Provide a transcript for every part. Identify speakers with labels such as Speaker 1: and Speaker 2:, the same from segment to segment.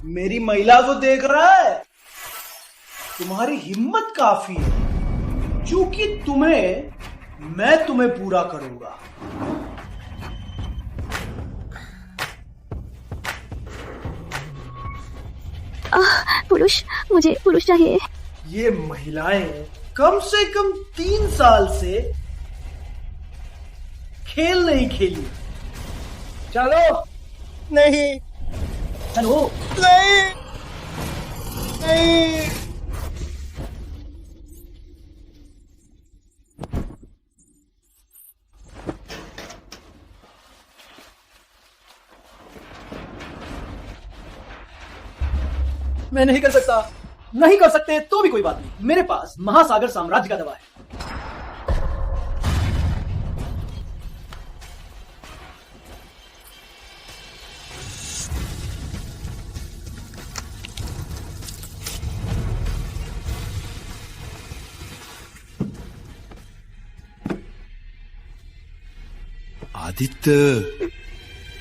Speaker 1: मेरी महिला को देख रहा है? तुम्हारी हिम्मत काफी है, क्योंकि मैं तुम्हें पूरा करूंगा।
Speaker 2: मुझे पुरुष चाहिए।
Speaker 1: ये महिलाएं कम से कम 3 साल से खेल नहीं खेली। चलो।
Speaker 3: नहीं,
Speaker 1: चलो।
Speaker 3: नहीं, नहीं।
Speaker 1: मैं नहीं कर सकता। नहीं कर सकते तो भी कोई बात नहीं, मेरे पास महासागर साम्राज्य का दवा है।
Speaker 4: आदित्य,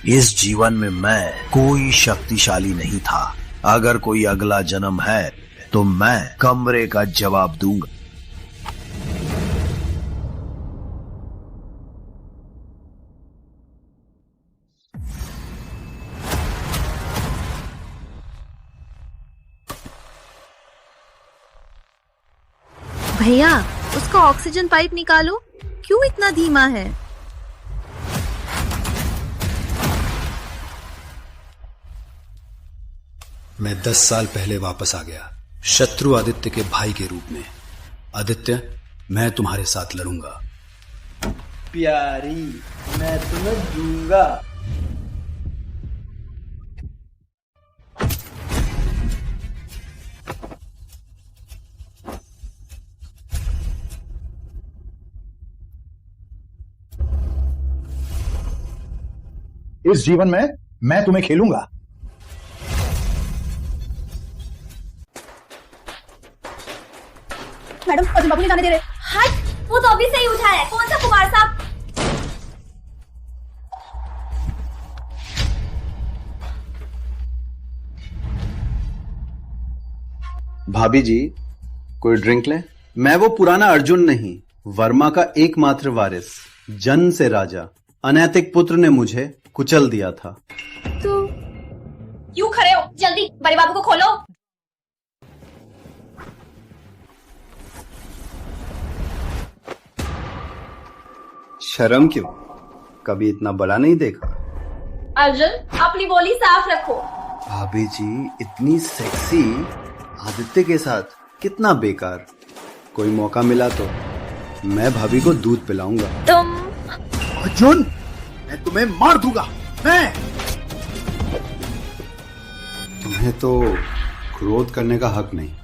Speaker 4: इस जीवन में मैं कोई शक्तिशाली नहीं था। अगर कोई अगला जन्म है तो मैं कमरे का जवाब दूंगा।
Speaker 2: भैया, उसका ऑक्सीजन पाइप निकालो। क्यों इतना धीमा है?
Speaker 5: मैं 10 साल पहले वापस आ गया, शत्रु आदित्य के भाई के रूप में। आदित्य, मैं तुम्हारे साथ लड़ूंगा।
Speaker 1: प्यारी, मैं तुम्हें दूंगा।
Speaker 6: इस जीवन में मैं तुम्हें खेलूंगा।
Speaker 7: मैडम, अर्जुन बाबू नहीं जाने दे रहे। हट, वो तो अभी से ही उठा है। कौन सा कुमार साहब?
Speaker 8: भाभी जी, कोई ड्रिंक लें? मैं वो पुराना अर्जुन नहीं, वर्मा का एकमात्र वारिस, जन्म से राजा। अनैतिक पुत्र ने मुझे कुचल दिया था।
Speaker 7: तो क्यों खड़े हो? जल्दी बड़े बाबू को खोलो।
Speaker 8: शर्म क्यों? कभी इतना बड़ा नहीं देखा।
Speaker 7: अर्जुन, अपनी बोली साफ रखो।
Speaker 8: भाभी जी, इतनी सेक्सी आदित्य के साथ कितना बेकार। कोई मौका मिला तो मैं भाभी को दूध पिलाऊंगा।
Speaker 7: तुम
Speaker 6: अर्जुन, मैं तुम्हें मार दूंगा। मैं
Speaker 8: तुम्हें तो क्रोध करने का हक नहीं।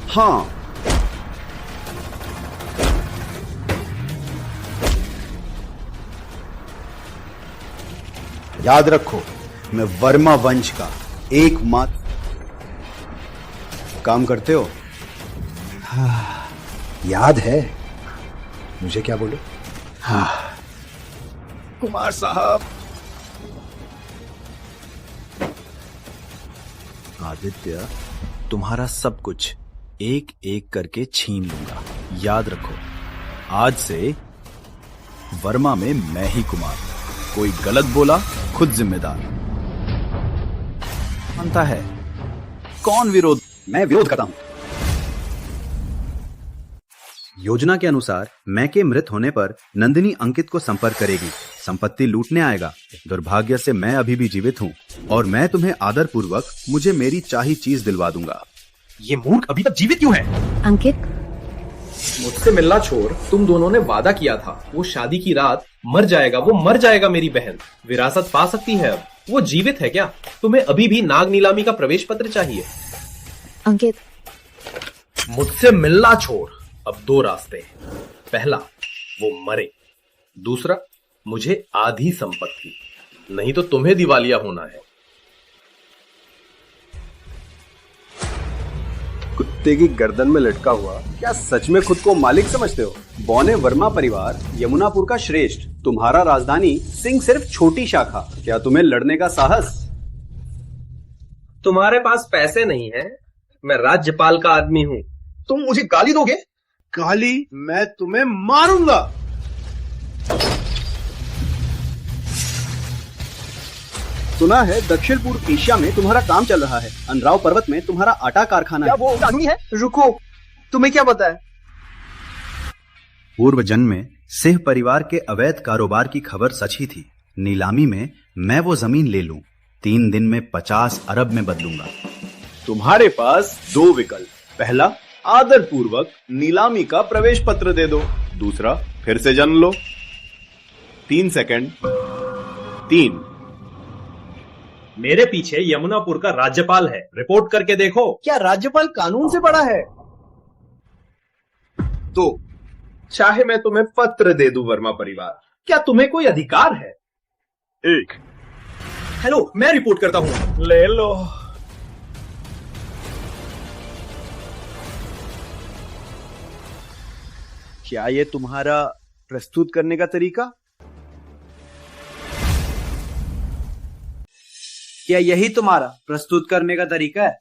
Speaker 8: हाँ, याद रखो, मैं वर्मा वंश का एकमात्र। काम करते हो?
Speaker 6: हाँ, याद है। मुझे क्या बोलो?
Speaker 8: हाँ।
Speaker 6: कुमार साहब।
Speaker 4: आदित्य, तुम्हारा सब कुछ एक एक करके छीन लूंगा। याद रखो, आज से वर्मा में मैं ही कुमार। कोई गलत बोला, खुद जिम्मेदार। मानता है कौन विरोध?
Speaker 8: मैं विरोध करता हूं। योजना के अनुसार मैं के मृत होने पर नंदिनी अंकित को संपर्क करेगी, संपत्ति लूटने आएगा। दुर्भाग्य से मैं अभी भी जीवित हूँ और मैं तुम्हें आदर पूर्वक मुझे मेरी चाही चीज दिलवा दूंगा।
Speaker 3: ये मूर्ख अभी तक जीवित क्यों है?
Speaker 2: अंकित,
Speaker 3: मुझसे मिलना छोड़। तुम दोनों ने वादा किया था, वो शादी की रात मर जाएगा। वो मर जाएगा। मेरी बहन विरासत पा सकती है। अब वो जीवित है क्या? तुम्हें अभी भी नाग नीलामी का प्रवेश पत्र चाहिए?
Speaker 2: अंकित,
Speaker 3: मुझसे मिलना छोड़। अब 2 रास्ते हैं। पहला, वो मरे। दूसरा, मुझे आधी संपत्ति। नहीं तो तुम्हें दिवालिया होना है।
Speaker 9: कुत्ते की गर्दन में लटका हुआ क्या सच में खुद को मालिक समझते हो? बौने वर्मा परिवार यमुनापुर का श्रेष्ठ, तुम्हारा राजधानी सिंह सिर्फ छोटी शाखा। क्या तुम्हें लड़ने का साहस?
Speaker 3: तुम्हारे पास पैसे नहीं है, मैं राज्यपाल का आदमी हूँ।
Speaker 6: तुम मुझे गाली दोगे? गाली? मैं तुम्हें मारूंगा।
Speaker 9: सुना है दक्षिण पूर्व एशिया में तुम्हारा काम चल रहा है। अनराव पर्वत में तुम्हारा आटा कारखाना है।
Speaker 6: क्या वो कानूनी है? रुको, तुम्हें क्या पता है?
Speaker 8: पूर्व जन्म में सिंह परिवार के अवैध कारोबार की खबर सच ही थी। नीलामी में मैं वो जमीन ले लूं, 3 दिन में 50 अरब में बदलूंगा।
Speaker 9: तुम्हारे पास 2 विकल्प। पहला, आदर पूर्वक नीलामी का प्रवेश पत्र दे दो। दूसरा, फिर से जन्म लो। 3 सेकंड। 3।
Speaker 3: मेरे पीछे यमुनापुर का राज्यपाल है, रिपोर्ट करके देखो।
Speaker 6: क्या राज्यपाल कानून से बड़ा है?
Speaker 3: तो चाहे मैं तुम्हें पत्र दे दूं वर्मा परिवार, क्या तुम्हें कोई अधिकार है?
Speaker 9: 1।
Speaker 3: हेलो, मैं रिपोर्ट करता हूं।
Speaker 9: ले लो। क्या ये तुम्हारा प्रस्तुत करने का तरीका?
Speaker 6: क्या यही तुम्हारा प्रस्तुत करने का तरीका है?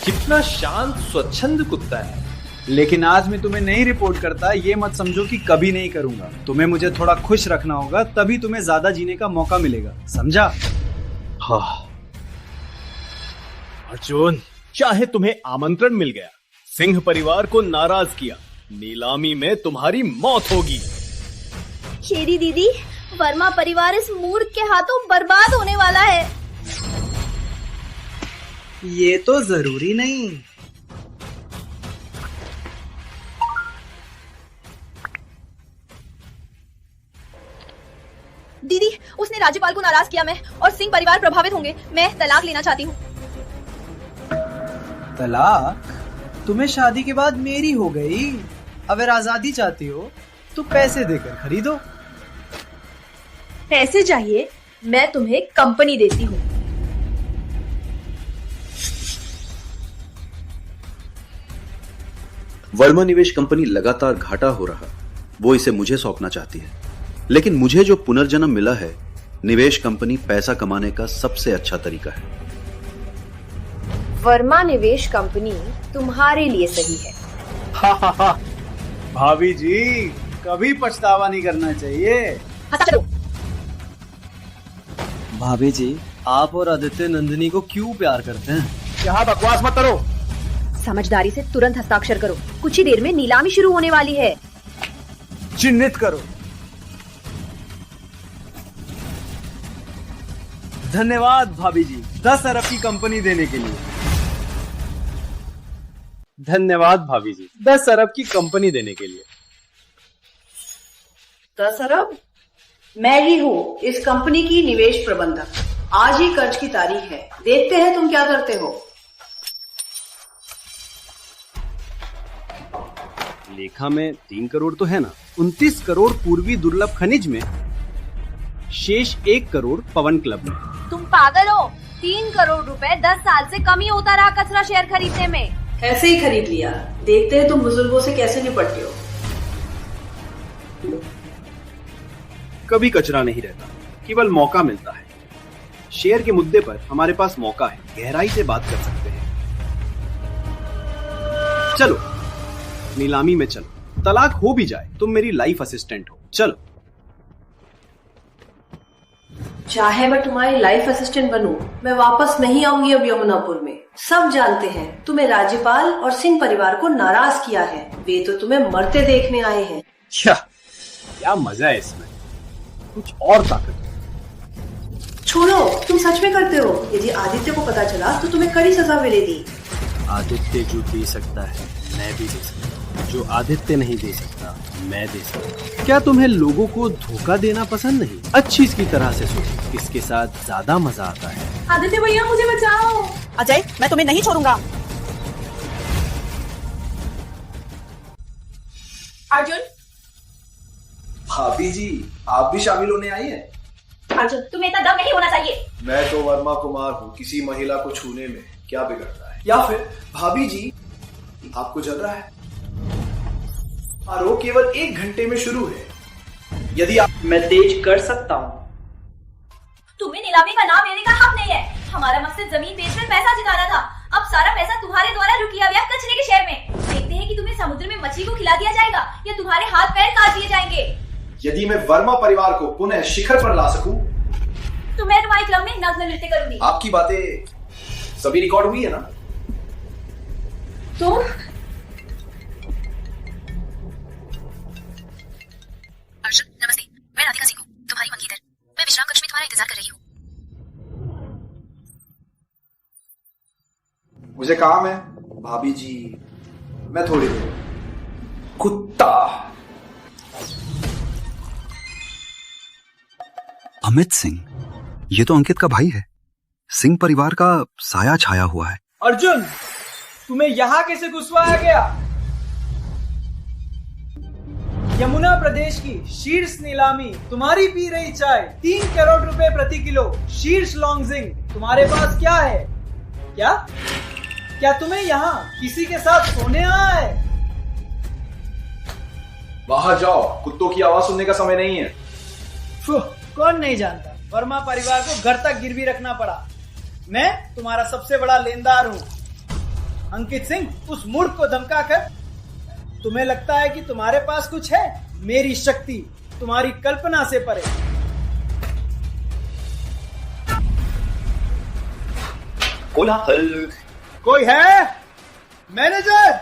Speaker 3: कितना शांत स्वच्छंद कुत्ता है।
Speaker 6: लेकिन आज मैं तुम्हें नहीं रिपोर्ट करता, ये मत समझो कि कभी नहीं करूंगा। तुम्हें मुझे थोड़ा खुश रखना होगा, तभी तुम्हें ज्यादा जीने का मौका मिलेगा, समझा?
Speaker 9: हाँ अर्जुन, चाहे तुम्हें आमंत्रण मिल गया, सिंह परिवार को नाराज किया, नीलामी में तुम्हारी मौत होगी।
Speaker 7: शेरी दीदी, वर्मा परिवार इस मूर्ख के हाथों बर्बाद होने वाला है।
Speaker 6: ये तो जरूरी नहीं।
Speaker 2: दीदी, उसने राज्यपाल को नाराज किया, मैं और सिंह परिवार प्रभावित होंगे। मैं तलाक लेना चाहती हूँ।
Speaker 6: तलाक? तुम्हें शादी के बाद मेरी हो गई। अगर आजादी चाहती हो तो पैसे देकर खरीदो।
Speaker 2: पैसे चाहिए? मैं तुम्हें कंपनी देती हूँ।
Speaker 8: वर्मा निवेश कंपनी लगातार घाटा हो रहा, वो इसे मुझे सौंपना चाहती है। लेकिन मुझे जो पुनर्जन्म मिला है, निवेश कंपनी पैसा कमाने का सबसे अच्छा तरीका है।
Speaker 10: वर्मा निवेश कंपनी तुम्हारे लिए सही है।
Speaker 6: भाभी जी, कभी पछतावा नहीं करना चाहिए। भाभी जी, आप और आदित्य नंदिनी को क्यों प्यार करते हैं?
Speaker 9: यहाँ बकवास मत करो।
Speaker 10: समझदारी से तुरंत हस्ताक्षर करो, कुछ ही देर में नीलामी शुरू होने वाली है।
Speaker 6: चिन्हित करो। धन्यवाद भाभी जी, 10 अरब की कंपनी देने के लिए।
Speaker 9: धन्यवाद भाभी जी, 10 अरब की कंपनी देने के लिए।
Speaker 11: 10 अरब? मैं ही हूँ इस कंपनी की निवेश प्रबंधक। आज ही कर्ज की तारीख है, देखते हैं तुम क्या करते हो।
Speaker 9: लेखा में 3 करोड़ तो है ना? 29 करोड़ पूर्वी दुर्लभ खनिज में, शेष 1 करोड़ पवन क्लब में।
Speaker 2: तुम पागल हो? 3 करोड़ रुपए 10 साल से कम ही होता रहा कचरा शेयर खरीदने में।
Speaker 11: ऐसे ही खरीद लिया, देखते हैं तुम बुजुर्गों से कैसे निपटते हो।
Speaker 9: कभी कचरा नहीं रहता, केवल मौका मिलता है। शेयर के मुद्दे पर हमारे पास मौका है, गहराई से बात कर सकते हैं। चलो नीलामी में चलो, तलाक हो भी जाए तुम मेरी लाइफ असिस्टेंट हो। चलो।
Speaker 11: चाहे मैं तुम्हारी लाइफ असिस्टेंट बनूं, मैं वापस नहीं आऊंगी अब यमुनापुर में। सब जानते हैं तुम्हें राज्यपाल और सिंह परिवार को नाराज किया है। वे तो तुम्हें मरते देखने आए हैं।
Speaker 9: क्या मजा है इसमें, कुछ और ताकत।
Speaker 11: छोड़ो, तुम सच में करते हो। यदि आदित्य को पता चला तो तुम्हें कड़ी सजा मिलेगी।
Speaker 9: आदित्य जो दे सकता है मैं भी दे सकता हूँ, जो आदित्य नहीं दे सकता मैं दे सकता हूँ। क्या तुम्हें लोगों को धोखा देना पसंद नहीं? अच्छी इसकी तरह से सोचो, किसके साथ ज्यादा मजा आता है।
Speaker 11: आदित्य भैया, मुझे बचाओ।
Speaker 12: अजय, मैं तुम्हें नहीं छोड़ूंगा।
Speaker 11: अर्जुन,
Speaker 13: भाभी जी, आप भी शामिल होने आई हैं?
Speaker 7: अर्जुन, तुम्हें इतना दम नहीं होना चाहिए।
Speaker 13: मैं तो वर्मा कुमार हूँ, किसी महिला को छूने में क्या बिगड़ता है? या फिर भाभी जी, आपको जल रहा है? आरोप केवल 1 घंटे में शुरू है। यदि आप
Speaker 1: मैं तेज कर सकता हूँ।
Speaker 7: तुम्हें नीलामी का नाम लेने का हक नहीं है। हमारा मकसद जमीन बेचकर पैसा जिताना था। अब सारा पैसा तुम्हारे द्वारा रुकिया हुआ कचरे के शहर में। देखते हैं कि तुम्हें समुद्र में मछली को खिला दिया जाएगा या तुम्हारे हाथ पैर काट दिए जाएंगे।
Speaker 13: यदि मैं वर्मा परिवार को पुनः शिखर पर ला सकूं,
Speaker 7: तो मैं तुम्हारे क्लब में नग्न नृत्य करूंगी।
Speaker 13: आपकी बातें सभी रिकॉर्ड हुई है ना?
Speaker 7: तुम
Speaker 2: अर्जुन, नमस्ते। मैं राधिका सिंह हूँ, तुम्हारी मंगेतर। मैं विश्राम कक्ष में तुम्हारा इंतजार कर रही हूँ।
Speaker 13: मुझे काम है भाभी जी, मैं थोड़ी देर। कुत्ता।
Speaker 8: अमित सिंह, ये तो अंकित का भाई है। सिंह परिवार का साया छाया हुआ है।
Speaker 1: अर्जुन, तुम्हें यहाँ कैसे घुसवाया गया? यमुना प्रदेश की शीर्ष नीलामी, तुम्हारी पी रही चाय 3 करोड़ रुपए प्रति किलो। शीर्ष लॉन्गजिंग, तुम्हारे पास क्या है? क्या तुम्हें यहाँ किसी के साथ सोने आया है?
Speaker 13: बाहर जाओ, कुत्तों की आवाज सुनने का समय नहीं है।
Speaker 1: कौन नहीं जानता, वर्मा परिवार को घर तक गिरवी रखना पड़ा। मैं तुम्हारा सबसे बड़ा लेनदार हूँ। अंकित सिंह, उस मूर्ख को धमकाकर तुम्हें लगता है कि तुम्हारे पास कुछ है? मेरी शक्ति तुम्हारी कल्पना से परे।
Speaker 13: कोलाहल।
Speaker 1: कोई है? मैनेजर,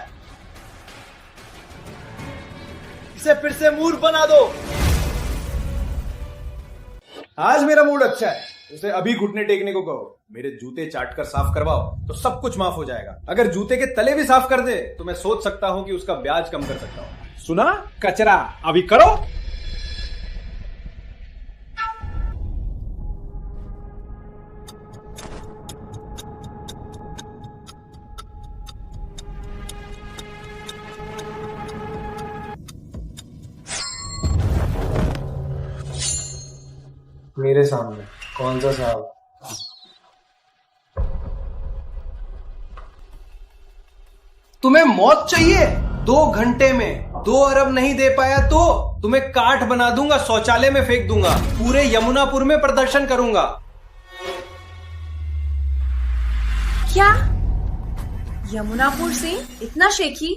Speaker 1: इसे फिर से मूर्ख बना दो।
Speaker 3: आज मेरा मूड अच्छा है, उसे अभी घुटने टेकने को कहो। मेरे जूते चाट कर साफ करवाओ तो सब कुछ माफ हो जाएगा। अगर जूते के तले भी साफ कर दे तो मैं सोच सकता हूं कि उसका ब्याज कम कर सकता हूं।
Speaker 6: सुना? कचरा अभी करो।
Speaker 1: मेरे सामने कौन सा साहब?
Speaker 3: तुम्हें मौत चाहिए? 2 घंटे में 2 अरब नहीं दे पाया तो तुम्हें काठ बना दूंगा, शौचालय में फेंक दूंगा, पूरे यमुनापुर में प्रदर्शन करूंगा।
Speaker 2: क्या यमुनापुर से इतना शेखी?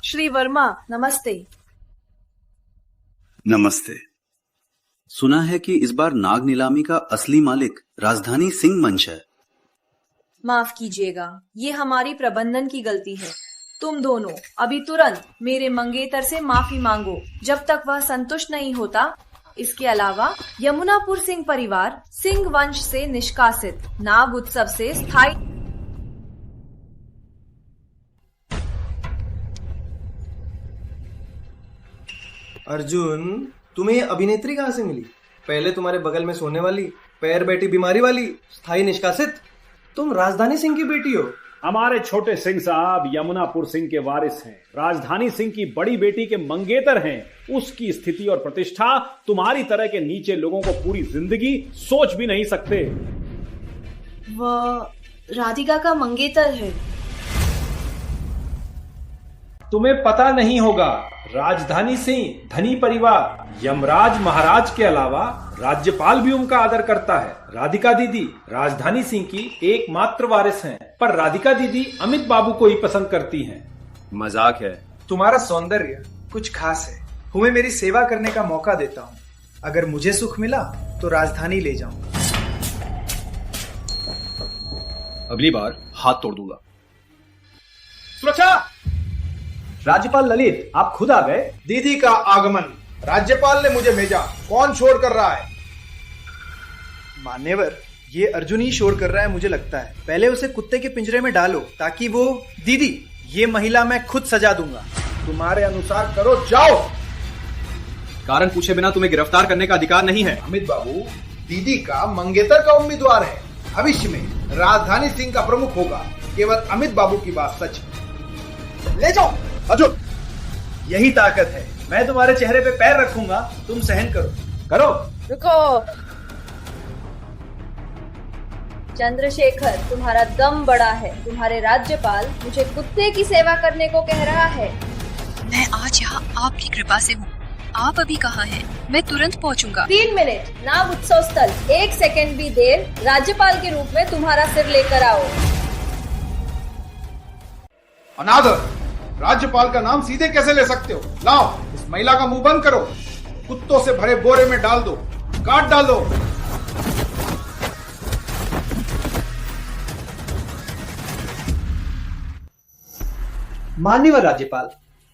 Speaker 2: श्री वर्मा, नमस्ते।
Speaker 8: नमस्ते। सुना है कि इस बार नाग नीलामी का असली मालिक राजधानी सिंह मंच है।
Speaker 2: माफ कीजिएगा, ये हमारी प्रबंधन की गलती है। तुम दोनों अभी तुरंत मेरे मंगेतर से माफी मांगो, जब तक वह संतुष्ट नहीं होता। इसके अलावा यमुनापुर सिंह परिवार सिंह वंश से निष्कासित नाग उत्सव से स्थायी।
Speaker 3: अर्जुन, तुम्हें अभिनेत्री कहां से मिली? पहले तुम्हारे बगल में सोने वाली, पैर बैठी बीमारी वाली, स्थायी निष्कासित। तुम राजधानी सिंह की बेटी हो।
Speaker 14: हमारे छोटे सिंह साहब यमुनापुर सिंह के वारिस हैं, राजधानी सिंह की बड़ी बेटी के मंगेतर हैं। उसकी स्थिति और प्रतिष्ठा तुम्हारी तरह के नीचे लोगों को पूरी जिंदगी सोच भी नहीं सकते।
Speaker 2: वह राधिका का मंगेतर है।
Speaker 14: तुम्हें पता नहीं होगा, राजधानी सिंह धनी परिवार यमराज महाराज के अलावा राज्यपाल भी उनका आदर करता है। राधिका दीदी राजधानी सिंह की एकमात्र वारिस हैं, पर राधिका दीदी अमित बाबू को ही पसंद करती हैं।
Speaker 8: मजाक है।
Speaker 1: तुम्हारा सौंदर्य कुछ खास है। तुम्हें मेरी सेवा करने का मौका देता हूँ। अगर मुझे सुख मिला तो राजधानी ले जाऊंगा।
Speaker 4: अगली बार हाथ तोड़ दूंगा।
Speaker 1: सुरक्षा! राज्यपाल ललित, आप खुद आ गए।
Speaker 15: दीदी का आगमन, राज्यपाल ने मुझे भेजा। कौन शोर कर रहा है?
Speaker 1: मान्यवर, ये अर्जुन ही शोर कर रहा है मुझे लगता है। पहले उसे कुत्ते के पिंजरे में डालो ताकि वो। दीदी, ये महिला मैं खुद सजा दूंगा।
Speaker 15: तुम्हारे अनुसार करो, जाओ।
Speaker 4: कारण पूछे बिना तुम्हें गिरफ्तार करने का अधिकार नहीं है।
Speaker 15: अमित बाबू दीदी का मंगेतर का उम्मीदवार है। भविष्य में राजधानी सिंह का प्रमुख होगा। केवल अमित बाबू की बात सच है। ले जाओ। अर्जुन,
Speaker 1: यही ताकत है। मैं तुम्हारे चेहरे पे पैर रखूंगा, तुम सहन करो। करो।
Speaker 2: रुको। चंद्रशेखर, तुम्हारा दम बड़ा है। तुम्हारे राज्यपाल मुझे कुत्ते की सेवा करने को कह रहा है।
Speaker 10: मैं आज यहाँ आपकी कृपा से हूँ। आप अभी कहाँ हैं? मैं तुरंत पहुँचूंगा।
Speaker 2: 3 मिनट, नाग उत्सव स्थल। 1 सेकंड भी देर, राज्यपाल के रूप में तुम्हारा सिर लेकर आओ।
Speaker 15: अनादर, राज्यपाल का नाम सीधे कैसे ले सकते हो? लाओ, इस महिला का मुंह बंद करो, कुत्तों से भरे बोरे में डाल दो, काट डालो।
Speaker 16: माननीय राज्यपाल,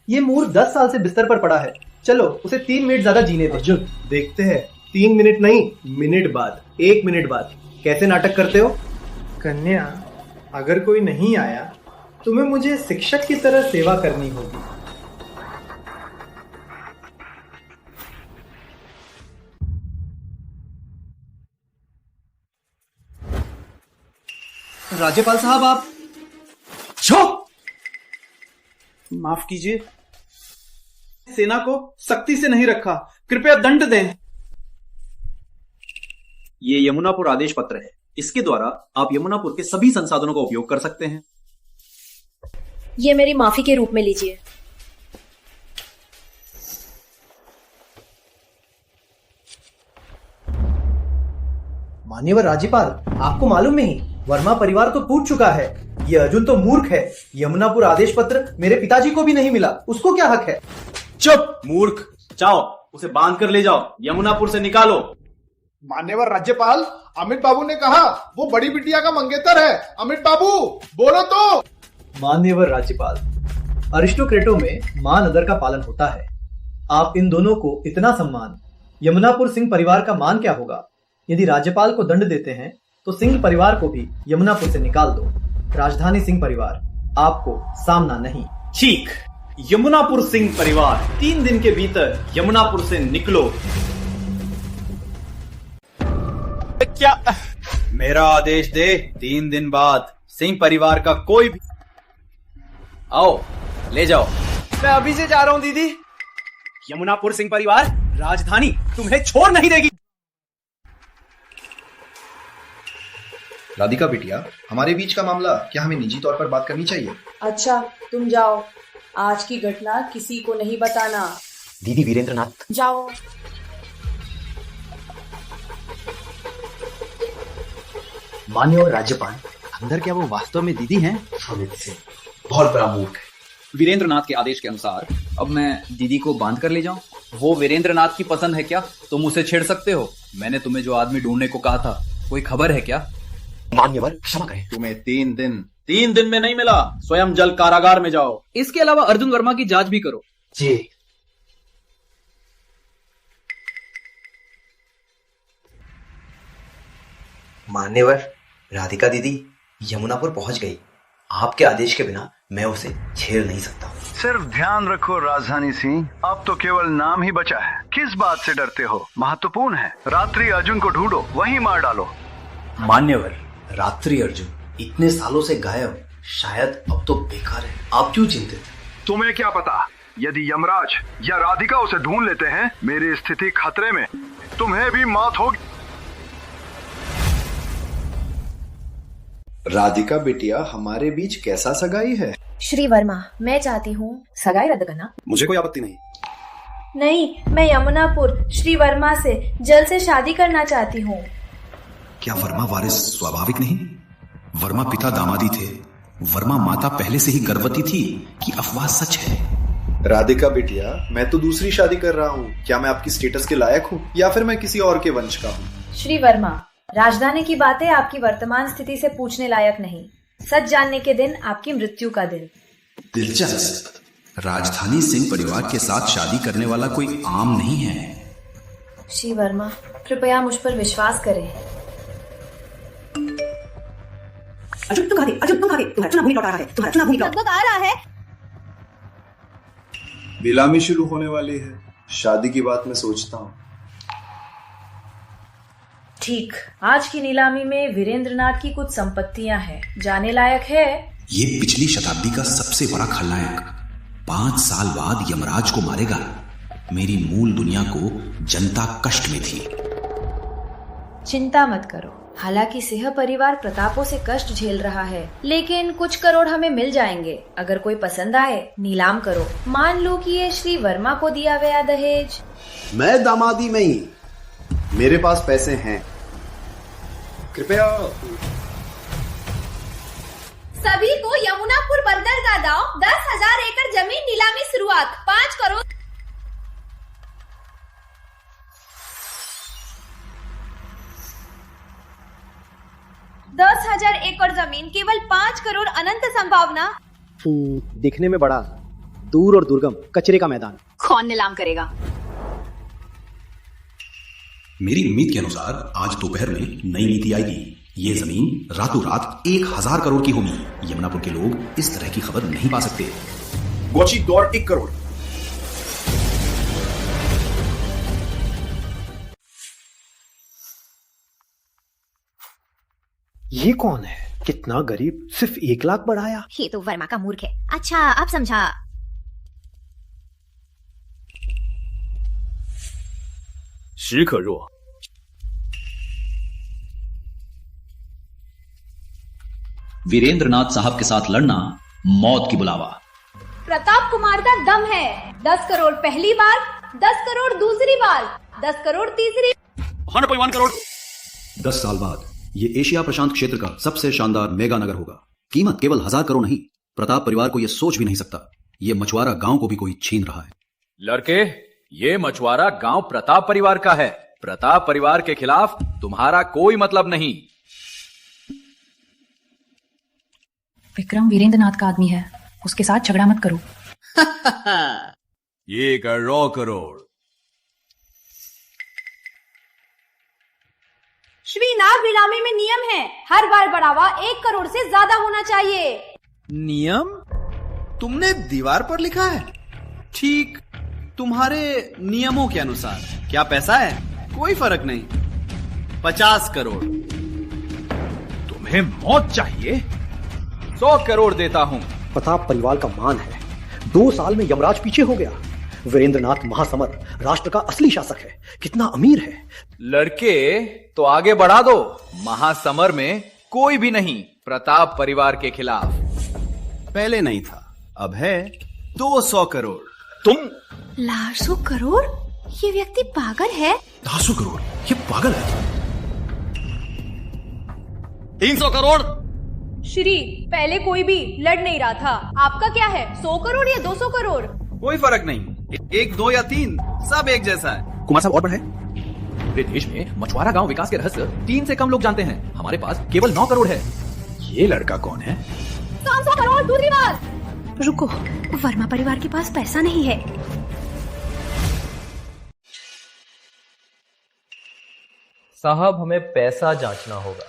Speaker 16: ये मूर्ख 10 साल से बिस्तर पर पड़ा है। चलो उसे 3 मिनट ज्यादा जीने दो।
Speaker 3: अर्जुन, देखते हैं 3 मिनट नहीं, मिनट बाद, 1 मिनट बाद कैसे नाटक करते हो।
Speaker 16: कन्या, अगर कोई नहीं आया तुम्हें मुझे शिक्षक की तरह सेवा करनी होगी। राज्यपाल साहब, आप
Speaker 1: चुप! माफ कीजिए, सेना को सख्ती से नहीं रखा, कृपया दंड दें।
Speaker 8: ये यमुनापुर आदेश पत्र है। इसके द्वारा आप यमुनापुर के सभी संसाधनों का उपयोग कर सकते हैं।
Speaker 10: ये मेरी माफी के रूप में लीजिए।
Speaker 16: माननीय राज्यपाल, आपको मालूम नहीं, वर्मा परिवार तो टूट चुका है। ये अर्जुन तो मूर्ख है। यमुनापुर आदेश पत्र मेरे पिताजी को भी नहीं मिला, उसको क्या हक है?
Speaker 8: चुप मूर्ख! जाओ, उसे बांध कर ले जाओ, यमुनापुर से निकालो।
Speaker 15: मान्यवर राज्यपाल, अमित बाबू ने कहा वो बड़ी बिटिया का मंगेतर है। अमित बाबू, बोलो तो।
Speaker 16: माननीय राज्यपाल, अरिस्टोक्रेटों में मान आदर का पालन होता है। आप इन दोनों को इतना सम्मान, यमुनापुर सिंह परिवार का मान क्या होगा? यदि राज्यपाल को दंड देते हैं तो सिंह परिवार को भी यमुनापुर से निकाल दो। राजधानी सिंह परिवार आपको सामना नहीं।
Speaker 8: ठीक, यमुनापुर सिंह परिवार 3 दिन के भीतर यमुनापुर से निकलो। क्या? मेरा आदेश दे, 3 दिन बाद सिंह परिवार का कोई भी आओ, ले जाओ।
Speaker 16: मैं अभी से जा रहा हूं दीदी।
Speaker 8: यमुनापुर सिंह परिवार, राजधानी तुम्हें छोड़ नहीं देगी।
Speaker 13: राधिका बिटिया, हमारे बीच का मामला क्या हमें निजी तौर पर बात करनी चाहिए?
Speaker 2: अच्छा, तुम जाओ, आज की घटना किसी को नहीं बताना।
Speaker 17: दीदी वीरेंद्रनाथ,
Speaker 2: जाओ।
Speaker 17: मान्य राज्यपाल, अंदर क्या वो वास्तव में दीदी हैं?
Speaker 13: अमित सिंह बहुत बड़ा मूर्ख है।
Speaker 18: वीरेंद्रनाथ के आदेश के अनुसार अब मैं दीदी को बांध कर ले जाऊं? वो वीरेंद्रनाथ की पसंद है क्या? तुम उसे छेड़ सकते हो। मैंने तुम्हें जो आदमी ढूंढने को कहा था, कोई खबर है क्या?
Speaker 17: मान्यवर, क्षमा करें।
Speaker 8: तुम्हें 3 दिन में नहीं मिला, स्वयं जल कारागार में जाओ।
Speaker 18: इसके अलावा अर्जुन वर्मा की जांच भी करो।
Speaker 17: जी। मान्यवर, राधिका दीदी यमुनापुर पहुंच गई। आपके आदेश के बिना मैं उसे छेड़ नहीं सकता।
Speaker 19: सिर्फ ध्यान रखो राजधानी सिंह, अब तो केवल नाम ही बचा है। किस बात से डरते हो? महत्वपूर्ण है। रात्रि अर्जुन को ढूंढो, वहीं मार डालो।
Speaker 17: मान्यवर, रात्रि अर्जुन इतने सालों से गायब, शायद अब तो बेकार है। आप क्यों चिंतित?
Speaker 19: तुम्हें क्या पता, यदि यमराज या राधिका उसे ढूंढ लेते हैं, मेरी स्थिति खतरे में, तुम्हें भी मौत होगी।
Speaker 13: राधिका बिटिया, हमारे बीच कैसा सगाई है?
Speaker 10: श्री वर्मा, मैं चाहती हूँ सगाई रद्द करना।
Speaker 5: मुझे कोई आपत्ति नहीं।
Speaker 2: नहीं, मैं यमुनापुर श्री वर्मा से जल्द से शादी करना चाहती हूँ।
Speaker 5: क्या वर्मा वारिस स्वाभाविक नहीं? वर्मा पिता दामादी थे, वर्मा माता पहले से ही गर्भवती थी कि अफवाह सच है?
Speaker 13: राधिका बिटिया, मैं तो दूसरी शादी कर रहा हूँ। क्या मैं आपकी स्टेटस के लायक हूँ या फिर मैं किसी और के वंश का हूँ?
Speaker 2: श्री वर्मा, राजधानी की बातें आपकी वर्तमान स्थिति से पूछने लायक नहीं। सच जानने के दिन आपकी मृत्यु का दिन।
Speaker 5: दिलचस्प। राजधानी सिंह परिवार के साथ शादी करने वाला कोई आम नहीं है।
Speaker 2: श्री वर्मा, कृपया मुझ पर विश्वास करें।
Speaker 12: अर्जुन तुम कहाँ थे? अर्जुन तुम कहाँ थे? तुम्हारा चुनाव भूमि लौट रहा है। तुम्हारा चुनाव भूमि लौट
Speaker 2: आ रहा है।
Speaker 13: नीलामी शुरू होने वाली है। शादी की बात मैं सोचता हूँ।
Speaker 2: ठीक, आज की नीलामी में वीरेंद्रनाथ की कुछ संपत्तियां हैं, जाने लायक है।
Speaker 5: ये पिछली शताब्दी का सबसे बड़ा खलनायक, 5 साल बाद यमराज को मारेगा। मेरी मूल दुनिया को जनता कष्ट में थी।
Speaker 2: चिंता मत करो। हालांकि सिंह परिवार प्रतापों से कष्ट झेल रहा है, लेकिन कुछ करोड़ हमें मिल जाएंगे। अगर कोई पसंद आए नीलाम करो। मान लो कि ये श्री वर्मा को दिया गया दहेज।
Speaker 8: मैं दामादी में ही, मेरे पास पैसे हैं। कृपया
Speaker 7: सभी को यमुनापुर बंदरगाह 10,000 एकड़ जमीन नीलामी शुरुआत 5 करोड़। एकड़ जमीन केवल 5 करोड़ अनंत संभावना।
Speaker 16: दिखने में बड़ा, दूर और दुर्गम कचरे का मैदान।
Speaker 10: कौन नीलाम करेगा?
Speaker 5: मेरी उम्मीद के अनुसार आज दोपहर में नई नीति आएगी। ये जमीन रातों रात 1,000 करोड़ की होगी। यमुनापुर के लोग इस तरह की खबर नहीं पा सकते।
Speaker 8: गोची दौड़ 1 करोड़।
Speaker 16: ये कौन है? कितना गरीब, सिर्फ 1 लाख बढ़ाया।
Speaker 7: ये तो वर्मा का मूर्ख है। अच्छा अब समझा।
Speaker 4: 许可若
Speaker 18: वीरेंद्रनाथ साहब के साथ लड़ना मौत की बुलावा।
Speaker 7: प्रताप कुमार का दम है। 10 करोड़ पहली बार, 10 करोड़ दूसरी बार, 10 करोड़ तीसरी।
Speaker 8: 1.1 करोड़। 10 साल बाद ये एशिया प्रशांत क्षेत्र का सबसे शानदार मेगा नगर होगा। कीमत केवल 1000 करोड़ नहीं। प्रताप परिवार को यह सोच भी नहीं सकता। ये मछुआरा गांव को भी कोई छीन रहा है।
Speaker 18: लड़के, ये मछुआरा गांव प्रताप परिवार का है। प्रताप परिवार के खिलाफ तुम्हारा कोई मतलब नहीं।
Speaker 10: विक्रम वीरेंद्रनाथ का आदमी है, उसके साथ झगड़ा मत करो।
Speaker 4: ये 1 करोड़।
Speaker 7: श्री नाग नीलामी में नियम है, हर बार बढ़ावा 1 करोड़ से ज्यादा होना चाहिए।
Speaker 6: नियम? तुमने दीवार पर लिखा है? ठीक तुम्हारे नियमों के अनुसार। क्या पैसा है? कोई फर्क नहीं। 50 करोड़।
Speaker 14: तुम्हें मौत चाहिए?
Speaker 18: 100 करोड़ देता हूं।
Speaker 16: प्रताप परिवार का मान है। 2 साल में यमराज पीछे हो गया। वीरेंद्रनाथ महासमर राष्ट्र का असली शासक है। कितना अमीर है।
Speaker 18: लड़के तो आगे बढ़ा दो। महासमर में कोई भी नहीं प्रताप परिवार के खिलाफ।
Speaker 6: पहले नहीं था, अब है 200 करोड़।
Speaker 18: तुम
Speaker 7: 1,00,000 करोड़? ये व्यक्ति पागल है।
Speaker 5: 200 करोड़? ये पागल है।
Speaker 18: 300 करोड़।
Speaker 7: श्री पहले कोई भी लड़ नहीं रहा था, आपका क्या है? 100 करोड़ या 200 करोड़?
Speaker 6: कोई फर्क नहीं। 1, 2 या 3 सब एक जैसा है।
Speaker 8: कुमार साहब और बढ़े।
Speaker 18: पूरे देश में मछुआरा गांव विकास के रहस्य 3 से कम लोग जानते हैं। हमारे पास केवल 9 करोड़ है।
Speaker 8: ये लड़का कौन है?
Speaker 7: 500 करोड़ दूसरी बार। रुको, वर्मा परिवार के पास पैसा नहीं है।
Speaker 3: साहब, हमें पैसा जांचना होगा।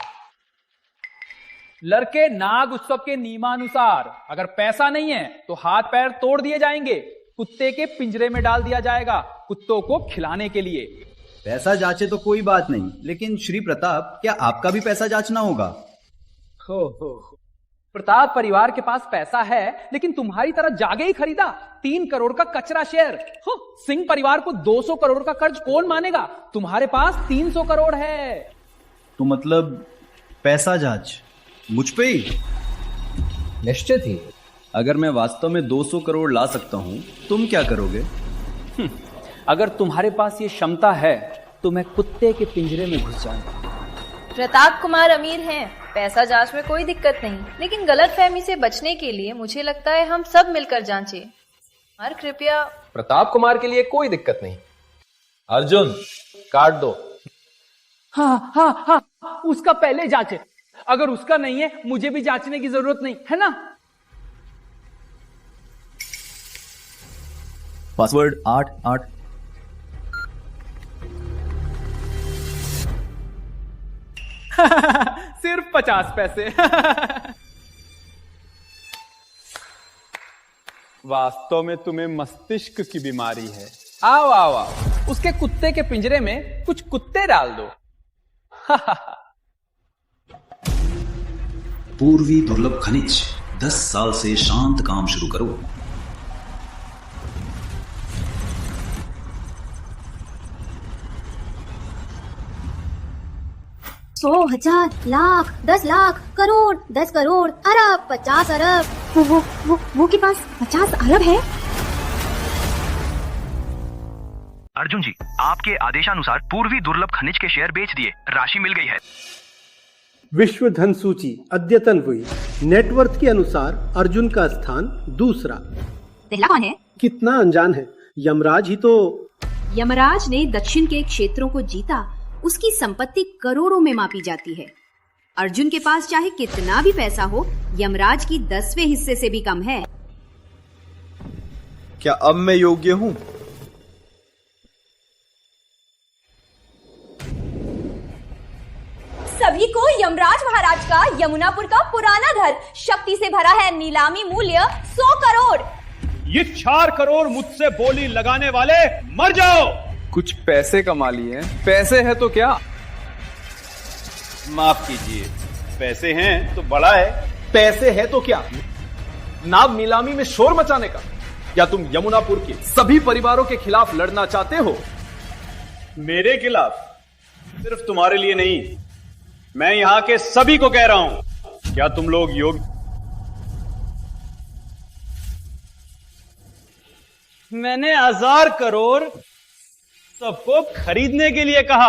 Speaker 20: लड़के, नाग उत्सव के नियमानुसार अगर पैसा नहीं है तो हाथ पैर तोड़ दिए जाएंगे। कुत्ते के पिंजरे में डाल दिया जाएगा, कुत्तों को खिलाने के लिए।
Speaker 6: पैसा जांचे तो कोई बात नहीं, लेकिन श्री प्रताप, क्या आपका भी पैसा जांचना होगा?
Speaker 20: हो। प्रताप परिवार के पास पैसा है, लेकिन तुम्हारी तरह जागे ही खरीदा 3 करोड़ का कचरा शेयर। सिंह परिवार को 200 करोड़ का कर्ज कौन मानेगा? तुम्हारे पास 300 करोड़ है।
Speaker 6: तो मतलब पैसा जांच मुझ पे ही?
Speaker 3: निश्चित ही।
Speaker 6: अगर मैं वास्तव में 200 करोड़ ला सकता हूं, तुम क्या करोगे?
Speaker 20: अगर तुम्हारे पास ये क्षमता है तो मैं कुत्ते के पिंजरे में घुस जाऊंगा।
Speaker 2: प्रताप कुमार अमीर हैं, पैसा जांच में कोई दिक्कत नहीं, लेकिन गलतफहमी से बचने के लिए मुझे लगता है हम सब मिलकर जांचें। और कृपया।
Speaker 3: प्रताप कुमार के लिए कोई दिक्कत नहीं। अर्जुन, काट दो।
Speaker 20: हाँ, उसका पहले जांचे। अगर उसका नहीं है, मुझे भी जांचने की जरूरत नहीं है ना।
Speaker 8: पासवर्ड 88।
Speaker 20: सिर्फ 50 पैसे। वास्तव में तुम्हें मस्तिष्क की बीमारी है। आओ, उसके कुत्ते के पिंजरे में कुछ कुत्ते डाल दो।
Speaker 5: पूर्वी दुर्लभ खनिज। 10 साल से शांत काम शुरू करो।
Speaker 21: 100, 1000, लाख, 10 लाख, करोड़, 10 करोड़, अरब, 50 अरब। वो के पास 50 अरब है।
Speaker 22: अर्जुन जी, आपके आदेशानुसार पूर्वी दुर्लभ खनिज के शेयर बेच दिए, राशि मिल गई है।
Speaker 9: विश्व धन सूची अद्यतन हुई। नेटवर्थ के अनुसार अर्जुन का स्थान दूसरा।
Speaker 21: पहला कौन है?
Speaker 9: कितना अनजान है, यमराज ही तो।
Speaker 21: यमराज ने दक्षिण के क्षेत्रों को जीता, उसकी संपत्ति करोड़ों में मापी जाती है। अर्जुन के पास चाहे कितना भी पैसा हो, यमराज की 10वें हिस्से से भी कम है।
Speaker 6: क्या अब मैं योग्य हूँ?
Speaker 7: सभी को यमराज महाराज का यमुनापुर का पुराना घर शक्ति से भरा है। नीलामी मूल्य 100 करोड़।
Speaker 14: ये 4 करोड़ मुझसे बोली लगाने वाले मर जाओ।
Speaker 18: कुछ पैसे कमा लिए हैं। पैसे है तो क्या?
Speaker 6: माफ कीजिए, पैसे हैं तो बड़ा है।
Speaker 3: पैसे है तो क्या? नाग नीलामी में शोर मचाने का? या तुम यमुनापुर के सभी परिवारों के खिलाफ लड़ना चाहते हो?
Speaker 6: मेरे खिलाफ? सिर्फ तुम्हारे लिए नहीं, मैं यहां के सभी को कह रहा हूं। क्या तुम लोग योग्य? मैंने 1000 करोड़ सबको खरीदने के लिए कहा।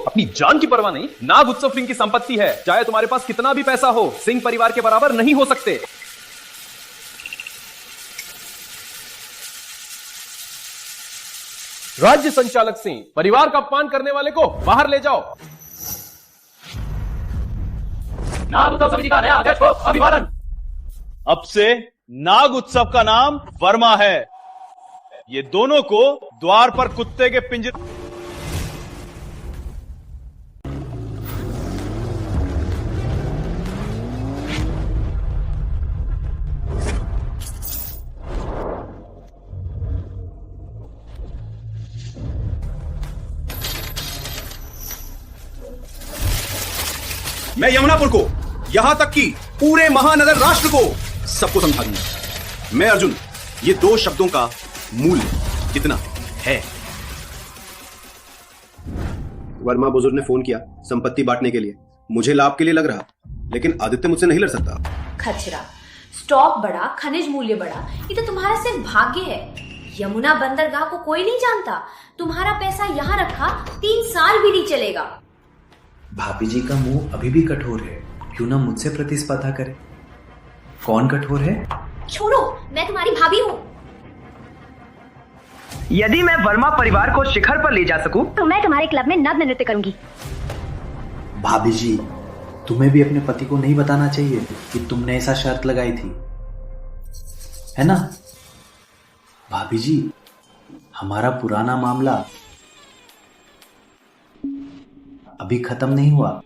Speaker 3: अपनी जान की परवाह नहीं। नाग उत्सव सिंह की संपत्ति है, चाहे तुम्हारे पास कितना भी पैसा हो, सिंह परिवार के बराबर नहीं हो सकते। राज्य संचालक सिंह, परिवार का अपमान करने वाले को बाहर ले जाओ।
Speaker 14: नाग उत्सव समिति का नया अध्यक्ष को अभिवादन।
Speaker 6: अब से नाग उत्सव का नाम वर्मा है। ये दोनों को द्वार पर कुत्ते के पिंजरे।
Speaker 5: मैं यमुनापुर को, यहां तक कि पूरे महानगर राष्ट्र को, सबको समझा दूंगा। मैं अर्जुन, ये 2 शब्दों का मूल्य कितना है? वर्मा बुजुर्ग ने फोन किया संपत्ति बांटने के लिए। मुझे लाभ के लिए लग रहा, लेकिन आदित्य मुझसे नहीं लड़ सकता।
Speaker 7: खचरा, स्टॉक बढ़ा, खनिज मूल्य बढ़ा, ये तो तुम्हारा सिर्फ भाग्य है। यमुना बंदरगाह को कोई नहीं जानता। तुम्हारा पैसा यहाँ रखा 3 साल भी नहीं चलेगा।
Speaker 23: भाभी जी का मुंह अभी भी कठोर है, क्यों ना मुझसे प्रतिस्पर्धा करे। कौन कठोर है?
Speaker 7: छोड़ो, मैं तुम्हारी भाभी हूँ।
Speaker 22: यदि मैं वर्मा परिवार को शिखर पर ले जा सकूं,
Speaker 21: तो मैं तुम्हारे क्लब में नग्न नृत्य करूंगी।
Speaker 23: भाभी जी, तुम्हें भी अपने पति को नहीं बताना चाहिए कि तुमने ऐसा शर्त लगाई थी, है ना? भाभी जी, हमारा पुराना मामला अभी खत्म नहीं हुआ,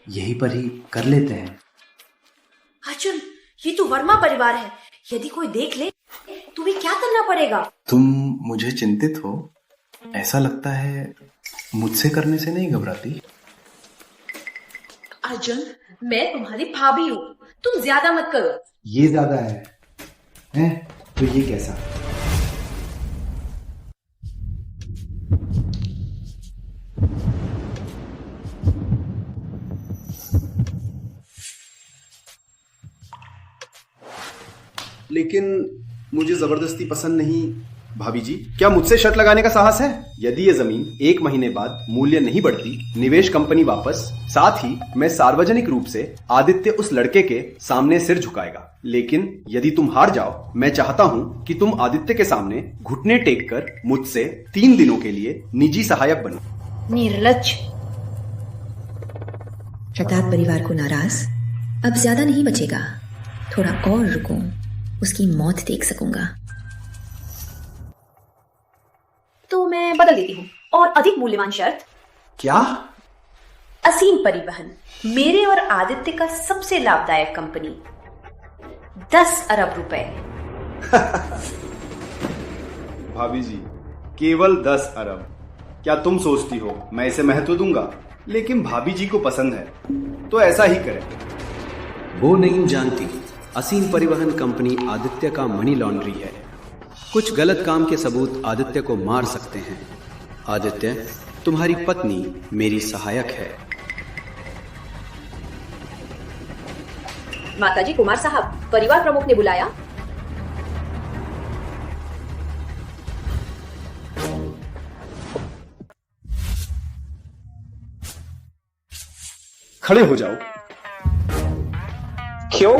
Speaker 23: यहीं पर ही कर लेते हैं।
Speaker 7: अर्जुन, ये तो वर्मा परिवार है, यदि कोई देख ले तुम्हें क्या करना पड़ेगा?
Speaker 23: तुम मुझे चिंतित हो, ऐसा लगता है मुझसे करने से नहीं घबराती।
Speaker 7: अर्जुन, मैं तुम्हारी भाभी हूँ, तुम ज्यादा मत करो।
Speaker 23: ये ज्यादा है? तो ये कैसा?
Speaker 5: लेकिन मुझे जबरदस्ती पसंद नहीं। भाभी जी, क्या मुझसे शर्त लगाने का साहस है? यदि ये जमीन 1 महीने बाद मूल्य नहीं बढ़ती, निवेश कंपनी वापस, साथ ही मैं सार्वजनिक रूप से आदित्य उस लड़के के सामने सिर झुकाएगा। लेकिन यदि तुम हार जाओ, मैं चाहता हूँ कि तुम आदित्य के सामने घुटने टेक कर मुझसे 3 दिनों के लिए निजी सहायक बनो।
Speaker 21: निर्लज्ज।
Speaker 24: प्रताप परिवार को नाराज, अब ज्यादा नहीं बचेगा। थोड़ा और रुको, उसकी मौत देख सकूंगा।
Speaker 7: तो मैं बदल देती हूँ और अधिक मूल्यवान शर्त।
Speaker 5: क्या?
Speaker 7: असीम परिवहन, मेरे और आदित्य का सबसे लाभदायक कंपनी, 10 अरब रुपए।
Speaker 5: भाभी जी, केवल 10 अरब? क्या तुम सोचती हो मैं इसे महत्व दूंगा? लेकिन भाभी जी को पसंद है तो ऐसा ही करें।
Speaker 8: वो नहीं जानती, असीम परिवहन कंपनी आदित्य का मनी लॉन्ड्री है। कुछ गलत काम के सबूत आदित्य को मार सकते हैं। आदित्य, तुम्हारी पत्नी मेरी सहायक है।
Speaker 21: माताजी, कुमार साहब, परिवार प्रमुख ने बुलाया।
Speaker 5: खड़े हो जाओ।
Speaker 3: क्यों?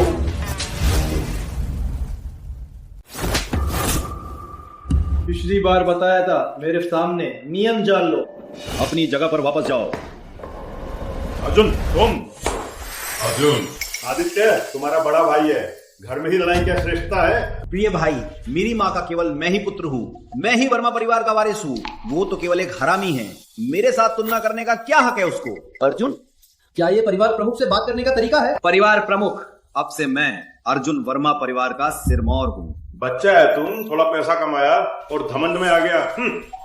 Speaker 16: पिछली बार बताया था मेरे सामने, नियम जान लो।
Speaker 8: अपनी जगह पर वापस जाओ।
Speaker 1: अर्जुन, तुम। अर्जुन, आदित्य तुम्हारा बड़ा भाई है, घर में ही लड़ाई क्या श्रेष्ठता है?
Speaker 8: प्रिय भाई, मेरी माँ का केवल मैं ही पुत्र हूँ, मैं ही वर्मा परिवार का वारिस हूँ। वो तो केवल एक हरामी है, मेरे साथ तुलना करने का क्या हक है उसको?
Speaker 16: अर्जुन, क्या ये परिवार प्रमुख से बात करने का तरीका है?
Speaker 8: परिवार प्रमुख, अब से मैं अर्जुन वर्मा परिवार का सिरमौर हूँ।
Speaker 1: बच्चा है तुम, थोड़ा पैसा कमाया और घमंड में आ गया।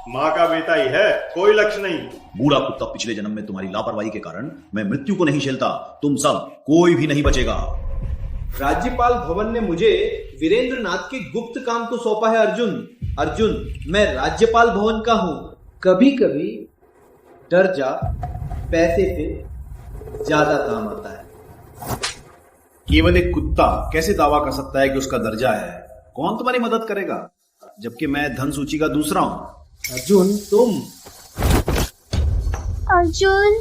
Speaker 1: माँ का बेटा ही है, कोई लक्ष्य नहीं।
Speaker 8: बूढ़ा कुत्ता, पिछले जन्म में तुम्हारी लापरवाही के कारण मैं मृत्यु को नहीं झेलता। तुम सब कोई भी नहीं बचेगा।
Speaker 16: राज्यपाल भवन ने मुझे वीरेंद्र नाथ के गुप्त काम को सौंपा है। अर्जुन, मैं राज्यपाल भवन का हूँ। कभी कभी डर जा, पैसे पे ज्यादा काम आता है।
Speaker 8: केवल एक कुत्ता कैसे दावा कर सकता है कि उसका दर्जा है? कौन तुम्हारी मदद करेगा, जबकि मैं धन सूची का दूसरा हूं।
Speaker 16: अर्जुन, तुम।
Speaker 7: अर्जुन,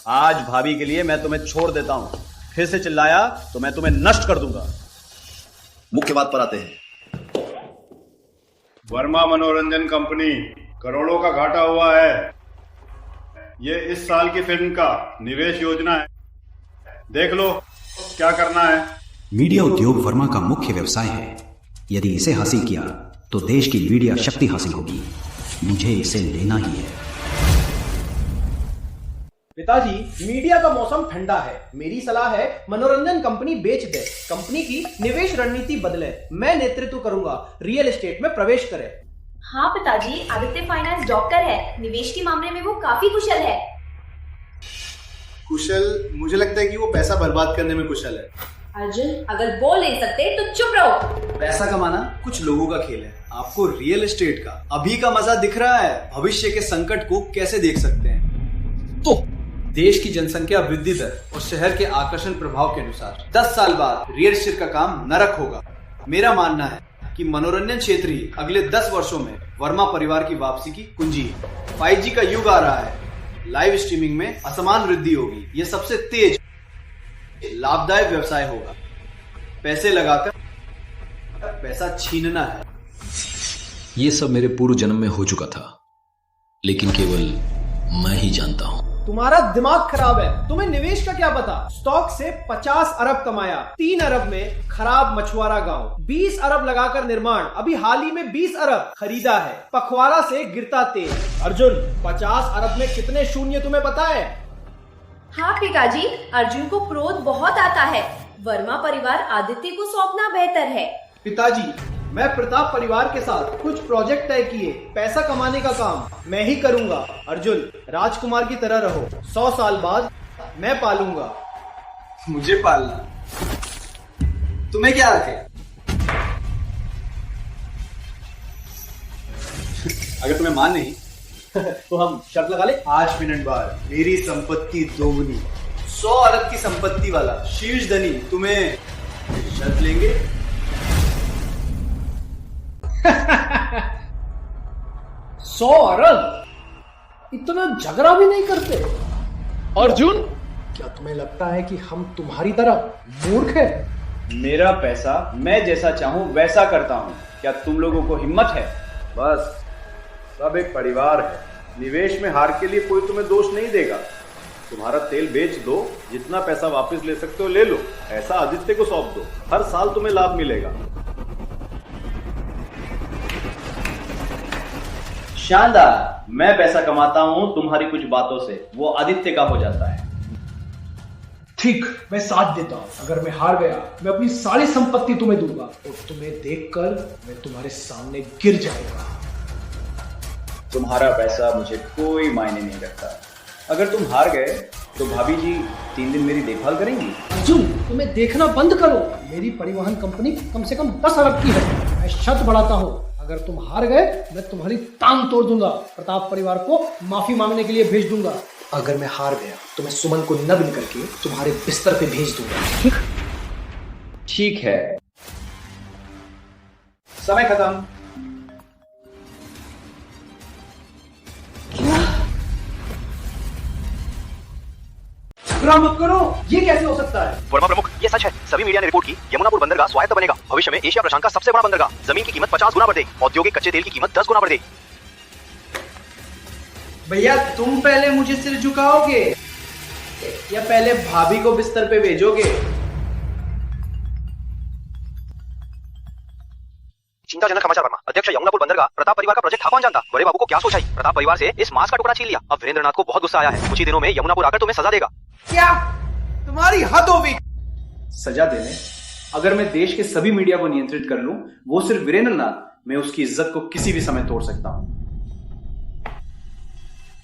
Speaker 8: आज भाभी के लिए मैं तुम्हें छोड़ देता हूं। फिर से चिल्लाया तो मैं तुम्हें नष्ट कर दूंगा। मुख्य बात पर आते हैं।
Speaker 1: वर्मा मनोरंजन कंपनी, करोड़ों का घाटा हुआ है। ये इस साल की फिल्म का निवेश योजना है, देख लो क्या करना है।
Speaker 8: मीडिया उद्योग वर्मा का मुख्य व्यवसाय है। यदि इसे हासिल किया तो देश की मीडिया शक्ति हासिल होगी। मुझे इसे लेना ही है।
Speaker 16: पिताजी, मीडिया का मौसम ठंडा है। मेरी सलाह है मनोरंजन कंपनी बेच दे, कंपनी की निवेश रणनीति बदले। मैं नेतृत्व करूंगा, रियल एस्टेट में प्रवेश करें।
Speaker 7: हाँ पिताजी, आदित्य फाइनेंस डॉक्टर है, निवेश के मामले में वो काफी कुशल है।
Speaker 5: कुशल? मुझे लगता है कि वो पैसा बर्बाद करने में कुशल है।
Speaker 21: अर्जुन, अगर बोल नहीं सकते तो चुप रहो।
Speaker 6: पैसा कमाना कुछ लोगों का खेल है, आपको रियल एस्टेट का अभी का मजा दिख रहा है, भविष्य के संकट को कैसे देख सकते हैं? तो देश की जनसंख्या वृद्धि दर और शहर के आकर्षण प्रभाव के अनुसार 10 साल बाद रियल एस्टेट का काम नरक होगा। मेरा मानना है कि मनोरंजन क्षेत्र ही अगले 10 वर्षों में वर्मा परिवार की वापसी की कुंजी है। 5G का युग आ रहा है, लाइव स्ट्रीमिंग में असमान वृद्धि होगी। यह सबसे तेज लाभदायक व्यवसाय होगा। पैसे लगाकर पैसा छीनना है।
Speaker 11: ये सब मेरे पूर्व जन्म में हो चुका था, लेकिन केवल मैं ही जानता हूं।
Speaker 16: तुम्हारा दिमाग खराब है, तुम्हें निवेश का क्या पता? स्टॉक से 50 अरब कमाया, 3 अरब में खराब मछुआरा गांव, 20 अरब लगाकर निर्माण, अभी हाल ही में 20 अरब खरीदा है। पखवाड़ा से गिरता तेल। अर्जुन, 50 अरब में कितने शून्य तुम्हें पता है?
Speaker 21: हाँ पिताजी, अर्जुन को क्रोध बहुत आता है। वर्मा परिवार आदित्य को सौंपना बेहतर है।
Speaker 16: पिताजी, मैं प्रताप परिवार के साथ कुछ प्रोजेक्ट तय किए, पैसा कमाने का काम मैं ही करूंगा। अर्जुन, राजकुमार की तरह रहो, 100 साल बाद मैं पालूंगा।
Speaker 6: मुझे पालना? तुम्हें क्या रखे? अगर तुम्हें मान नहीं
Speaker 16: तो हम शर्त लगा ले।
Speaker 6: 8 मिनट बाद मेरी संपत्ति दोगुनी, 100 अरब की संपत्ति वाला शीर्ष धनी तुम्हें शर्त लेंगे।
Speaker 16: 100 अरब? इतना झगड़ा भी नहीं करते? अर्जुन, क्या तुम्हें लगता है कि हम तुम्हारी तरह मूर्ख है?
Speaker 6: मेरा पैसा मैं जैसा चाहूं वैसा करता हूं। क्या तुम लोगों को हिम्मत है?
Speaker 1: बस, सब एक परिवार है। निवेश में हार के लिए कोई तुम्हें दोष नहीं देगा। तुम्हारा तेल बेच दो, जितना पैसा वापस ले सकते हो ले लो, ऐसा आदित्य को सौंप दो, हर साल तुम्हें लाभ मिलेगा।
Speaker 6: शानदार। मैं पैसा कमाता हूं तुम्हारी कुछ बातों से, वो आदित्य का हो जाता है।
Speaker 16: ठीक, मैं साथ देता हूँ। अगर मैं हार गया, मैं अपनी सारी संपत्ति तुम्हें दूंगा और तुम्हें देखकर मैं तुम्हारे सामने गिर जाऊंगा।
Speaker 6: तुम्हारा पैसा मुझे कोई मायने नहीं रखता। अगर तुम हार गए तो भाभी जी 3 दिन मेरी देखभाल करेंगी।
Speaker 16: अर्जुन, तुम्हें देखना बंद करो। मेरी परिवहन कंपनी कम से कम 10 अरब की है। मैं शर्त बढ़ाता हूँ,
Speaker 12: अगर तुम हार गए मैं तुम्हारी टांग तोड़ दूंगा, प्रताप परिवार को माफी मांगने के लिए भेज दूंगा।
Speaker 13: अगर मैं हार गया तो मैं सुमन को नग्न करके तुम्हारे बिस्तर पे भेज दूंगा।
Speaker 18: ठीक है।
Speaker 5: समय खत्म।
Speaker 13: मत करो, ये कैसे हो सकता है?
Speaker 22: वर्मा प्रमुख, ये सच है। सभी मीडिया ने रिपोर्ट की यमुनापुर बंदरगाह स्वायत्त बनेगा। भविष्य में एशिया प्रशांत का सबसे बड़ा बंदरगाह। जमीन की कीमत 50 गुना बढ़ गई। औद्योगिक कच्चे तेल की कीमत 10 गुना बढ़ गई।
Speaker 6: भैया तुम पहले मुझे सिर झुकाओगे या पहले भाभी को बिस्तर पे भेजोगे?
Speaker 22: चिंताजनक समाचार वर्मा। अध्यक्ष यमुनापुर बंदरगाह प्रताप परिवार का प्रोजेक्ट था कौन जानता। बड़े बाबू को क्या सोच आई, प्रताप परिवार से इस मांस का टुकड़ा छीन लिया। अब वीरेंद्रनाथ को बहुत गुस्सा आया है। कुछ ही दिनों में यमुनापुर आकर तुम्हें सजा देगा।
Speaker 6: क्या तुम्हारी हद होगी?
Speaker 5: सजा देने? अगर मैं देश के सभी मीडिया को नियंत्रित कर लूं, वो सिर्फ वीरेंद्रनाथ, मैं उसकी इज्जत को किसी भी समय तोड़ सकता हूं।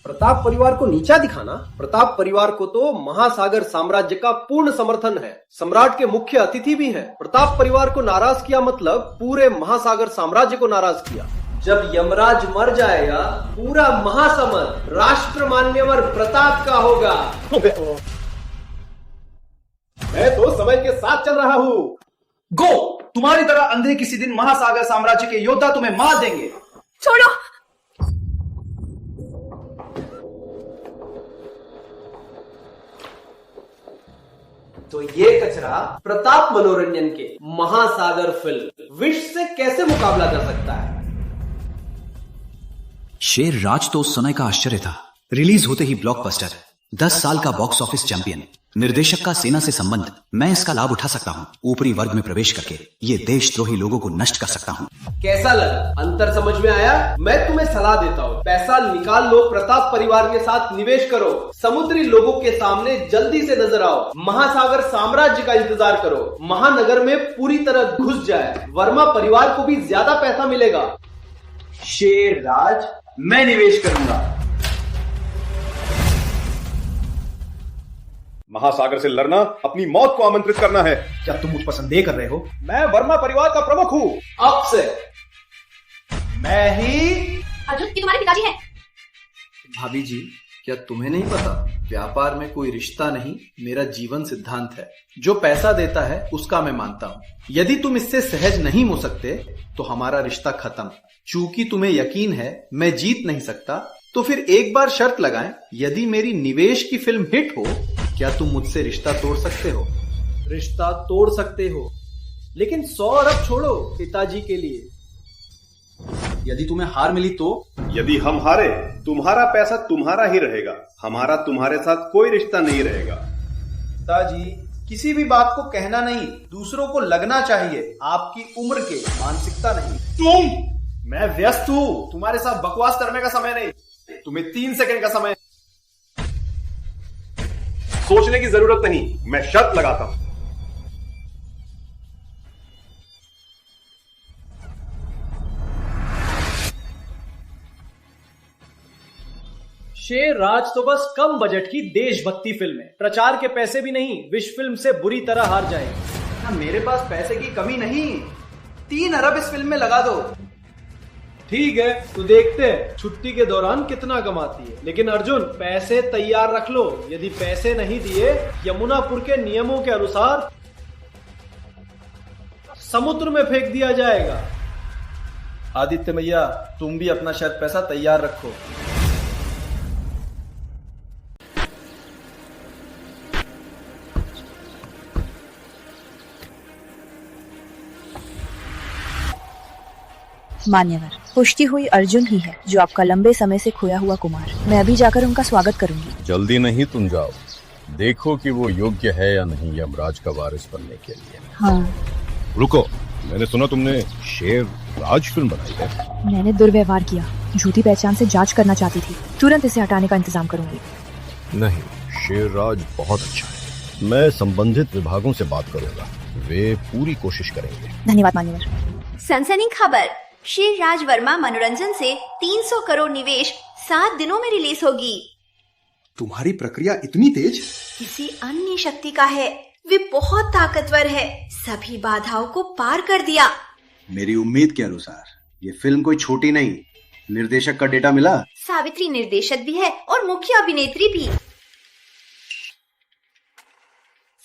Speaker 3: प्रताप परिवार को नीचा दिखाना? प्रताप परिवार को तो महासागर साम्राज्य का पूर्ण समर्थन है। सम्राट के मुख्य अतिथि भी हैं। प्रताप परिवार को नाराज किया मतलब पूरे महासागर साम्राज्य को नाराज किया। जब यमराज मर जाएगा, पूरा महासमर राष्ट्र मान्यवर प्रताप का होगा।
Speaker 5: मैं तो समय के साथ चल रहा हूं।
Speaker 6: गो, तुम्हारी तरह अंधे किसी दिन महासागर साम्राज्य के योद्धा तुम्हें मार देंगे।
Speaker 7: छोड़ो।
Speaker 3: तो ये कचरा प्रताप मनोरंजन के महासागर फिल्म विश से कैसे मुकाबला कर सकता है?
Speaker 11: शेर राज तो उस समय का आश्चर्य था। रिलीज होते ही ब्लॉकबस्टर, 10 साल का बॉक्स ऑफिस चैंपियन, निर्देशक का सेना से संबंध। मैं इसका लाभ उठा सकता हूँ। ऊपरी वर्ग में प्रवेश करके ये देशद्रोही लोगों को नष्ट कर सकता हूँ।
Speaker 3: कैसा लगा? अंतर समझ में आया? मैं तुम्हें सलाह देता हूँ, पैसा निकाल लो, प्रताप परिवार के साथ निवेश करो, समुद्री लोगों के सामने जल्दी से नजर आओ, महासागर साम्राज्य का इंतजार करो, महानगर में पूरी तरह घुस जाए, वर्मा परिवार को भी ज्यादा पैसा मिलेगा।
Speaker 6: शेर राज, मैं निवेश करूंगा।
Speaker 1: महासागर से लड़ना अपनी मौत को आमंत्रित करना है।
Speaker 5: क्या तुम मुझ पर संदेह कर रहे हो?
Speaker 1: मैं वर्मा परिवार का प्रमुख हूँ।
Speaker 6: अब से मैं ही
Speaker 7: अर्जुन, ये तुम्हारे पिताजी हैं।
Speaker 23: भाभी जी, क्या तुम्हें नहीं पता, व्यापार में कोई रिश्ता नहीं, मेरा जीवन सिद्धांत है। जो पैसा देता है उसका मैं मानता हूँ। यदि तुम इससे सहज नहीं हो सकते तो हमारा रिश्ता खत्म। चूंकि तुम्हें यकीन है मैं जीत नहीं सकता, तो फिर एक बार शर्त लगाएं, यदि मेरी निवेश की फिल्म हिट हो, क्या तुम मुझसे रिश्ता तोड़ सकते हो? रिश्ता तोड़ सकते हो, लेकिन 100 अरब छोड़ो पिताजी के लिए।
Speaker 5: यदि तुम्हें हार मिली तो?
Speaker 1: यदि हम हारे, तुम्हारा पैसा तुम्हारा ही रहेगा, हमारा तुम्हारे साथ कोई रिश्ता नहीं रहेगा।
Speaker 6: पिताजी, किसी भी बात को कहना नहीं, दूसरों को लगना चाहिए, आपकी उम्र के, मानसिकता नहीं।
Speaker 5: तुम? मैं व्यस्त हूं, तुम्हारे साथ बकवास करने का समय नहीं। तुम्हें 3 सेकंड का समय, सोचने की जरूरत नहीं। मैं शर्त लगाता हूं।
Speaker 3: शेर राज तो बस कम बजट की देशभक्ति फिल्म है। प्रचार के पैसे भी नहीं, विश फिल्म से बुरी तरह हार जाएगी।
Speaker 6: मेरे पास पैसे की कमी नहीं, 3 अरब इस फिल्म में लगा दो।
Speaker 3: ठीक है, तो देखते हैं छुट्टी के दौरान कितना कमाती है। लेकिन अर्जुन, पैसे तैयार रख लो। यदि पैसे नहीं दिए, यमुनापुर के नियमों के अनुसार समुद्र में फेंक दिया जाएगा।
Speaker 23: आदित्य भैया, तुम भी अपना शर्त पैसा तैयार रखो।
Speaker 15: मान्यवर, पुष्टि हुई अर्जुन ही है, जो आपका लंबे समय से खोया हुआ कुमार। मैं अभी जाकर उनका स्वागत करूंगी।
Speaker 17: जल्दी नहीं, तुम जाओ, देखो कि वो योग्य है या नहीं यमराज का वारिस बनने के लिए।
Speaker 15: हाँ।
Speaker 17: रुको, मैंने सुना तुमने शेर राज फिल्म बनाई है।
Speaker 15: मैंने दुर्व्यवहार किया, झूठी पहचान से जांच करना चाहती थी। तुरंत इसे हटाने का इंतजाम करूंगी।
Speaker 17: नहीं, शेर राज बहुत अच्छा है। मैं संबंधित विभागों से बात करूंगा, वे पूरी कोशिश करेंगे।
Speaker 15: धन्यवाद मान्यवर।
Speaker 21: सनसनी खबर, शेर राज वर्मा मनोरंजन से 300 करोड़ निवेश 7 दिनों में रिलीज होगी।
Speaker 5: तुम्हारी प्रक्रिया इतनी तेज?
Speaker 21: किसी अन्य शक्ति का है, वे बहुत ताकतवर है, सभी बाधाओं को पार कर दिया।
Speaker 8: मेरी उम्मीद के अनुसार
Speaker 5: ये फिल्म कोई छोटी नहीं। निर्देशक का डेटा मिला?
Speaker 21: सावित्री निर्देशक भी है और मुख्य अभिनेत्री भी।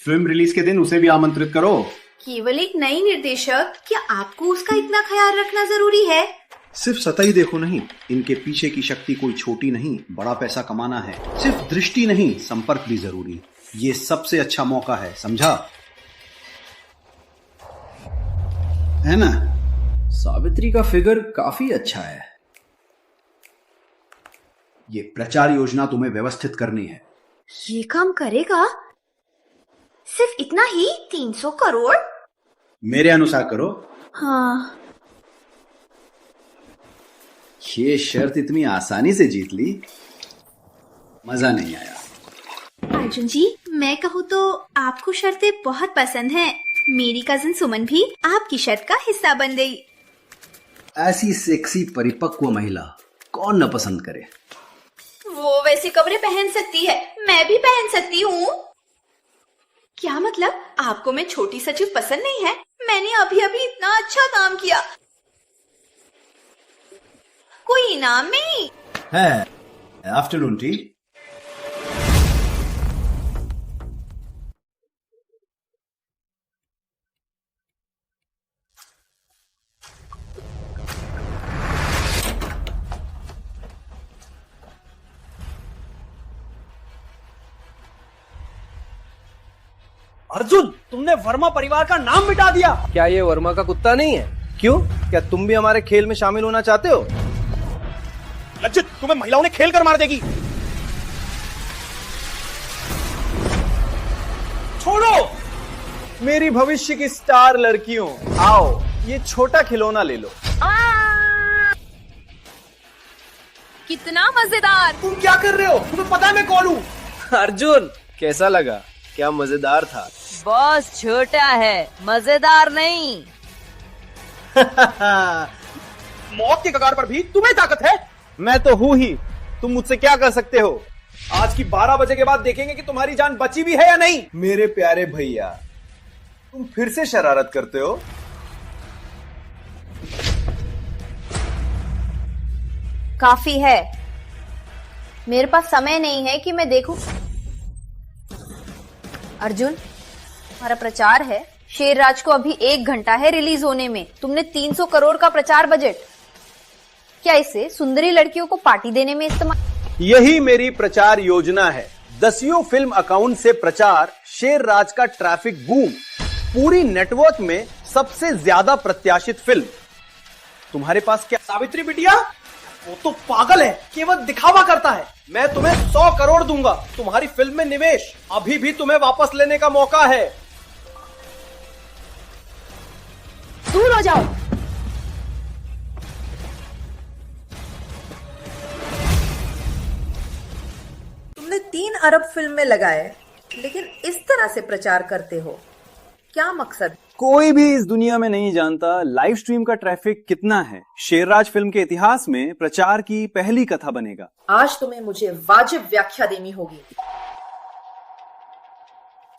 Speaker 5: फिल्म रिलीज के दिन उसे भी आमंत्रित करो।
Speaker 21: केवल एक नई निर्देशक, क्या आपको उसका इतना ख्याल रखना जरूरी है?
Speaker 5: सिर्फ सतही देखो नहीं, इनके पीछे की शक्ति कोई छोटी नहीं। बड़ा पैसा कमाना है, सिर्फ दृष्टि नहीं, संपर्क भी जरूरी। ये सबसे अच्छा मौका है, समझा है ना?
Speaker 6: सावित्री का फिगर काफी अच्छा है।
Speaker 5: ये प्रचार योजना तुम्हें व्यवस्थित करनी है।
Speaker 21: ये काम करेगा? सिर्फ इतना ही? 300 करोड़?
Speaker 5: मेरे अनुसार करो।
Speaker 21: हाँ।
Speaker 5: ये शर्त इतनी आसानी से जीत ली, मजा नहीं आया।
Speaker 21: अर्जुन जी, मैं कहूँ तो आपको शर्तें बहुत पसंद हैं। मेरी कजिन सुमन भी आपकी शर्त का हिस्सा बन गई।
Speaker 6: ऐसी सेक्सी परिपक्व महिला कौन न पसंद करे।
Speaker 21: वो वैसे कपड़े पहन सकती है, मैं भी पहन सकती हूँ। क्या मतलब, आपको मैं छोटी सचिव पसंद नहीं है? मैंने अभी अभी इतना अच्छा काम किया। कोई इनाम नहीं
Speaker 5: है? Afternoon T.
Speaker 9: अर्जुन, तुमने वर्मा परिवार का नाम मिटा दिया। क्या ये वर्मा का कुत्ता नहीं है? क्यों, क्या तुम भी हमारे खेल में शामिल होना चाहते हो?
Speaker 2: लज्जित, तुम्हें महिलाओं ने खेल कर मार देगी।
Speaker 9: छोड़ो मेरी भविष्य की स्टार लड़कियों, आओ ये छोटा खिलौना ले लो।
Speaker 7: कितना मजेदार।
Speaker 9: तुम क्या कर रहे हो? तुम्हें पता है मैं कौन हूँ? अर्जुन, कैसा लगा? क्या मजेदार था?
Speaker 4: बॉस छोटा है, मजेदार नहीं।
Speaker 2: मौत के कगार पर भी तुम्हें ताकत है।
Speaker 9: मैं तो हूं ही, तुम मुझसे क्या कर सकते हो? आज की 12 बजे के बाद देखेंगे कि तुम्हारी जान बची भी है या नहीं। मेरे प्यारे भैया, तुम फिर से शरारत करते हो।
Speaker 21: काफी है, मेरे पास समय नहीं है कि मैं देखूं। अर्जुन, हमारा प्रचार है, शेरराज को अभी 1 घंटा है रिलीज होने में। तुमने 300 करोड़ का प्रचार बजट, क्या इसे सुंदरी लड़कियों को पार्टी देने में इस्तेमाल?
Speaker 9: यही मेरी प्रचार योजना है। 10 फिल्म अकाउंट से प्रचार, शेरराज का ट्रैफिक बूम, पूरी नेटवर्क में सबसे ज्यादा प्रत्याशित फिल्म। तुम्हारे पास क्या?
Speaker 2: सावित्री बिटिया, वो तो पागल है, केवल दिखावा करता है।
Speaker 9: मैं तुम्हें 100 करोड़ दूंगा तुम्हारी फिल्म में निवेश। अभी भी तुम्हें वापस लेने का मौका है।
Speaker 21: दूर हो जाओ।
Speaker 10: तुमने 3 अरब फिल्म में लगाए, लेकिन इस तरह से प्रचार करते हो, क्या मकसद?
Speaker 9: कोई भी इस दुनिया में नहीं जानता लाइव स्ट्रीम का ट्रैफिक कितना है। शेरराज फिल्म के इतिहास में प्रचार की पहली कथा बनेगा।
Speaker 10: आज तुम्हें मुझे वाजिब व्याख्या देनी होगी।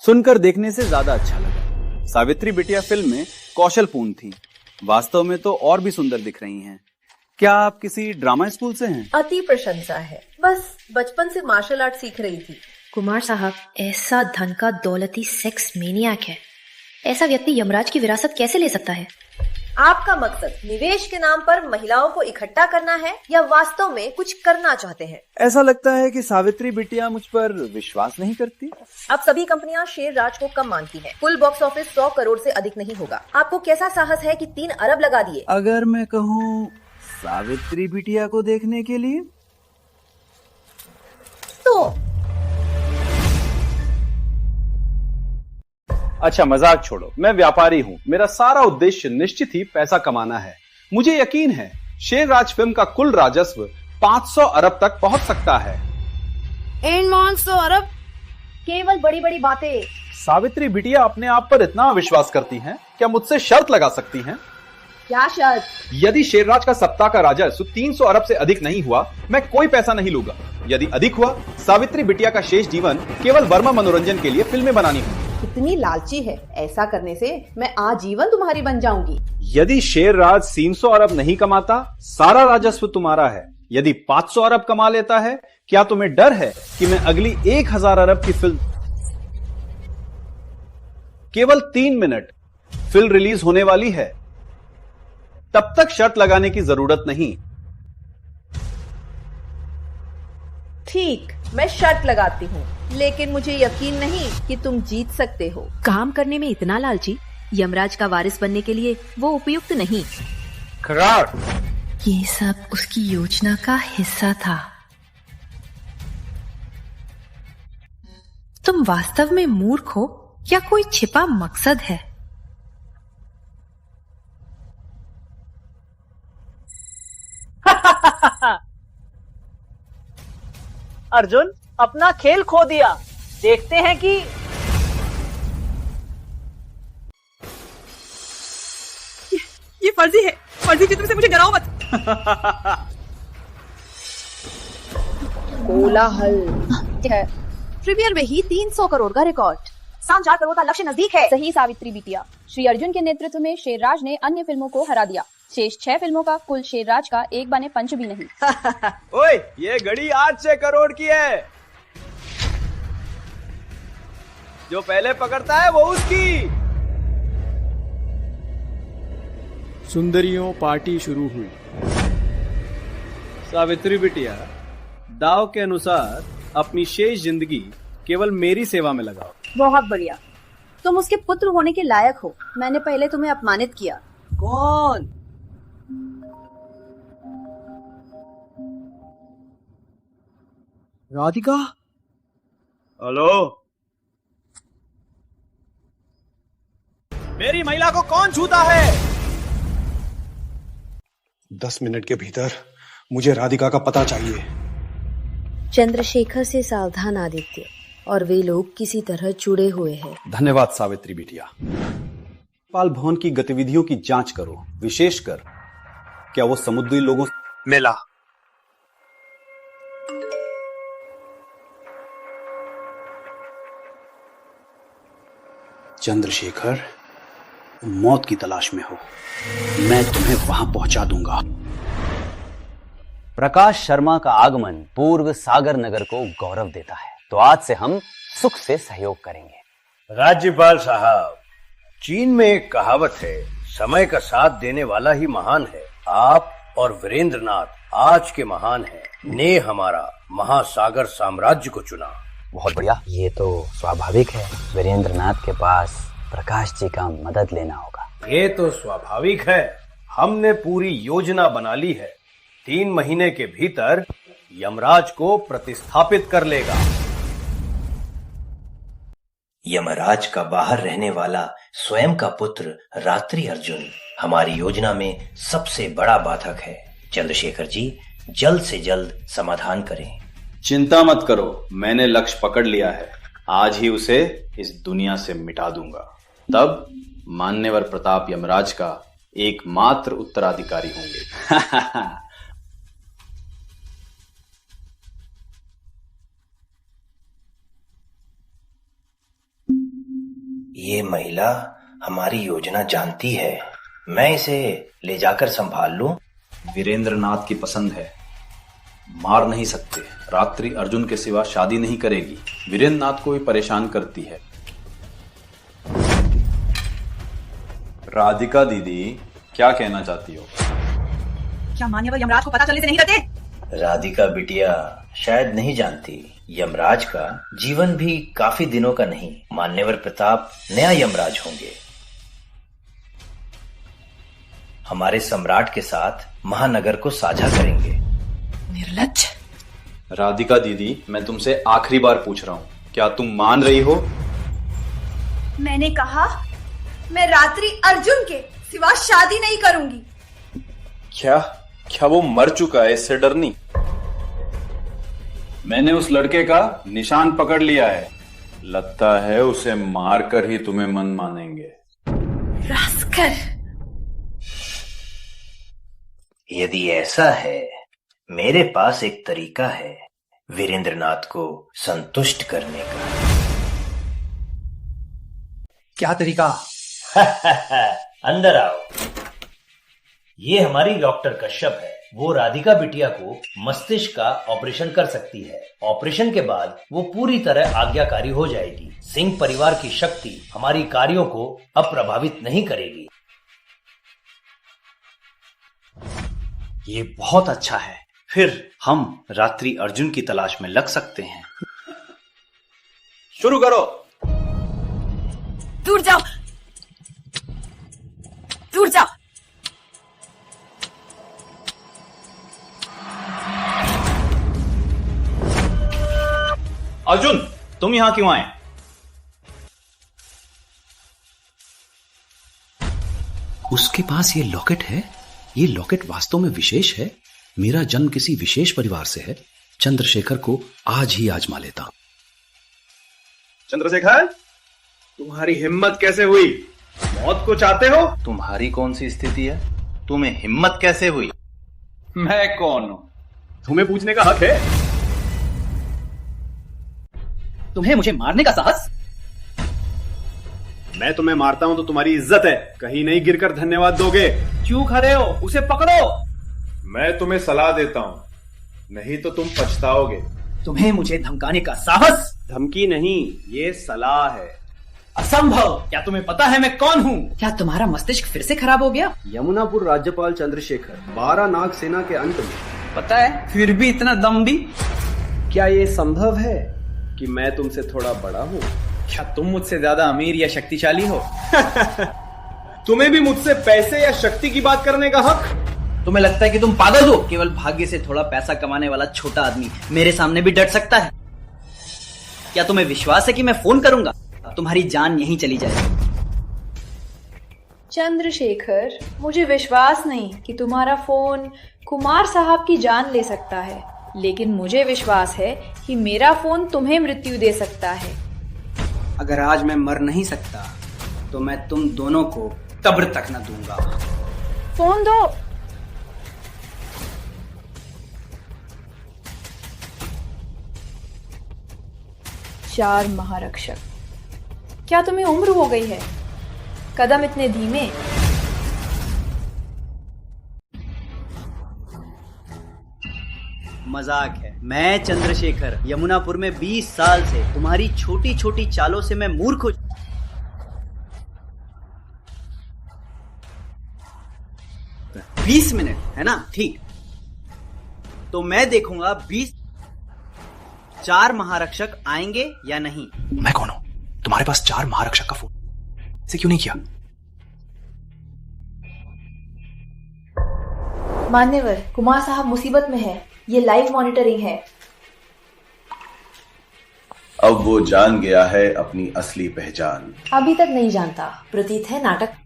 Speaker 9: सुनकर देखने से ज्यादा अच्छा लगा। सावित्री बिटिया फिल्म में कौशलपूर्ण थी, वास्तव में तो और भी सुंदर दिख रही हैं। क्या आप किसी ड्रामा स्कूल से हैं?
Speaker 10: अति प्रशंसा है, बस बचपन से मार्शल आर्ट सीख रही थी।
Speaker 24: कुमार साहब, ऐसा धन का दौलती सेक्स मेनियाक है। ऐसा व्यक्ति यमराज की विरासत कैसे ले सकता है?
Speaker 10: आपका मकसद निवेश के नाम पर महिलाओं को इकट्ठा करना है या वास्तव में कुछ करना चाहते हैं?
Speaker 9: ऐसा लगता है कि सावित्री बिटिया मुझ पर विश्वास नहीं करती।
Speaker 10: अब सभी कंपनियां शेरराज को कम मानती हैं। कुल बॉक्स ऑफिस 100 करोड़ से अधिक नहीं होगा। आपको कैसा साहस है कि 3 अरब लगा दिए?
Speaker 9: अगर मैं कहूँ सावित्री बिटिया को देखने के लिए
Speaker 10: तो
Speaker 9: अच्छा, मजाक छोड़ो, मैं व्यापारी हूं। मेरा सारा उद्देश्य निश्चित ही पैसा कमाना है। मुझे यकीन है शेरराज फिल्म का कुल राजस्व 500 अरब तक पहुंच सकता है।
Speaker 21: 100 अरब? केवल बड़ी बड़ी बातें।
Speaker 9: सावित्री बिटिया अपने आप पर इतना विश्वास करती हैं, क्या मुझसे शर्त लगा सकती हैं?
Speaker 10: क्या शर्त?
Speaker 14: यदि शेरराज का सप्ताह का राजस्व 300 अरब से अधिक नहीं हुआ, मैं कोई पैसा नहीं लूंगा। यदि अधिक हुआ, सावित्री बिटिया का शेष जीवन केवल वर्मा मनोरंजन के लिए फिल्में बनानी होंगी।
Speaker 10: कितनी लालची है, ऐसा करने से मैं आजीवन तुम्हारी बन जाऊंगी।
Speaker 14: यदि शेरराज 300 अरब नहीं कमाता, सारा राजस्व तुम्हारा है। यदि 500 अरब कमा लेता है, क्या तुम्हें डर है कि मैं अगली 1000 अरब की फिल्म, केवल 3 मिनट फिल्म रिलीज होने वाली है, तब तक शर्त लगाने की जरूरत नहीं।
Speaker 10: ठीक, मैं शर्त लगाती हूँ, लेकिन मुझे यकीन नहीं कि तुम जीत सकते हो।
Speaker 21: काम करने में इतना लालची, यमराज का वारिस बनने के लिए वो उपयुक्त नहीं।
Speaker 23: करार। ये सब उसकी योजना का हिस्सा था। तुम वास्तव में मूर्ख हो या कोई छिपा मकसद है?
Speaker 2: अर्जुन, अपना खेल खो दिया। देखते हैं कि
Speaker 10: ये फर्जी है। फर्जी चित्र से मुझे डराओ मत। कोलाहल है।
Speaker 15: प्रीमियर में ही 300 करोड़ का रिकॉर्ड।
Speaker 10: 4 करोड़ का लक्ष्य नजदीक है।
Speaker 15: सही सावित्री बिटिया। श्री अर्जुन के नेतृत्व में शेरराज ने अन्य फिल्मों को हरा दिया। शेष 6 फिल्मों का कुल शेरराज का एक बाने पंच भी नहीं।
Speaker 14: ओए, ये घड़ी आज 6 करोड़ की है। जो पहले पकड़ता है वो उसकी।
Speaker 9: सुंदरियों पार्टी शुरू हुई। सावित्री बिटिया, दाव के अनुसार अपनी शेष जिंदगी केवल मेरी सेवा में लगाओ।
Speaker 21: बहुत बढ़िया, तुम उसके पुत्र होने के लायक हो। मैंने पहले तुम्हें अपमानित किया।
Speaker 2: कौन?
Speaker 9: राधिका।
Speaker 14: हेलो, मेरी महिला को कौन छूता है?
Speaker 13: 10 मिनट के भीतर मुझे राधिका का पता चाहिए।
Speaker 24: चंद्रशेखर से सावधान आदित्य, और वे लोग किसी तरह जुड़े हुए हैं।
Speaker 14: धन्यवाद सावित्री बिटिया। पाल भवन की गतिविधियों की जांच करो, विशेषकर क्या वो समुद्री लोगों से
Speaker 13: मिला।
Speaker 8: चंद्रशेखर, मौत की तलाश में हो, मैं तुम्हें वहां पहुंचा दूंगा।
Speaker 16: प्रकाश शर्मा का आगमन पूर्व सागर नगर को गौरव देता है, तो आज से हम सुख से सहयोग करेंगे।
Speaker 17: राज्यपाल साहब, चीन में एक कहावत है, समय का साथ देने वाला ही महान है। आप और वीरेंद्रनाथ आज के महान हैं, ने हमारा महासागर साम्राज्य को चुना।
Speaker 16: बहुत बढ़िया, ये तो स्वाभाविक है। वीरेंद्रनाथ के पास प्रकाश जी का मदद लेना होगा।
Speaker 17: ये तो स्वाभाविक है। हमने पूरी योजना बना ली है। 3 महीने के भीतर यमराज को प्रतिस्थापित कर लेगा।
Speaker 11: यमराज का बाहर रहने वाला स्वयं का पुत्र रात्रि अर्जुन हमारी योजना में सबसे बड़ा बाधक है। चंद्रशेखर जी, जल्द से जल्द समाधान करें।
Speaker 14: चिंता मत करो, मैंने लक्ष्य पकड़ लिया है। आज ही उसे इस दुनिया से मिटा दूंगा। तब मान्यवर प्रताप यमराज का एकमात्र उत्तराधिकारी होंगे।
Speaker 11: ये महिला हमारी योजना जानती है। मैं इसे ले जाकर संभाल लूं?
Speaker 14: वीरेंद्रनाथ की पसंद है, मार नहीं सकते। रात्रि अर्जुन के सिवा शादी नहीं करेगी। वीरेंद्रनाथ को भी परेशान करती है। राधिका दीदी, क्या कहना चाहती हो?
Speaker 10: क्या मान्यवर यमराज को पता चलने से नहीं डरते?
Speaker 11: राधिका बिटिया शायद नहीं जानती, यमराज का जीवन भी काफी दिनों का नहीं। मान्यवर प्रताप नया यमराज होंगे। हमारे सम्राट के साथ महानगर को साझा करेंगे।
Speaker 10: निर्लज्ज।
Speaker 14: राधिका दीदी, मैं तुमसे आखिरी बार पूछ रहा हूँ, क्या तुम मान रही हो?
Speaker 10: मैंने कहा, मैं रात्रि अर्जुन के सिवा शादी नहीं करूंगी।
Speaker 14: क्या वो मर चुका है? इससे डरनी। मैंने उस लड़के का निशान पकड़ लिया है। लगता है उसे मारकर ही तुम्हें मन मानेंगे।
Speaker 10: रास्कल।
Speaker 17: यदि ऐसा है, मेरे पास एक तरीका है वीरेंद्रनाथ को संतुष्ट करने का।
Speaker 23: क्या तरीका?
Speaker 17: अंदर आओ। ये हमारी डॉक्टर कश्यप है। वो राधिका बिटिया को मस्तिष्क का ऑपरेशन कर सकती है। ऑपरेशन के बाद वो पूरी तरह आज्ञाकारी हो जाएगी। सिंह परिवार की शक्ति हमारी कार्यों को अब प्रभावित नहीं करेगी।
Speaker 14: ये बहुत अच्छा है। फिर हम रात्रि अर्जुन की तलाश में लग सकते हैं।
Speaker 1: शुरू करो।
Speaker 4: दूर जाओ, दूर जाओ।
Speaker 14: अर्जुन, तुम यहां क्यों आए?
Speaker 11: उसके पास ये लॉकेट है। ये लॉकेट वास्तव में विशेष है। मेरा जन्म किसी विशेष परिवार से है। चंद्रशेखर को आज ही आजमा लेता।
Speaker 1: चंद्रशेखर, तुम्हारी हिम्मत कैसे हुई? मौत को चाहते हो?
Speaker 14: तुम्हारी कौन सी स्थिति है? तुम्हें हिम्मत कैसे हुई?
Speaker 1: मैं कौन हूं? तुम्हें पूछने का हक है।
Speaker 2: तुम्हें मुझे मारने का साहस?
Speaker 1: मैं तुम्हें मारता हूं तो तुम्हारी इज्जत है। कहीं नहीं गिरकर धन्यवाद दोगे।
Speaker 2: क्यों खड़े हो? उसे पकड़ो।
Speaker 1: मैं तुम्हें सलाह देता हूं, नहीं तो तुम पछताओगे।
Speaker 2: तुम्हें मुझे धमकाने का साहस?
Speaker 5: धमकी नहीं, ये सलाह है।
Speaker 2: असंभव। क्या तुम्हें पता है मैं कौन हूँ? क्या तुम्हारा मस्तिष्क फिर से खराब हो गया?
Speaker 5: यमुनापुर राज्यपाल चंद्रशेखर, 12 नाग सेना के अंत में।
Speaker 2: पता है, फिर भी इतना दम भी?
Speaker 5: क्या ये संभव है कि मैं तुमसे थोड़ा बड़ा हूँ?
Speaker 3: क्या तुम मुझसे ज्यादा अमीर या शक्तिशाली हो?
Speaker 1: तुम्हें भी मुझसे पैसे या शक्ति की बात करने का हक?
Speaker 2: तुम्हें लगता है कि तुम पागल हो? केवल भाग्य से थोड़ा पैसा कमाने वाला छोटा आदमी मेरे सामने भी डट सकता है। क्या तुम्हें विश्वास है कि मैं फोन करूंगा, तुम्हारी जान यहीं चली जाएगी?
Speaker 12: चंद्रशेखर, मुझे विश्वास नहीं कि तुम्हारा फोन कुमार साहब की जान ले सकता है, लेकिन मुझे विश्वास है कि मेरा फोन तुम्हें मृत्यु दे सकता है।
Speaker 2: अगर आज मैं मर नहीं सकता तो मैं तुम दोनों को कब्र तक न दूंगा।
Speaker 12: फोन दो। चार महारक्षक, क्या तुम्हें उम्र हो गई है? कदम इतने धीमे।
Speaker 2: मजाक है। मैं चंद्रशेखर यमुनापुर में 20 साल से तुम्हारी छोटी छोटी चालों से मैं मूर्ख हो। 20 मिनट है ना? ठीक, तो मैं देखूंगा 4 महारक्षक आएंगे या नहीं।
Speaker 11: मैं कौन हूं? तुम्हारे पास 4 महारक्षक का फोन से क्यों नहीं किया?
Speaker 12: मान्यवर, कुमार साहब मुसीबत में है। ये लाइव मॉनिटरिंग है।
Speaker 18: अब वो जान गया है अपनी असली पहचान।
Speaker 12: अभी तक नहीं जानता। प्रतीत है नाटक।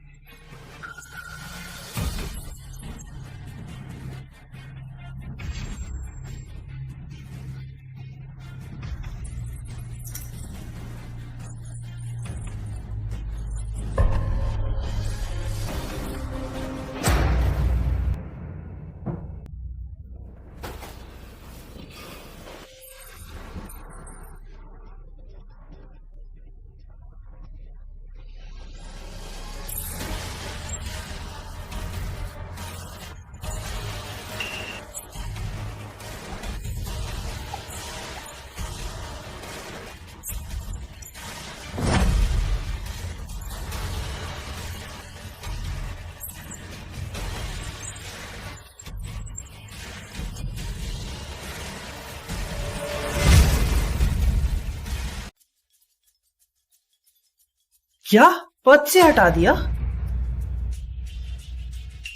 Speaker 2: क्या? पद से हटा दिया?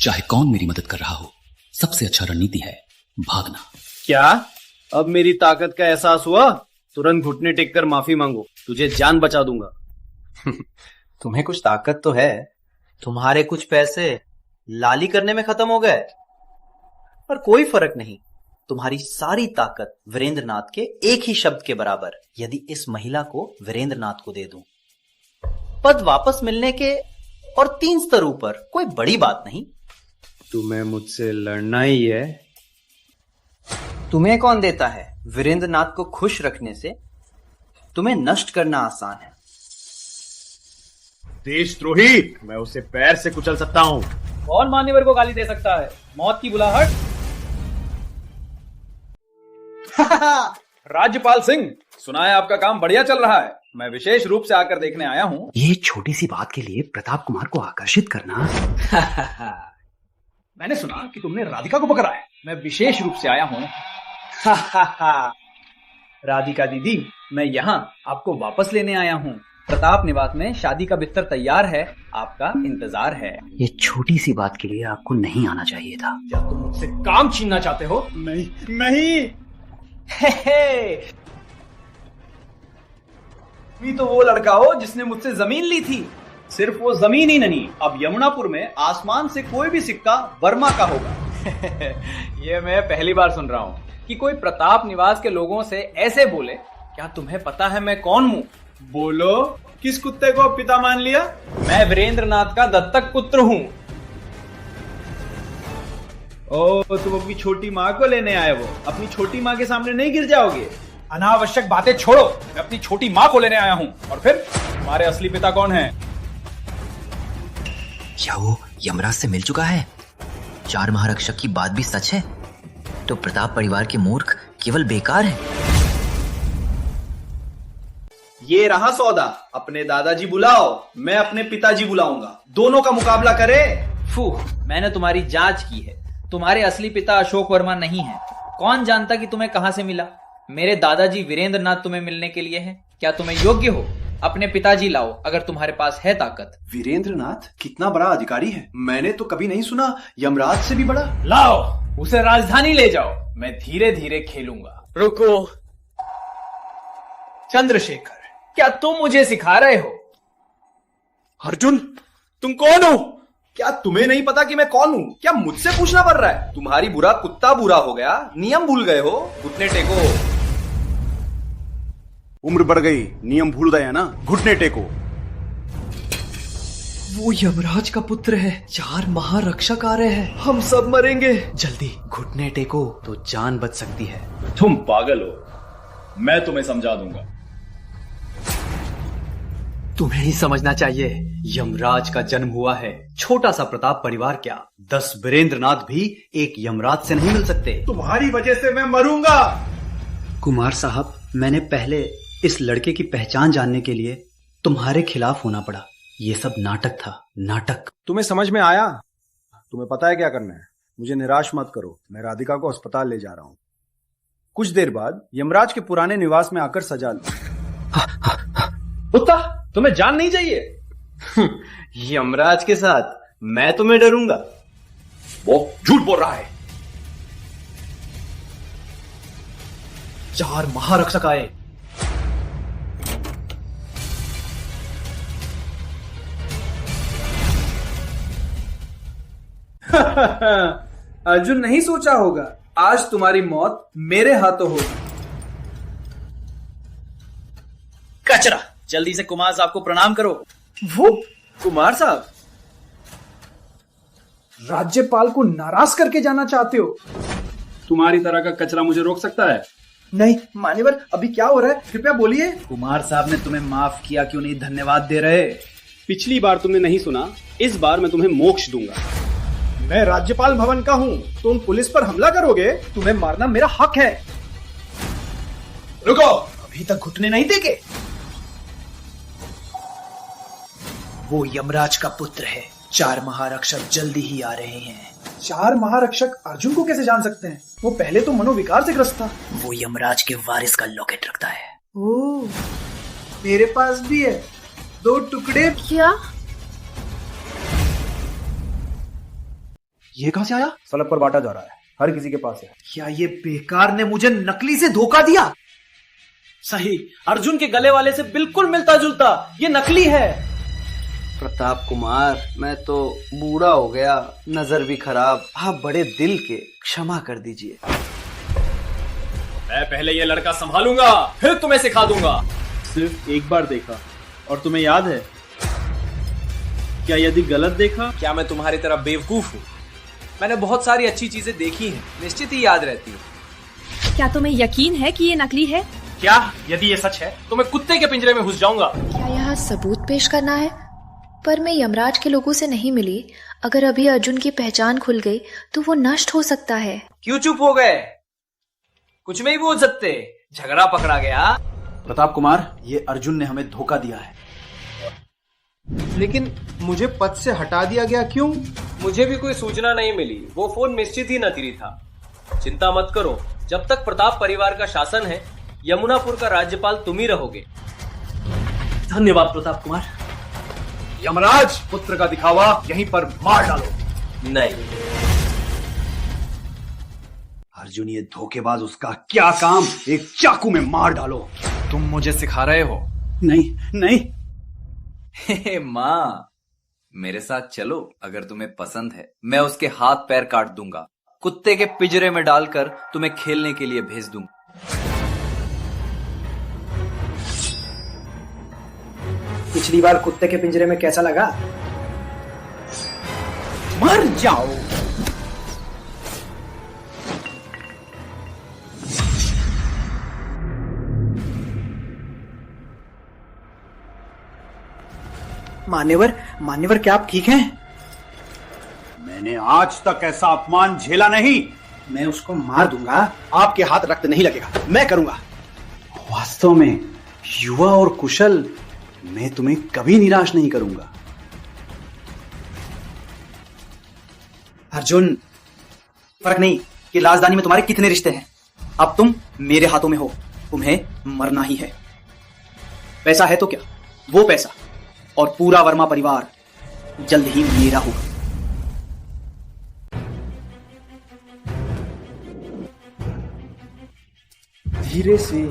Speaker 11: चाहे कौन मेरी मदद कर रहा हो, सबसे अच्छा रणनीति है भागना।
Speaker 5: क्या अब मेरी ताकत का एहसास हुआ? तुरंत घुटने टेक कर माफी मांगो, तुझे जान बचा दूंगा।
Speaker 2: तुम्हें कुछ ताकत तो है। तुम्हारे कुछ पैसे लाली करने में खत्म हो गए, पर कोई फर्क नहीं। तुम्हारी सारी ताकत वीरेंद्रनाथ के एक ही शब्द के बराबर। यदि इस महिला को वीरेंद्रनाथ को दे दूं, पद वापस मिलने के और 3 स्तर ऊपर, कोई बड़ी बात नहीं।
Speaker 9: तुम्हें मुझसे लड़ना ही है?
Speaker 2: तुम्हें कौन देता है? वीरेंद्र नाथ को खुश रखने से तुम्हें नष्ट करना आसान है।
Speaker 1: देशद्रोही, मैं उसे पैर से कुचल सकता हूँ।
Speaker 6: कौन मान्यवर को गाली दे सकता है? मौत की बुलाहट। राज्यपाल सिंह, सुना है आपका काम बढ़िया चल रहा है। मैं विशेष रूप से आकर देखने आया हूँ।
Speaker 11: ये छोटी सी बात के लिए प्रताप कुमार को आकर्षित करना।
Speaker 6: मैंने सुना कि तुमने राधिका को पकड़ा है। मैं विशेष रूप से आया हूँ। राधिका दीदी, मैं यहाँ आपको वापस लेने आया हूँ। प्रताप निवास में शादी का बिस्तर तैयार है, आपका इंतजार है।
Speaker 11: ये छोटी सी बात के लिए आपको नहीं आना चाहिए था।
Speaker 6: क्या तुम मुझसे काम छीनना चाहते हो? नहीं। भी तो वो लड़का हो जिसने मुझसे जमीन ली थी। सिर्फ वो जमीन ही नहीं, अब यमुनापुर में आसमान से कोई भी सिक्का वर्मा का होगा। ये मैं पहली बार सुन रहा हूँ कि कोई प्रताप निवास के लोगों से ऐसे बोले। क्या तुम्हें पता है मैं कौन हूँ? बोलो, किस कुत्ते को पिता मान लिया? मैं वीरेंद्र नाथ का दत्तक पुत्र हूँ। ओ, तुम अपनी छोटी माँ को लेने आए हो। अपनी छोटी माँ के सामने नहीं गिर जाओगे? अनावश्यक बातें छोड़ो। मैं अपनी छोटी माँ को लेने आया हूँ। और फिर तुम्हारे असली पिता कौन है?
Speaker 16: क्या वो यमराज से मिल चुका है? 4 महारक्षक की बात भी सच है तो प्रताप परिवार के मूर्ख केवल बेकार हैं।
Speaker 6: ये रहा सौदा। अपने दादाजी बुलाओ, मैं अपने पिताजी बुलाऊंगा। दोनों का मुकाबला करें। फूह, मैंने तुम्हारी जांच की है। तुम्हारे असली पिता अशोक वर्मा नहीं है। कौन जानता कि तुम्हें कहां से मिला? मेरे दादाजी वीरेंद्र नाथ तुम्हें मिलने के लिए हैं। क्या तुम्हें योग्य हो? अपने पिताजी लाओ अगर तुम्हारे पास है ताकत।
Speaker 5: वीरेंद्र नाथ कितना बड़ा अधिकारी है, मैंने तो कभी नहीं सुना। यमराज से भी बड़ा।
Speaker 6: लाओ, उसे राजधानी ले जाओ। मैं धीरे धीरे खेलूंगा। रुको चंद्रशेखर, क्या तुम मुझे सिखा रहे हो? अर्जुन, तुम कौन हो? क्या तुम्हें नहीं पता कि मैं कौन हूँ? क्या मुझसे पूछना पड़ रहा है? तुम्हारी बुरा कुत्ता बुरा हो गया, नियम भूल गए हो। घुटने टेको।
Speaker 5: उम्र बढ़ गई, नियम भूल गए ना, घुटने टेको।
Speaker 19: वो यमराज का पुत्र है। 4 महारक्षक आ रहे हैं, हम सब मरेंगे।
Speaker 11: जल्दी घुटने टेको तो जान बच सकती है।
Speaker 6: तुम पागल हो, मैं तुम्हें समझा दूंगा।
Speaker 11: तुम्हें ही समझना चाहिए। यमराज का जन्म हुआ है। छोटा सा प्रताप परिवार क्या, 10 वीरेंद्र नाथ भी एक यमराज से नहीं मिल सकते।
Speaker 6: तुम्हारी वजह से मैं मरूंगा।
Speaker 23: कुमार साहब, मैंने पहले इस लड़के की पहचान जानने के लिए तुम्हारे खिलाफ होना पड़ा। ये सब नाटक था, नाटक।
Speaker 1: तुम्हें समझ में आया? तुम्हें पता है क्या करना है। मुझे निराश मत करो, मैं राधिका को अस्पताल ले जा रहा हूँ। कुछ देर बाद यमराज के पुराने निवास में आकर सजा लो।
Speaker 6: कुत्ता, तुम्हें जान नहीं चाहिए?
Speaker 2: यमराज के साथ मैं तुम्हें डरूंगा?
Speaker 6: वो झूठ बोल रहा है।
Speaker 19: 4 महारक्षक आए।
Speaker 6: अर्जुन नहीं सोचा होगा आज तुम्हारी मौत मेरे हाथों होगी। कचरा, जल्दी से कुमार साहब को प्रणाम करो। वो कुमार साहब, राज्यपाल को नाराज करके जाना चाहते हो? तुम्हारी तरह का कचरा मुझे रोक सकता है? नहीं मान्यवर, अभी क्या हो रहा है, कृपया बोलिए। कुमार साहब ने तुम्हें माफ किया, क्यों नहीं धन्यवाद दे रहे?
Speaker 1: पिछली बार तुमने नहीं सुना, इस बार मैं तुम्हें मोक्ष दूंगा।
Speaker 6: मैं राज्यपाल भवन का हूँ, तुम पुलिस पर हमला करोगे? तुम्हें मारना मेरा हक है। रुको, अभी तक घुटने नहीं देखे। वो यमराज का पुत्र है। 4 महारक्षक जल्दी ही आ रहे हैं। 4 महारक्षक अर्जुन को कैसे जान सकते हैं? वो पहले तो मनोविकार से ग्रस्त था।
Speaker 16: वो यमराज के वारिस का लॉकेट रखता है।
Speaker 6: ओह, मेरे पास भी है 2 टुकड़े।
Speaker 12: क्या?
Speaker 6: ये कहां से आया? सड़क पर बांटा जा रहा है, हर किसी के पास है। क्या ये बेकार ने मुझे नकली से धोखा दिया? सही, अर्जुन के गले वाले से बिल्कुल मिलता जुलता। ये नकली है।
Speaker 2: प्रताप कुमार, मैं तो बूढ़ा हो गया, नजर भी खराब, आप बड़े दिल के, क्षमा कर दीजिए।
Speaker 6: मैं पहले ये लड़का संभालूंगा, फिर तुम्हें सिखा दूंगा।
Speaker 1: सिर्फ एक बार देखा और तुम्हें याद है? क्या यदि गलत देखा?
Speaker 6: क्या मैं तुम्हारी तरह बेवकूफ हूँ?
Speaker 3: मैंने बहुत सारी अच्छी चीजें देखी हैं, निश्चित ही याद रहती है।
Speaker 21: क्या तुम्हें यकीन है कि ये नकली है?
Speaker 3: क्या? यदि ये सच है तो मैं कुत्ते के पिंजरे में घुस जाऊंगा।
Speaker 12: क्या यहाँ सबूत पेश करना है? पर मैं यमराज के लोगों से नहीं मिली। अगर अभी अर्जुन की पहचान खुल गई तो वो नष्ट हो सकता है।
Speaker 3: क्यों चुप हो गए? कुछ में ही बोल सकते। झगड़ा पकड़ा गया।
Speaker 23: प्रताप कुमार, ये अर्जुन ने हमें धोखा दिया है।
Speaker 3: लेकिन मुझे पद से हटा दिया गया क्यों? मुझे भी कोई सूचना नहीं मिली। वो फोन निश्चित ही नकली था। चिंता मत करो, जब तक प्रताप परिवार का शासन है यमुनापुर का राज्यपाल तुम ही रहोगे।
Speaker 6: धन्यवाद प्रताप कुमार। यमराज पुत्र का दिखावा यहीं पर मार डालो।
Speaker 3: नहीं
Speaker 23: अर्जुन, ये धोखेबाज, उसका क्या काम? एक चाकू में मार डालो।
Speaker 3: तुम मुझे सिखा रहे हो?
Speaker 23: नहीं नहीं।
Speaker 2: माँ, मेरे साथ चलो। अगर तुम्हें पसंद है मैं उसके हाथ पैर काट दूंगा, कुत्ते के पिंजरे में डालकर तुम्हें खेलने के लिए भेज दूंगा।
Speaker 6: पिछली बार कुत्ते के पिंजरे में कैसा लगा? मर जाओ। मान्यवर क्या आप ठीक हैं?
Speaker 5: मैंने आज तक ऐसा अपमान झेला नहीं।
Speaker 6: मैं उसको मार दूंगा।
Speaker 5: आपके हाथ रक्त नहीं लगेगा, मैं करूंगा।
Speaker 23: वास्तव में युवा और कुशल, मैं तुम्हें कभी निराश नहीं करूंगा।
Speaker 6: अर्जुन, फर्क नहीं कि राजधानी में तुम्हारे कितने रिश्ते हैं, अब तुम मेरे हाथों में हो। तुम्हें मरना ही है। पैसा है तो क्या, वो पैसा और पूरा वर्मा परिवार जल्द ही मेरा होगा।
Speaker 9: धीरे से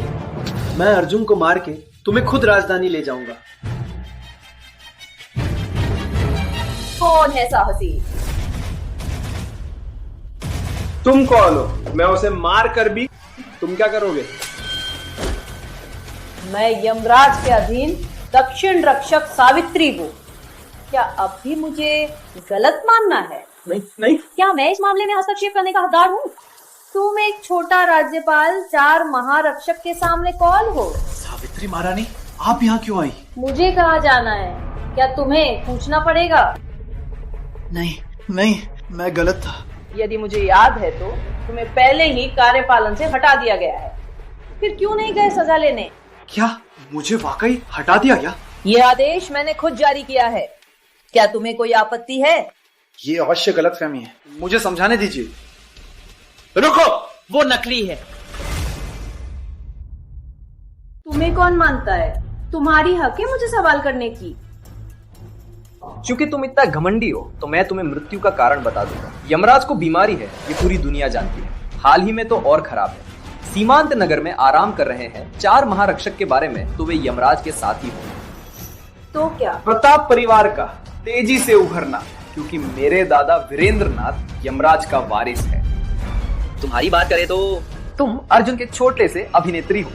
Speaker 9: मैं अर्जुन को मार के तुम्हें खुद राजधानी ले जाऊंगा।
Speaker 10: कौन है साहसी?
Speaker 3: तुम कौन हो? मैं उसे मार कर भी तुम क्या करोगे?
Speaker 4: मैं यमराज के अधीन दक्षिण रक्षक सावित्री हूँ। क्या अब भी मुझे गलत मानना है?
Speaker 3: नहीं।
Speaker 4: क्या मैं इस मामले में हस्तक्षेप करने का हकदार हूँ? तुम एक छोटा राज्यपाल 4 महारक्षक के सामने कौन हो?
Speaker 23: सावित्री महारानी, आप यहाँ क्यों आई?
Speaker 4: मुझे कहाँ जाना है? क्या तुम्हें पूछना पड़ेगा?
Speaker 6: नहीं, मैं गलत था।
Speaker 4: यदि मुझे याद है तो तुम्हें पहले ही कार्यपालन से हटा दिया गया है, फिर क्यों नहीं गए सजा लेने?
Speaker 6: क्या मुझे वाकई हटा दिया गया?
Speaker 4: ये आदेश मैंने खुद जारी किया है। क्या तुम्हें कोई आपत्ति है?
Speaker 6: ये अवश्य गलतफहमी है, मुझे समझाने दीजिए।
Speaker 3: रुको, वो नकली है।
Speaker 4: तुम्हें कौन मानता है? तुम्हारी हक है मुझे सवाल करने की।
Speaker 3: चूंकि तुम इतना घमंडी हो तो मैं तुम्हें मृत्यु का कारण बता दूंगा। यमराज को बीमारी है, ये पूरी दुनिया जानती है। हाल ही में तो और खराब है। सीमांत नगर में आराम कर रहे हैं 4 महारक्षक के बारे में तो वे यमराज के साथ ही होंगे।
Speaker 4: तो क्या?
Speaker 3: प्रताप परिवार का तेजी से उभरना, क्योंकि मेरे दादा वीरेंद्रनाथ यमराज का वारिस है। तुम्हारी बात करें तो तुम अर्जुन के छोटे से अभिनेत्री हो।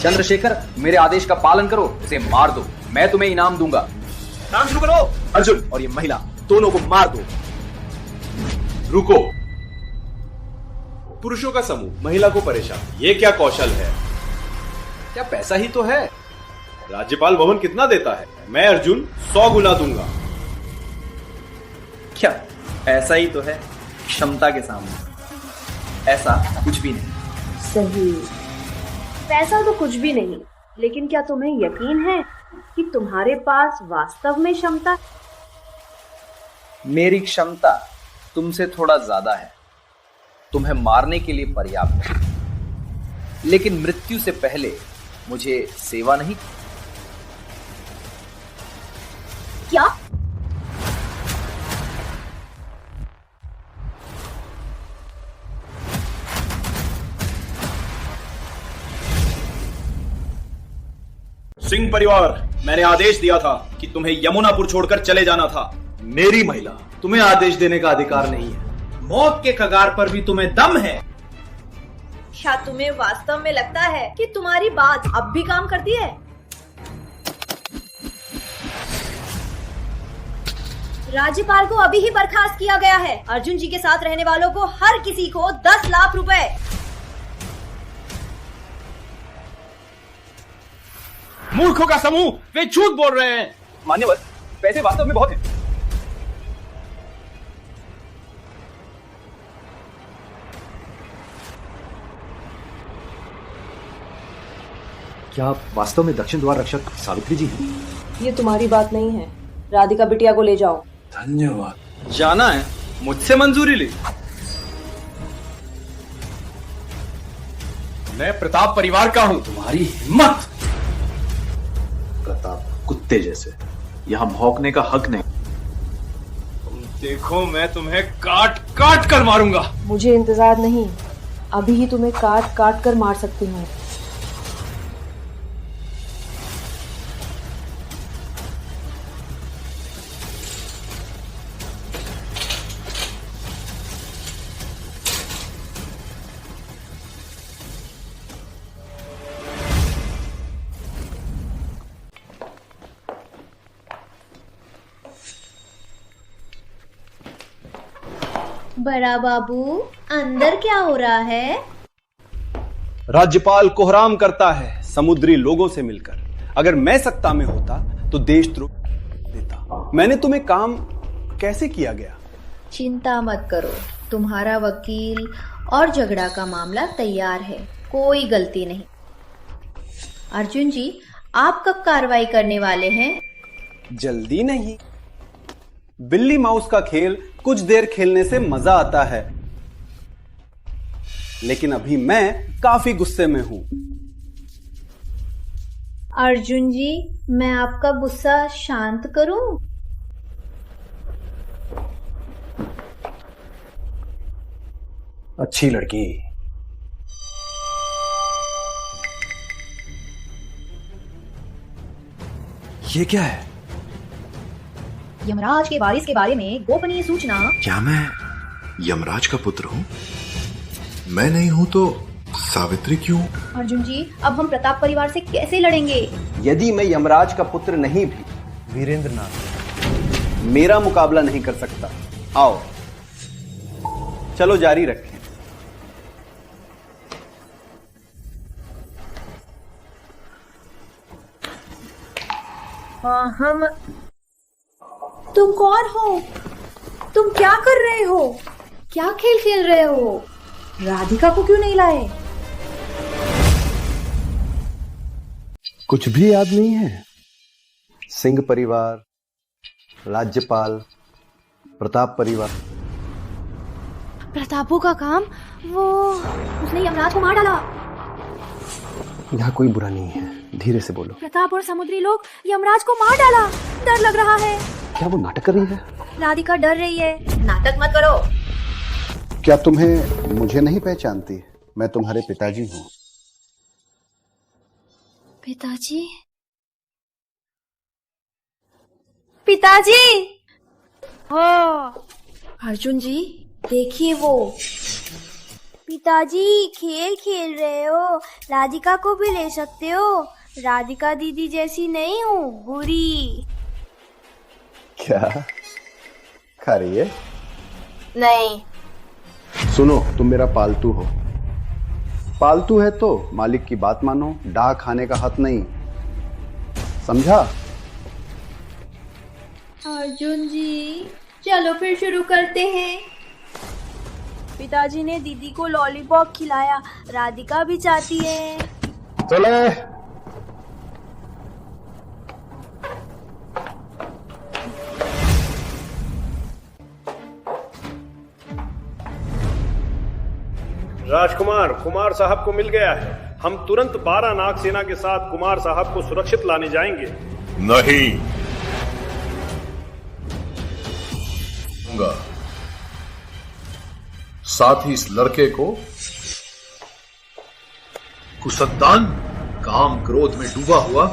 Speaker 3: चंद्रशेखर, मेरे आदेश का पालन करो, उसे मार दो। मैं तुम्हें इनाम दूंगा। काम शुरू करो। अर्जुन और ये महिला दोनों को मार दो।
Speaker 1: रुको, पुरुषों का समूह महिला को परेशान, ये क्या कौशल है?
Speaker 3: क्या पैसा ही तो है?
Speaker 1: राज्यपाल भवन कितना देता है? मैं अर्जुन 100 गुना दूंगा।
Speaker 3: क्या ऐसा ही तो है? क्षमता के सामने ऐसा कुछ भी नहीं।
Speaker 4: सही, पैसा तो कुछ भी नहीं, लेकिन क्या तुम्हें यकीन है कि तुम्हारे पास वास्तव में क्षमता?
Speaker 3: मेरी क्षमता तुमसे थोड़ा ज्यादा है, तुम्हें मारने के लिए पर्याप्त है, लेकिन मृत्यु से पहले मुझे सेवा नहीं।
Speaker 4: क्या?
Speaker 1: सिंह परिवार, मैंने आदेश दिया था कि तुम्हें यमुनापुर छोड़कर चले जाना था। मेरी महिला, तुम्हें आदेश देने का अधिकार नहीं है।
Speaker 6: मौत के कगार पर भी तुम्हें दम है।
Speaker 10: क्या तुम्हें वास्तव में लगता है कि तुम्हारी बात अब भी काम करती है? राज्यपाल को अभी ही बर्खास्त किया गया है। अर्जुन जी के साथ रहने वालों को हर किसी को 10 लाख रुपए।
Speaker 3: मूर्खों का समूह, वे झूठ बोल रहे हैं।
Speaker 6: मान्यवर, पैसे वास्तव में बहुत हैं।
Speaker 7: क्या आप वास्तव में दक्षिण द्वार रक्षक सावित्री जी हैं?
Speaker 4: ये तुम्हारी बात नहीं है। राधिका बिटिया को ले जाओ।
Speaker 7: धन्यवाद।
Speaker 6: जाना है, मुझसे मंजूरी ली।
Speaker 3: मैं प्रताप परिवार का हूं।
Speaker 7: तुम्हारी हिम्मत!
Speaker 5: प्रताप कुत्ते जैसे, यहाँ भौंकने का हक नहीं।
Speaker 3: तुम देखो, मैं तुम्हें काट काट कर मारूंगा।
Speaker 4: मुझे इंतजार नहीं, अभी ही तुम्हें काट काट कर मार सकती हूँ।
Speaker 15: बड़ा बाबू, अंदर क्या हो रहा है?
Speaker 5: राज्यपाल कोहराम करता है समुद्री लोगों से मिलकर। अगर मैं सत्ता में होता तो देशद्रोह देता। मैंने तुम्हें काम कैसे किया गया?
Speaker 21: चिंता मत करो, तुम्हारा वकील और झगड़ा का मामला तैयार है, कोई गलती नहीं। अर्जुन जी, आप कब कार्रवाई करने वाले हैं?
Speaker 5: जल्दी नहीं। बिल्ली माउस का खेल कुछ देर खेलने से मजा आता है, लेकिन अभी मैं काफी गुस्से में हूं।
Speaker 21: अर्जुन जी, मैं आपका गुस्सा शांत करूं?
Speaker 7: अच्छी लड़की। ये क्या है?
Speaker 10: यमराज के वारिस के बारे में गोपनीय सूचना।
Speaker 20: क्या मैं यमराज का पुत्र हूँ? मैं नहीं हूँ तो सावित्री क्यों?
Speaker 10: अर्जुन जी, अब हम प्रताप परिवार से कैसे लड़ेंगे?
Speaker 5: यदि मैं यमराज का पुत्र नहीं भी, वीरेंद्रनाथ मेरा मुकाबला नहीं कर सकता। आओ, चलो जारी रखें।
Speaker 10: हम। तुम कौन हो? तुम क्या कर रहे हो? क्या खेल खेल रहे हो? राधिका को क्यों नहीं लाए?
Speaker 5: कुछ भी याद नहीं है? सिंह परिवार, राज्यपाल, प्रताप परिवार।
Speaker 10: प्रतापू का काम, वो उसने यमराज को मार डाला।
Speaker 5: यहाँ कोई बुरा नहीं है, धीरे से बोलो।
Speaker 10: प्रताप और समुद्री लोग यमराज को मार डाला। डर लग रहा है।
Speaker 5: क्या वो नाटक कर रही है?
Speaker 10: राधिका डर रही है। नाटक मत करो।
Speaker 22: क्या तुम्हें मुझे नहीं पहचानती? मैं तुम्हारे पिताजी हूँ।
Speaker 10: पिताजी? पिताजी! अर्जुन जी, देखिए वो।
Speaker 25: पिताजी, खेल खेल रहे हो, राधिका को भी ले सकते हो। राधिका दीदी जैसी नहीं हूँ, बुरी।
Speaker 22: क्या खा रही है?
Speaker 25: नहीं।
Speaker 22: सुनो, तुम मेरा पालतू हो। पालतू है तो मालिक की बात मानो, डाह खाने का हक नहीं, समझा?
Speaker 21: अर्जुन जी, चलो फिर शुरू करते हैं।
Speaker 25: पिताजी ने दीदी को लॉलीपॉप खिलाया, राधिका भी चाहती है।
Speaker 22: चले।
Speaker 1: राजकुमार, कुमार साहब को मिल गया है। हम तुरंत 12 नाग सेना के साथ कुमार साहब को सुरक्षित लाने जाएंगे।
Speaker 18: नहीं, साथ ही इस लड़के को कुसद्दान, काम क्रोध में डूबा हुआ,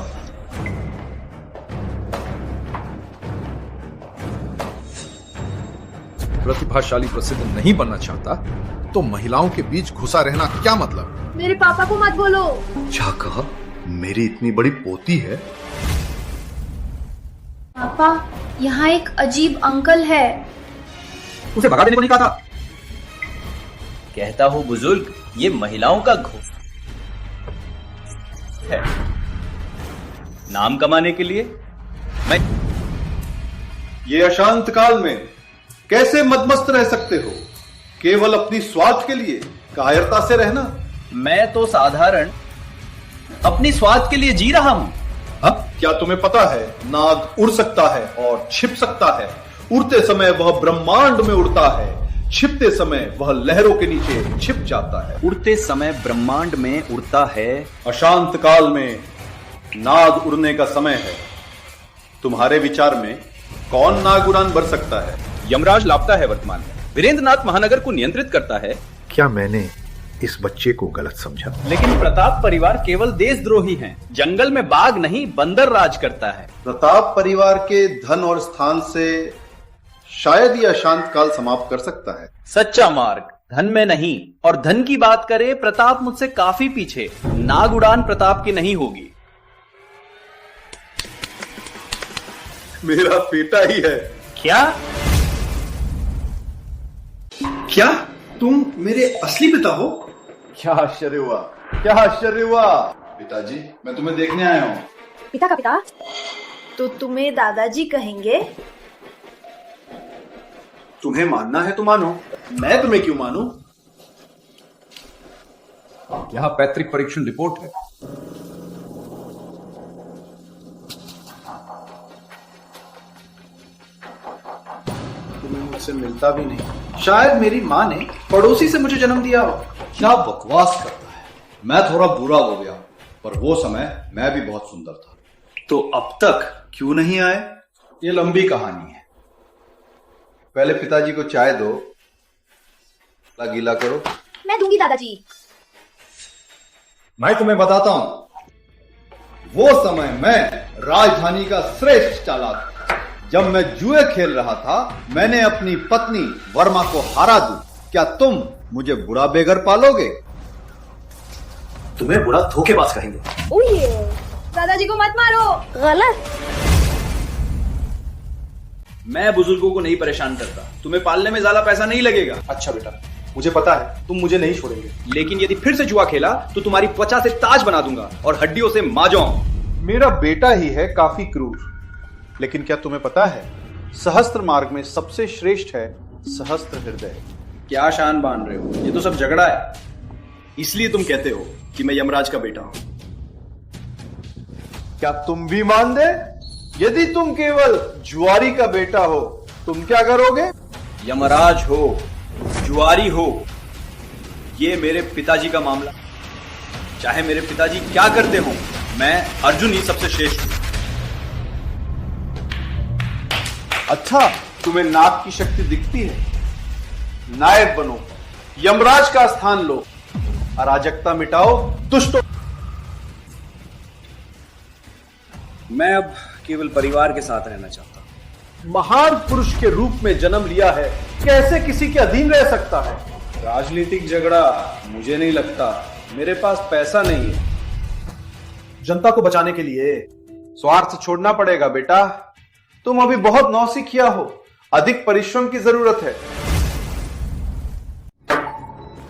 Speaker 26: प्रतिभाशाली प्रसिद्ध नहीं बनना चाहता तो महिलाओं के बीच घुसा रहना क्या मतलब?
Speaker 10: मेरे पापा को मत बोलो।
Speaker 18: क्या कहा? मेरी इतनी बड़ी पोती है?
Speaker 10: पापा,
Speaker 21: यहाँ एक अजीब अंकल है।
Speaker 6: उसे भगा देने को नहीं कहा था?
Speaker 2: कहता हूँ बुजुर्ग, ये महिलाओं का घोंसला है। नाम कमाने के लिए मैं
Speaker 1: ये अशांत काल में कैसे मदमस्त रह सकते हो? केवल अपनी स्वार्थ के लिए कायरता से रहना।
Speaker 2: मैं तो साधारण अपनी स्वार्थ के लिए जी रहा हूं।
Speaker 1: अब क्या तुम्हें पता है, नाग उड़ सकता है और छिप सकता है। उड़ते समय वह ब्रह्मांड में उड़ता है, छिपते समय वह लहरों के नीचे छिप जाता है।
Speaker 2: उड़ते समय ब्रह्मांड में उड़ता है।
Speaker 1: अशांत काल में नाग उड़ने का समय है। तुम्हारे विचार में कौन नाग उड़ान भर सकता है?
Speaker 6: यमराज लापता है वर्तमान में। वीरेंद्रनाथ महानगर को नियंत्रित करता है।
Speaker 20: क्या मैंने इस बच्चे को गलत समझा?
Speaker 2: लेकिन प्रताप परिवार केवल देशद्रोही हैं। जंगल में बाघ नहीं, बंदर राज करता है।
Speaker 1: प्रताप परिवार के धन और स्थान से शायद ये अशांत काल समाप्त कर सकता है।
Speaker 2: सच्चा मार्ग धन में नहीं, और धन की बात करें, प्रताप मुझसे काफी पीछे। नाग उड़ान प्रताप की नहीं होगी।
Speaker 1: मेरा बेटा ही है।
Speaker 2: क्या?
Speaker 5: क्या तुम मेरे असली पिता हो?
Speaker 1: क्या आश्चर्य हुआ, क्या आश्चर्य हुआ। पिताजी, मैं तुम्हें देखने आया हूं।
Speaker 4: पिता का पिता? तो तुम्हें दादाजी कहेंगे?
Speaker 1: तुम्हें मानना है तो मानो, मैं तुम्हें क्यों मानूं?
Speaker 6: यहां पैतृक परीक्षण रिपोर्ट है।
Speaker 5: तुम्हें मुझसे मिलता भी नहीं। शायद मेरी माँ ने पड़ोसी से मुझे जन्म दिया हो।
Speaker 1: क्या बकवास करता है। मैं थोड़ा बुरा हो गया, पर वो समय मैं भी बहुत सुंदर था। तो अब तक क्यों नहीं आए? ये लंबी कहानी है। पहले पिताजी को चाय दो, गीला करो।
Speaker 10: मैं दूंगी दादाजी।
Speaker 1: मैं तुम्हें बताता हूं, वो समय मैं राजधानी का श्रेष्ठ चालाक। जब मैं जुए खेल रहा था, मैंने अपनी पत्नी वर्मा को हारा दूं। क्या तुम मुझे बुरा बेघर पालोगे?
Speaker 7: तुम्हें बुरा धोखेबाज कहेंगे।
Speaker 10: दादाजी को मत मारो। गलत।
Speaker 6: मैं बुजुर्गों को नहीं परेशान करता। तुम्हें पालने में ज्यादा पैसा नहीं लगेगा।
Speaker 5: अच्छा बेटा, मुझे पता है तुम मुझे नहीं छोड़ेंगे।
Speaker 6: लेकिन यदि फिर से जुआ खेला तो तुम्हारी त्वचा से ताज बना दूंगा और हड्डियों से माजों।
Speaker 1: मेरा बेटा ही है काफी क्रूर, लेकिन क्या तुम्हें पता है, सहस्त्र मार्ग में सबसे श्रेष्ठ है सहस्त्र हृदय।
Speaker 6: क्या शान बांध रहे हो? ये तो सब झगड़ा है। इसलिए तुम कहते हो कि मैं यमराज का बेटा हूं।
Speaker 1: क्या तुम भी मान दे? यदि तुम केवल जुआरी का बेटा हो, तुम क्या करोगे?
Speaker 6: यमराज हो, जुआरी हो, ये मेरे पिताजी का मामला। चाहे मेरे पिताजी क्या करते हो, मैं अर्जुन ही सबसे श्रेष्ठ हूं।
Speaker 1: अच्छा, तुम्हें नाग की शक्ति दिखती है? नायक बनो, यमराज का स्थान लो, अराजकता मिटाओ, दुष्टों।
Speaker 6: मैं अब केवल परिवार के साथ रहना चाहता हूं।
Speaker 1: महान पुरुष के रूप में जन्म लिया है, कैसे किसी के अधीन रह सकता है?
Speaker 6: राजनीतिक झगड़ा मुझे नहीं लगता। मेरे पास पैसा नहीं है।
Speaker 1: जनता को बचाने के लिए स्वार्थ छोड़ना पड़ेगा बेटा। तुम अभी बहुत नौसिखिया हो, अधिक परिश्रम की जरूरत है।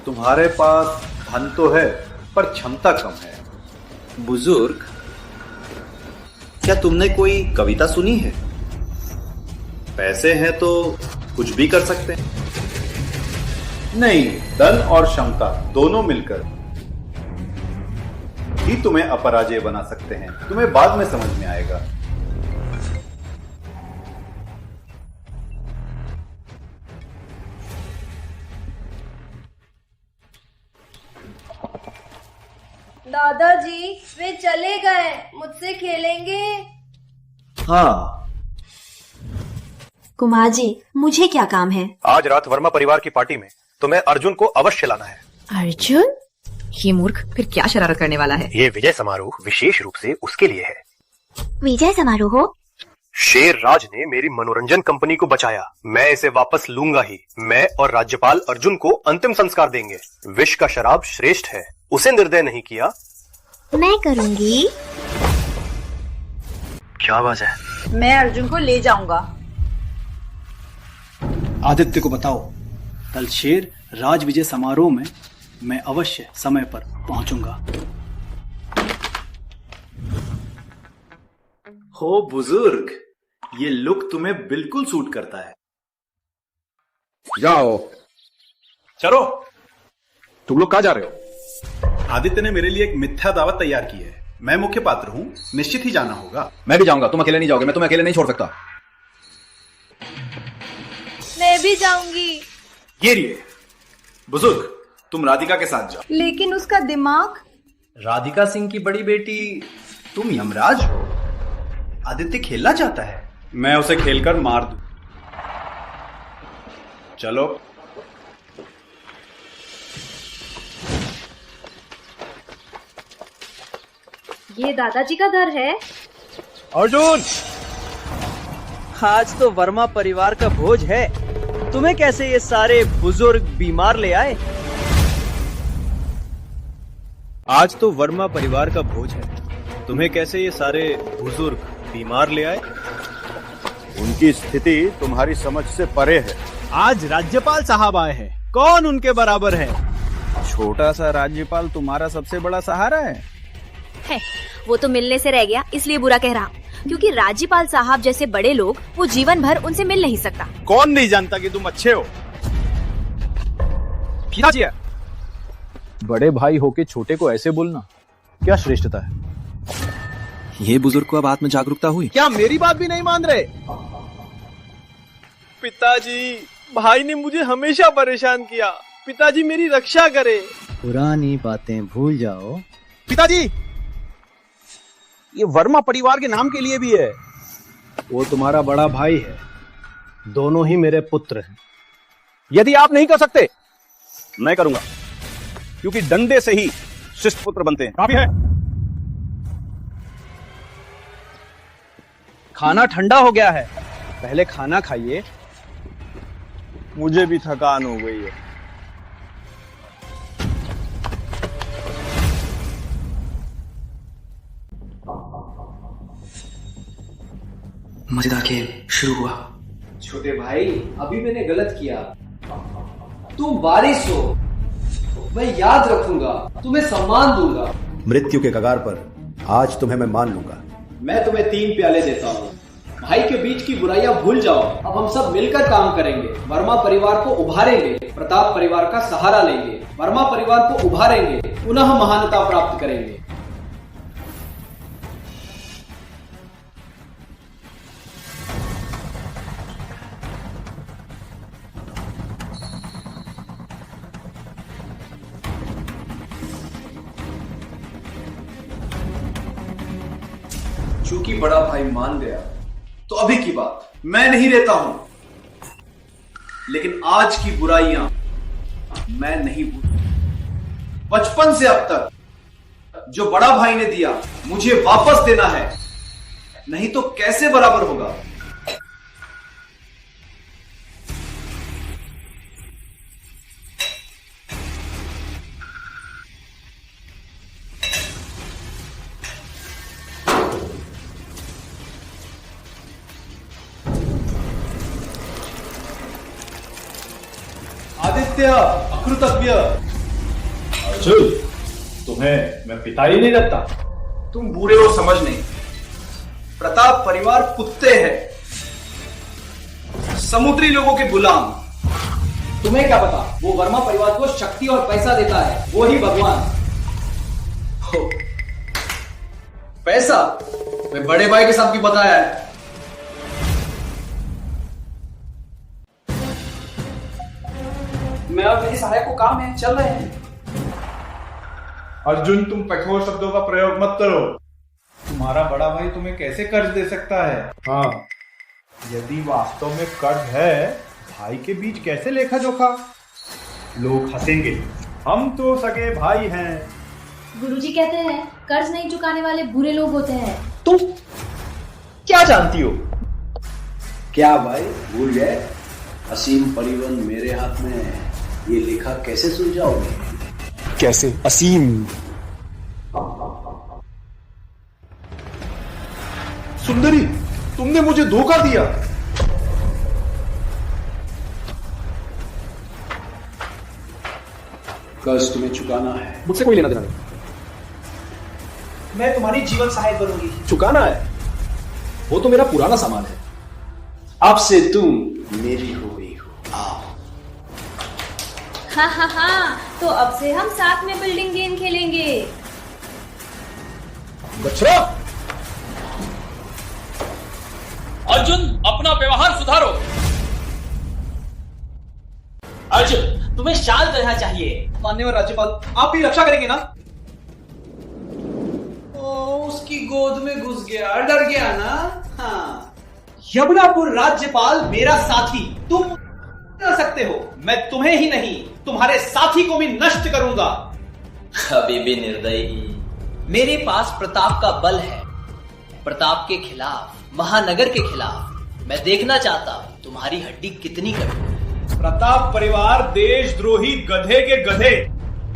Speaker 1: तुम्हारे पास धन तो है, पर क्षमता कम है।
Speaker 2: बुजुर्ग, क्या तुमने कोई कविता सुनी है? पैसे हैं तो कुछ भी कर सकते हैं।
Speaker 1: नहीं, धन और क्षमता दोनों मिलकर ही तुम्हें अपराजय बना सकते हैं। तुम्हें बाद में समझ में आएगा।
Speaker 4: दादाजी, वे चले गए। मुझसे खेलेंगे?
Speaker 1: हाँ।
Speaker 10: कुमार जी, मुझे क्या काम है?
Speaker 8: आज रात वर्मा परिवार की पार्टी में तुम्हें अर्जुन को अवश्य लाना है।
Speaker 11: अर्जुन? ये मूर्ख फिर क्या शरारत करने वाला है?
Speaker 8: ये विजय समारोह विशेष रूप से उसके लिए है।
Speaker 10: विजय समारोह?
Speaker 8: शेर राज ने मेरी मनोरंजन कंपनी को बचाया। मैं इसे वापस लूंगा ही। मैं और राज्यपाल अर्जुन को अंतिम संस्कार देंगे। विष का शराब श्रेष्ठ है, उसे निर्दय नहीं किया।
Speaker 10: मैं करूंगी।
Speaker 8: क्या आवाज है?
Speaker 11: मैं अर्जुन को ले जाऊंगा।
Speaker 13: आदित्य को बताओ, कल शेर राज विजय समारोह में मैं अवश्य समय पर पहुंचूंगा।
Speaker 1: हो बुजुर्ग, ये लुक तुम्हें बिल्कुल सूट करता है।
Speaker 26: जाओ।
Speaker 1: चलो।
Speaker 26: तुम लोग कहाँ जा रहे हो?
Speaker 1: आदित्य ने मेरे लिए एक मिथ्या दावत तैयार की है। मैं मुख्य पात्र हूं, निश्चित ही जाना होगा।
Speaker 7: मैं भी जाऊंगा, तुम अकेले नहीं जाओगे, मैं तुम्हें अकेले नहीं छोड़ सकता।
Speaker 12: मैं भी जाऊंगी।
Speaker 1: ये रहिए बुजुर्ग, तुम राधिका के साथ जाओ।
Speaker 12: लेकिन उसका दिमाग।
Speaker 2: राधिका सिंह की बड़ी बेटी तुम यमराज हो? आदित्य खेलना चाहता है।
Speaker 1: मैं उसे खेलकर मार दूं। चलो।
Speaker 4: ये दादाजी का घर है।
Speaker 6: अर्जुन, आज तो वर्मा परिवार का भोज है। तुम्हें कैसे ये सारे बुजुर्ग बीमार ले आए? आज तो वर्मा परिवार का भोज है। तुम्हें कैसे ये सारे बुजुर्ग बीमार ले आए?
Speaker 1: उनकी स्थिति तुम्हारी समझ से परे है।
Speaker 6: आज राज्यपाल साहब आए हैं। कौन उनके बराबर है? छोटा सा राज्यपाल तुम्हारा सबसे बड़ा सहारा है।
Speaker 11: वो तो मिलने से रह गया, इसलिए बुरा कह रहा, क्योंकि राज्यपाल साहब जैसे बड़े लोग वो जीवन भर उनसे मिल नहीं सकता।
Speaker 6: कौन नहीं जानता कि तुम अच्छे हो? पिताजी,
Speaker 7: बड़े भाई होके छोटे को ऐसे बोलना क्या श्रेष्ठता है?
Speaker 23: ये बुजुर्ग को अब आत्म जागरूकता हुई।
Speaker 6: क्या मेरी बात भी नहीं मान रहे? पिताजी, भाई ने मुझे हमेशा परेशान किया। पिताजी मेरी रक्षा करे।
Speaker 13: पुरानी बातें भूल जाओ।
Speaker 6: पिताजी, ये वर्मा परिवार के नाम के लिए भी है।
Speaker 13: वो तुम्हारा बड़ा भाई है, दोनों ही मेरे पुत्र हैं।
Speaker 6: यदि आप नहीं कर सकते, मैं करूंगा, क्योंकि डंडे से ही शिष्ट पुत्र बनते हैं। काफी है। खाना ठंडा हो गया है, पहले खाना खाइए। मुझे भी थकान हो गई है।
Speaker 23: मजेदार खेल शुरू हुआ।
Speaker 3: छोटे भाई, अभी मैंने गलत किया। तुम वारिस हो, मैं याद रखूंगा, तुम्हें सम्मान दूंगा।
Speaker 5: मृत्यु के कगार पर आज तुम्हें मैं मान लूंगा।
Speaker 3: मैं तुम्हें 3 प्याले देता हूँ। भाई के बीच की बुराइयां भूल जाओ। अब हम सब मिलकर काम करेंगे। वर्मा परिवार को उभारेंगे, प्रताप परिवार का सहारा लेंगे, वर्मा परिवार को उभारेंगे, पुनः महानता प्राप्त करेंगे। चूंकि बड़ा भाई मान गया तो अभी की बात मैं नहीं रहता हूं, लेकिन आज की बुराइयां मैं नहीं भूल। बचपन से अब तक जो बड़ा भाई ने दिया मुझे वापस देना है, नहीं तो कैसे बराबर होगा। आदित्य अकृतज्ञ।
Speaker 1: अर्जुन, तुम्हें मैं पिता ही नहीं लगता।
Speaker 3: तुम बुरे हो समझ नहीं। प्रताप परिवार कुत्ते हैं, समुद्री लोगों के गुलाम। तुम्हें क्या पता, वो वर्मा परिवार को शक्ति और पैसा देता है, वो ही भगवान हो। पैसा मैं बड़े भाई के साथ भी बताया है। मैं और मेरी सहायक को काम है, चल रहे हैं।
Speaker 1: अर्जुन, तुम कठोर शब्दों का प्रयोग मत करो। तुम्हारा बड़ा भाई तुम्हें कैसे कर्ज दे सकता है? हाँ, यदि वास्तव में कर्ज है, भाई के बीच कैसे लेखा जोखा? लोग हंसेंगे। हम तो सगे भाई हैं।
Speaker 10: गुरुजी कहते हैं कर्ज नहीं चुकाने वाले बुरे लोग होते हैं।
Speaker 6: तुम क्या जानती हो?
Speaker 22: क्या भाई भूल गए? असीम परिवन मेरे हाथ में है, ये लिखा कैसे सुलझाओगे?
Speaker 6: कैसे? असीम?
Speaker 1: सुंदरी, तुमने मुझे धोखा दिया।
Speaker 5: कर्ज तुम्हें चुकाना है।
Speaker 3: मुझसे कोई लेना देना नहीं।
Speaker 13: मैं तुम्हारी जीवन सहायक बनूंगी।
Speaker 3: चुकाना है, वो तो मेरा पुराना सामान है।
Speaker 5: अब से तुम मेरी हो गई हो। आओ।
Speaker 21: हाँ, तो अब से हम साथ में बिल्डिंग गेम खेलेंगे।
Speaker 3: बच्चा
Speaker 9: अर्जुन, अपना व्यवहार सुधारो।
Speaker 2: अर्जुन, तुम्हें शांत रहना चाहिए।
Speaker 13: माननीय राज्यपाल, आप ही रक्षा करेंगे ना? उसकी गोद में घुस गया, डर गया ना? हाँ। यमुनापुर राज्यपाल मेरा साथी, तुम कर सकते हो। मैं तुम्हें ही नहीं, तुम्हारे साथी को भी नष्ट करूंगा।
Speaker 2: अभी भी निर्दयी। मेरे पास प्रताप का बल है। प्रताप के खिलाफ, महानगर के खिलाफ मैं देखना चाहता हूं तुम्हारी हड्डी कितनी कड़ी।
Speaker 6: प्रताप परिवार देशद्रोही गधे के गधे।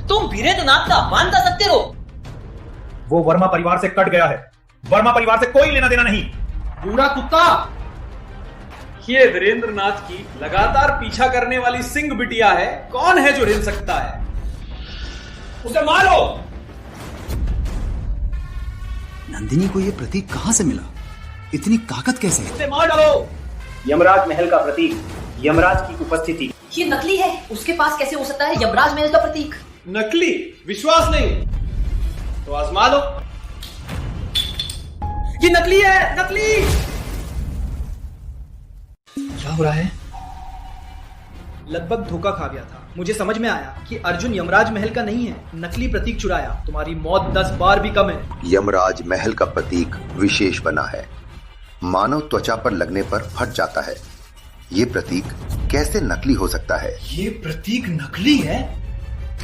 Speaker 2: तुम वीरेंद्रनाथ का अपमान कर सकते हो।
Speaker 6: वो वर्मा परिवार से कट गया है। वर्मा परिवार से कोई लेना देना नहीं।
Speaker 13: बूढ़ा कुत्ता, ये वीरेंद्रनाथ की लगातार पीछा करने वाली सिंह बिटिया है। कौन है जो हिल सकता है? उसे मारो।
Speaker 7: नंदिनी को यह प्रतीक कहां से मिला? इतनी ताकत कैसे?
Speaker 13: उसे मार डालो।
Speaker 6: यमराज महल का प्रतीक, यमराज की उपस्थिति।
Speaker 2: ये नकली है। उसके पास कैसे हो सकता है यमराज महल का प्रतीक?
Speaker 13: नकली? विश्वास नहीं तो आजमा लो। ये नकली है, नकली।
Speaker 7: क्या हो रहा है?
Speaker 13: लगभग धोखा खा गया था। मुझे समझ में आया कि अर्जुन यमराज महल का नहीं है, नकली प्रतीक चुराया। तुम्हारी मौत 10 बार भी कम है।
Speaker 14: यमराज महल का प्रतीक विशेष बना है, मानव त्वचा पर लगने पर फट जाता है। ये प्रतीक कैसे नकली हो सकता है?
Speaker 13: ये प्रतीक नकली है?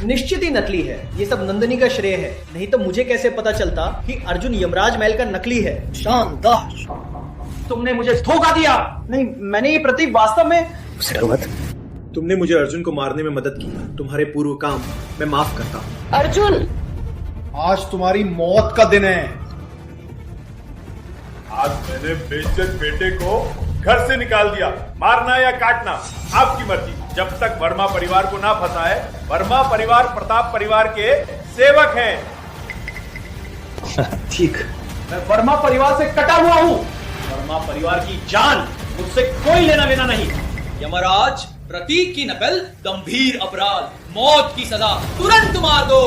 Speaker 13: निश्चित ही नकली है। ये सब नंदिनी का श्रेय है, नहीं तो मुझे कैसे पता चलता कि अर्जुन यमराज महल का नकली है। शानदार, तुमने मुझे धोखा दिया। नहीं, मैंने ये प्रतीक वास्तव में।
Speaker 7: उसे डरो मत।
Speaker 3: तुमने मुझे अर्जुन को मारने में मदद की। तुम्हारे पूर्व काम मैं माफ करता हूं।
Speaker 12: अर्जुन,
Speaker 1: आज तुम्हारी मौत का दिन है। आज मैंने बेइज्जत बेटे को घर से निकाल दिया। मारना या काटना आपकी मर्जी। जब तक वर्मा परिवार को ना फंसाए, वर्मा परिवार प्रताप परिवार के सेवक हैं।
Speaker 7: ठीक,
Speaker 6: मैं वर्मा परिवार से कटा हुआ हूं। वर्मा परिवार की जान मुझसे कोई लेना देना नहीं।
Speaker 9: यमराज, प्रतीक की नकल गंभीर अपराध, मौत की सजा, तुरंत मार दो।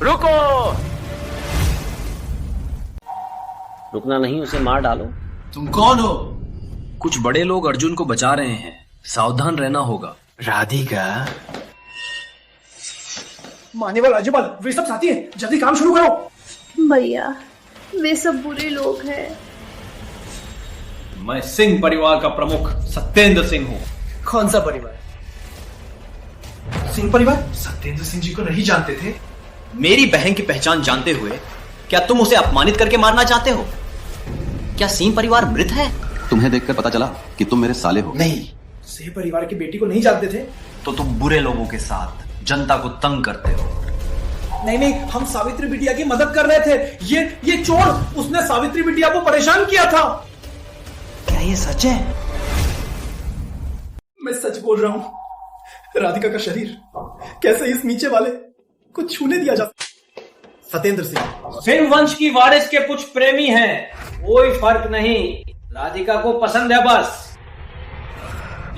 Speaker 6: रुको।
Speaker 2: रुकना नहीं, उसे मार डालो।
Speaker 7: तुम कौन हो? कुछ बड़े लोग अर्जुन को बचा रहे हैं, सावधान रहना होगा। राधिका,
Speaker 13: माननीय राज्यपाल, वे सब साथी हैं, जल्दी काम शुरू करो।
Speaker 4: भैया, वे सब बुरे लोग हैं।
Speaker 6: मैं सिंह परिवार का प्रमुख सत्येंद्र सिंह हूं।
Speaker 13: कौन सा परिवार? सिंह परिवार? सत्येंद्र सिंह जी को नहीं जानते थे?
Speaker 2: मेरी बहन की पहचान जानते हुए क्या तुम उसे अपमानित करके मारना चाहते हो? क्या सिंह परिवार मृत है?
Speaker 18: तुम्हें देखकर पता चला कि तुम मेरे साले हो।
Speaker 13: नहीं, सिंह परिवार की बेटी को नहीं जानते थे?
Speaker 2: तो तुम बुरे लोगों के साथ जनता को तंग करते हो।
Speaker 13: नहीं, हम सावित्री बिटिया की मदद कर रहे थे। ये चोर, उसने सावित्री बिटिया को परेशान किया था।
Speaker 2: क्या ये सच है?
Speaker 13: मैं सच बोल रहा हूं। राधिका का शरीर कैसे इस नीचे वाले को छूने दिया जा? सत्येंद्र
Speaker 6: सिंह वंश की वारिस के कुछ प्रेमी हैं, कोई फर्क नहीं। राधिका को पसंद है बस।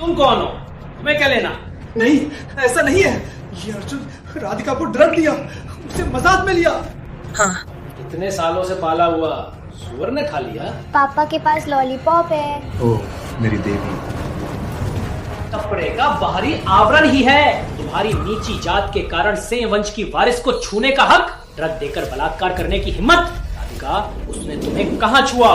Speaker 6: तुम कौन हो? तुम्हें क्या लेना?
Speaker 13: नहीं, ऐसा नहीं है। ये अर्जुन राधिका को ड्रग दिया, उसे मजाक में लिया।
Speaker 6: हाँ। इतने सालों से पाला हुआ सुअर ने खा लिया।
Speaker 25: पापा के पास लॉलीपॉप है।
Speaker 7: ओह मेरी देवी।
Speaker 6: कपड़े का बाहरी आवरण ही है। तुम्हारी नीची जात के कारण सिंह वंश की वारिस को छूने का हक, ड्रग देकर बलात्कार करने की हिम्मत। राधिका, उसने तुम्हें कहां छुआ?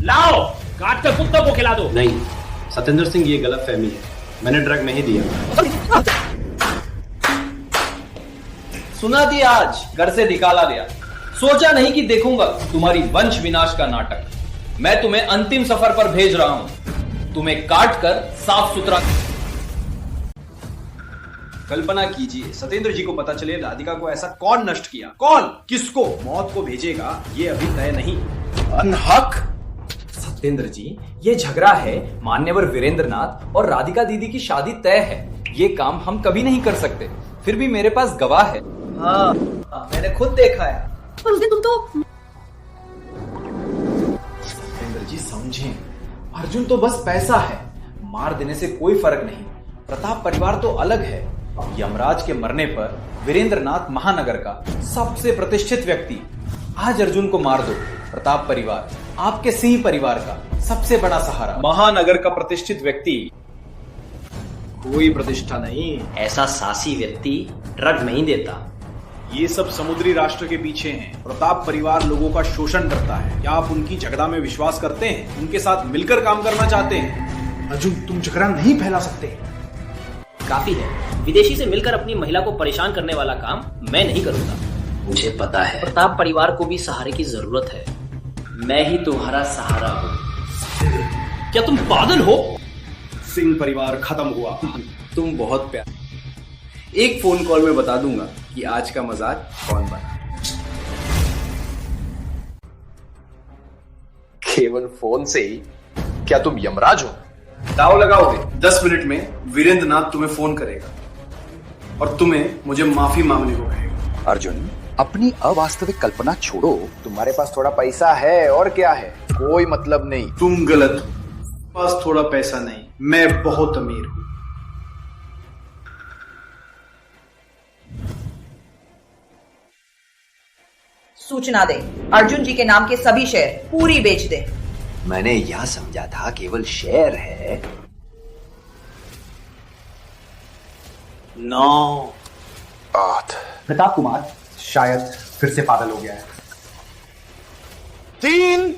Speaker 6: लाओ, काट कर कुत्तों को खिला दो।
Speaker 3: नहीं सत्येंद्र सिंह, ये गलतफहमी है। मैंने ड्रग नहीं दिया।
Speaker 6: सुना दिया, आज घर से निकाला गया। सोचा नहीं कि देखूंगा तुम्हारी वंश विनाश का नाटक। मैं तुम्हें अंतिम सफर पर भेज रहा हूं। तुम्हें काट कर साफ सुथरा।
Speaker 3: कल्पना कीजिए, सत्येंद्र जी को पता चले राधिका को ऐसा कौन नष्ट किया, कौन किसको मौत को भेजेगा, ये अभी तय नहीं।
Speaker 5: अनहक
Speaker 6: सत्येंद्र जी, ये झगड़ा है मान्यवर वीरेंद्र नाथ और राधिका दीदी की शादी तय है। ये काम हम कभी नहीं कर सकते, फिर भी मेरे पास गवाह है।
Speaker 13: हाँ, मैंने खुद देखा है।
Speaker 10: पर उस दिन तुम तो
Speaker 6: सत्येंद्र जी समझें, अर्जुन तो बस पैसा है, मार देने से कोई फर्क नहीं। प्रताप परिवार तो अलग है। यमराज के मरने पर वीरेंद्र नाथ महानगर का सबसे प्रतिष्ठित व्यक्ति, आज अर्जुन को मार दो। प्रताप परिवार आपके सिंह परिवार का सबसे बड़ा सहारा। महानगर का प्रतिष्ठित व्यक्ति कोई प्रतिष्ठा नहीं।
Speaker 2: ऐसा साहसी व्यक्ति ड्रग नहीं देता।
Speaker 6: ये सब समुद्री राष्ट्र के पीछे हैं। प्रताप परिवार लोगों का शोषण करता है। क्या आप उनकी झगड़ा में विश्वास करते हैं? उनके साथ मिलकर काम करना चाहते हैं?
Speaker 13: अर्जुन, तुम झगड़ा नहीं फैला सकते।
Speaker 2: काफी है। विदेशी से मिलकर अपनी महिला को परेशान करने वाला काम मैं नहीं करूंगा। मुझे पता है प्रताप परिवार को भी सहारे की जरूरत है। मैं ही तुम्हारा सहारा हूँ। क्या तुम पागल हो?
Speaker 6: सिंह परिवार खत्म हुआ।
Speaker 3: तुम बहुत प्यार। एक फोन कॉल में बता दूंगा कि आज का मजाक कौन बना।
Speaker 5: केवल फोन से ही क्या तुम यमराज हो? दाव लगाओगे? 10 मिनट में वीरेंद्र नाथ तुम्हें फोन करेगा और तुम्हें मुझे माफी मांगने को कहेगा।
Speaker 22: अर्जुन, अपनी अवास्तविक कल्पना छोड़ो। तुम्हारे पास थोड़ा पैसा है और क्या है, कोई मतलब नहीं।
Speaker 5: तुम गलत हो। पास थोड़ा पैसा नहीं, मैं बहुत अमीर हूं।
Speaker 15: सूचना दे, अर्जुन जी के नाम के सभी शेयर पूरी बेच दे।
Speaker 22: मैंने यह समझा था केवल शेयर है।
Speaker 2: 9
Speaker 22: 8
Speaker 13: प्रताप कुमार शायद फिर से पागल हो गया है।
Speaker 22: 3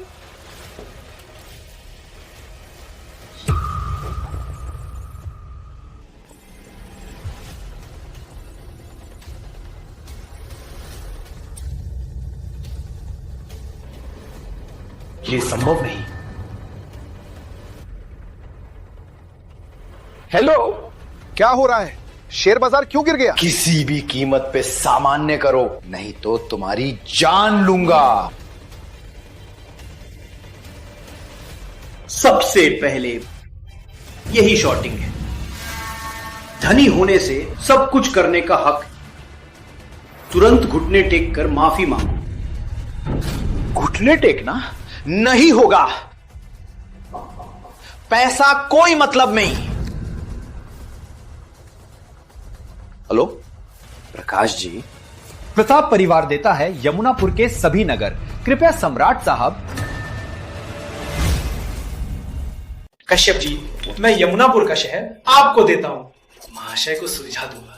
Speaker 13: ये संभव नहीं।
Speaker 22: हेलो, क्या हो रहा है? शेयर बाजार क्यों गिर गया? किसी भी कीमत पे सामान्य करो, नहीं तो तुम्हारी जान लूंगा।
Speaker 13: सबसे पहले यही शॉर्टिंग है। धनी होने से सब कुछ करने का हक। तुरंत घुटने टेक कर माफी मांगो।
Speaker 22: घुटने टेकना नहीं होगा। पैसा कोई मतलब नहीं। हेलो प्रकाश जी।
Speaker 6: प्रताप परिवार देता है यमुनापुर के सभी नगर। कृपया सम्राट साहब।
Speaker 13: कश्यप जी, मैं यमुनापुर का शहर आपको देता हूं। महाशय को सुलझा दूंगा।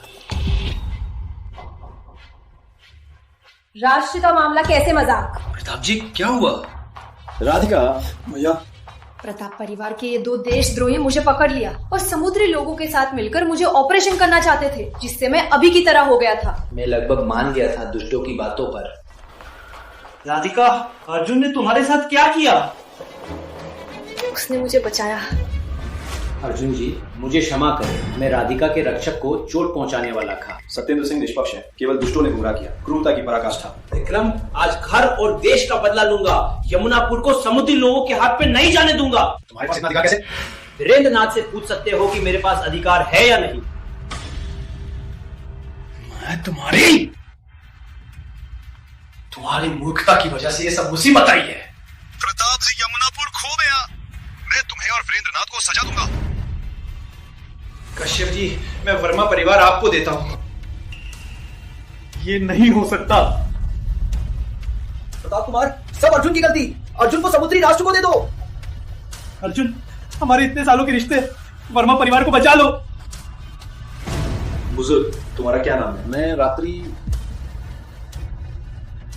Speaker 10: राष्ट्र का मामला कैसे मजाक?
Speaker 7: प्रताप जी क्या हुआ?
Speaker 5: राधिका भैया,
Speaker 10: प्रताप परिवार के ये 2 देशद्रोही मुझे पकड़ लिया और समुद्री लोगों के साथ मिलकर मुझे ऑपरेशन करना चाहते थे, जिससे मैं अभी की तरह हो गया था।
Speaker 2: मैं लगभग मान गया था दुष्टों की बातों पर।
Speaker 13: राधिका, अर्जुन ने तुम्हारे साथ क्या किया?
Speaker 10: उसने मुझे बचाया।
Speaker 2: अर्जुन जी, मुझे क्षमा करें। मैं राधिका के रक्षक को चोट पहुंचाने वाला था।
Speaker 5: सत्येंद्र सिंह निष्पक्ष है, केवल दुष्टों ने गुमराह किया। क्रूरता की पराकाष्ठा।
Speaker 2: विक्रम, आज घर और देश का बदला लूंगा। यमुनापुर को समुद्री लोगों के हाथ पे नहीं जाने दूंगा।
Speaker 5: तुम्हारे पास इतना अधिकार कैसे?
Speaker 2: वीरेंद्र नाथ से पूछ सकते हो कि मेरे पास अधिकार है या नहीं।
Speaker 5: मैं तुम्हारी मूर्खता की वजह से ये सब मुसीबत आई है।
Speaker 14: प्रताप से यमुनापुर खो गया। मैं तुम्हें और वीरेंद्र नाथ को सजा दूंगा।
Speaker 13: कश्यप जी, मैं वर्मा परिवार आपको देता हूं। ये नहीं हो सकता।
Speaker 15: प्रताप कुमार, सब अर्जुन की गलती। अर्जुन को समुद्री राष्ट्र को दे दो।
Speaker 13: अर्जुन, हमारे इतने सालों के रिश्ते, वर्मा परिवार को बचा लो।
Speaker 5: बुजुर्ग, तुम्हारा क्या नाम है? मैं रात्रि।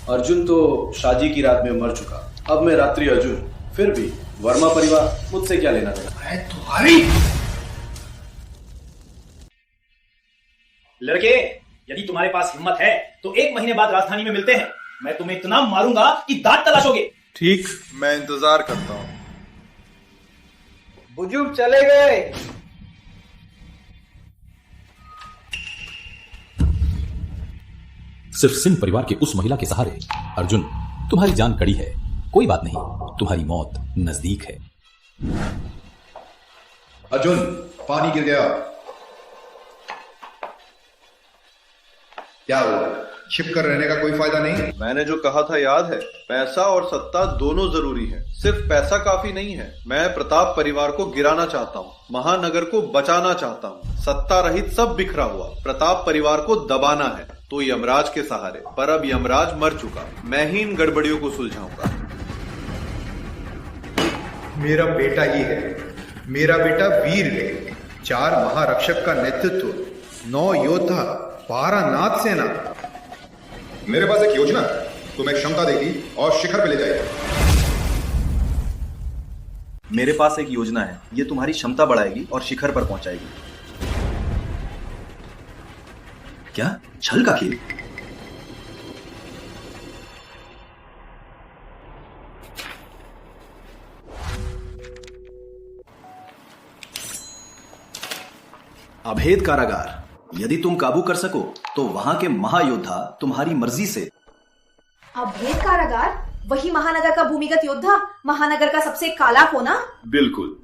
Speaker 5: अर्जुन तो शादी की रात में मर चुका। अब मैं रात्रि अर्जुन। फिर भी वर्मा परिवार मुझसे क्या लेना देना? तुम्हारी
Speaker 6: लड़के, यदि तुम्हारे पास हिम्मत है तो 1 महीने बाद राजधानी में मिलते हैं। मैं तुम्हें इतना मारूंगा कि दांत तलाशोगे।
Speaker 26: ठीक, मैं इंतजार करता हूं।
Speaker 13: बुजुर्ग चले गए।
Speaker 16: सिर्फ सिंह परिवार के उस महिला के सहारे अर्जुन तुम्हारी जान कड़ी है।
Speaker 8: कोई बात नहीं, तुम्हारी मौत नजदीक है।
Speaker 22: अर्जुन, पानी गिर गया। क्या हुआ? छिप कर रहने का कोई फायदा नहीं।
Speaker 1: मैंने जो कहा था याद है? पैसा और सत्ता दोनों जरूरी है, सिर्फ पैसा काफी नहीं है। मैं प्रताप परिवार को गिराना चाहता हूँ, महानगर को बचाना चाहता हूँ। सत्ता रहित सब बिखरा हुआ, प्रताप परिवार को दबाना है तो यमराज के सहारे। पर अब यमराज मर चुका, मैं ही इन गड़बड़ियों को सुलझाऊंगा।
Speaker 22: मेरा बेटा ही है, मेरा बेटा वीर है। 4 महारक्षक का नेतृत्व, 9 योद्धा, 12 नाथ सेना। मेरे पास एक योजना तुम्हें क्षमता देगी और शिखर पे ले जाएगी।
Speaker 1: मेरे पास एक योजना है, ये तुम्हारी क्षमता बढ़ाएगी और शिखर पर पहुंचाएगी।
Speaker 8: क्या? छल का खेल? अभेद कारागार। यदि तुम काबू कर सको तो वहां के महायोद्धा तुम्हारी मर्जी से।
Speaker 12: अभेद कारागार? वही महानगर का भूमिगत योद्धा, महानगर का सबसे काला कोना?
Speaker 1: बिल्कुल।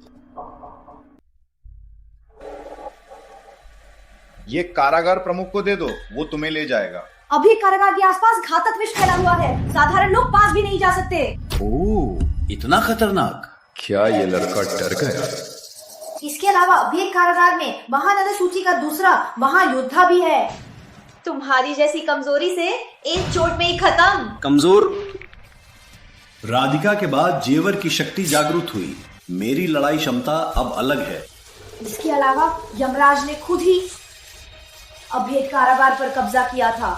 Speaker 22: ये कारागार प्रमुख को दे दो, वो तुम्हें ले जाएगा।
Speaker 12: अभेद कारागार के आसपास घातक विष फैला हुआ है, साधारण लोग पास भी नहीं जा सकते।
Speaker 8: ओह, इतना खतरनाक?
Speaker 22: क्या ये लड़का डर गया?
Speaker 12: इसके अलावा अभेद कारागार में महानगर सूची का दूसरा महायोद्धा भी है। तुम्हारी जैसी कमजोरी से एक चोट में ही खत्म।
Speaker 8: कमजोर? राधिका के बाद जेवर की शक्ति जागृत हुई। मेरी लड़ाई क्षमता अब अलग है।
Speaker 12: इसके अलावा यमराज ने खुद ही अभेद कारागार पर कब्जा किया था।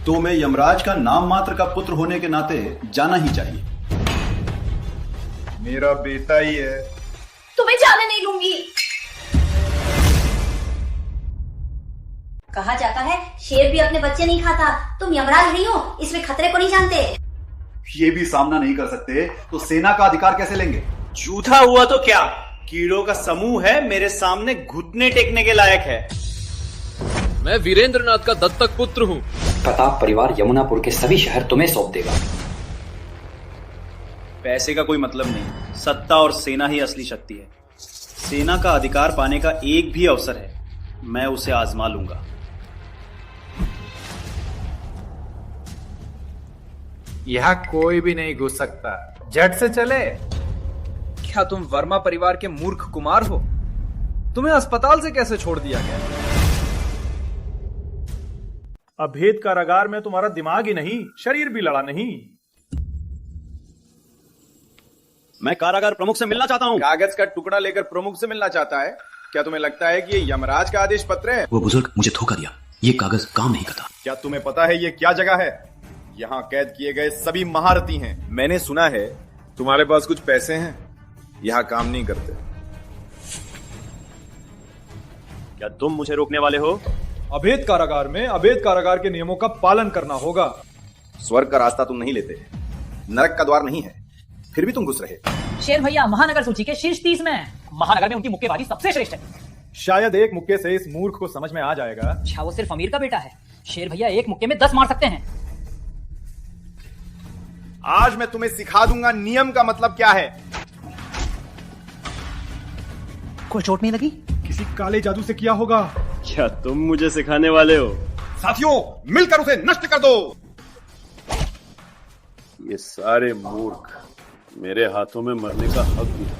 Speaker 8: तो मैं यमराज का नाम मात्र का पुत्र होने के नाते जाना ही चाहिए।
Speaker 22: मेरा बेटा ही है।
Speaker 12: तुम्हें जाने नहीं दूंगी।
Speaker 21: कहा जाता है शेर भी अपने बच्चे नहीं खाता। तुम यमराज नहीं हो, इसमें खतरे को नहीं जानते।
Speaker 22: ये भी सामना नहीं कर सकते तो सेना का अधिकार कैसे लेंगे?
Speaker 2: झूठा हुआ तो क्या, कीड़ों का समूह है, मेरे सामने घुटने टेकने के लायक है।
Speaker 7: मैं वीरेंद्रनाथ का दत्तक पुत्र हूँ।
Speaker 8: प्रताप परिवार यमुनापुर के सभी शहर तुम्हें सौंप देगा।
Speaker 2: पैसे का कोई मतलब नहीं, सत्ता और सेना ही असली शक्ति है। सेना का अधिकार पाने का एक भी अवसर है, मैं उसे आजमा लूंगा।
Speaker 6: यहाँ कोई भी नहीं घुस सकता, झट से चले। क्या तुम वर्मा परिवार के मूर्ख कुमार हो? तुम्हें अस्पताल से कैसे छोड़ दिया गया?
Speaker 16: अभेद कारागार में तुम्हारा दिमाग ही नहीं, शरीर भी लड़ा नहीं।
Speaker 1: मैं कारागार प्रमुख से मिलना चाहता हूँ।
Speaker 17: कागज का टुकड़ा लेकर प्रमुख से मिलना चाहता है? क्या तुम्हें लगता है कि ये यमराज का आदेश पत्र है?
Speaker 8: वो बुजुर्ग मुझे धोखा दिया, ये कागज काम नहीं करता।
Speaker 17: क्या तुम्हें पता है ये क्या जगह है? यहाँ कैद किए गए सभी महारथी हैं। मैंने सुना है तुम्हारे पास कुछ पैसे हैं, यहाँ काम नहीं करते।
Speaker 1: क्या तुम मुझे रोकने वाले हो?
Speaker 16: अभेद कारागार में अभेद कारागार के नियमों का पालन करना होगा।
Speaker 17: स्वर्ग का रास्ता तुम नहीं लेते, नरक का द्वार नहीं है, फिर भी तुम घुस रहे।
Speaker 19: शेर भैया महानगर सूची के शीर्ष 30 में है। महानगर में उनकी मुक्केबाजी सबसे श्रेष्ठ है।
Speaker 16: शायद एक मुक्के से इस मूर्ख को समझ में आ जाएगा।
Speaker 19: अच्छा, वो सिर्फ अमीर का बेटा है। शेर भैया एक मुक्के में 10 मार सकते हैं।
Speaker 17: आज मैं तुम्हें सिखा दूंगा नियम का मतलब क्या है।
Speaker 13: कोई चोट नहीं लगी?
Speaker 16: किसी काले जादू से किया होगा।
Speaker 1: क्या तुम मुझे सिखाने वाले हो?
Speaker 17: साथियों, मिलकर उसे नष्ट कर दो।
Speaker 1: ये सारे मूर्ख मेरे हाथों में मरने का हक भी है।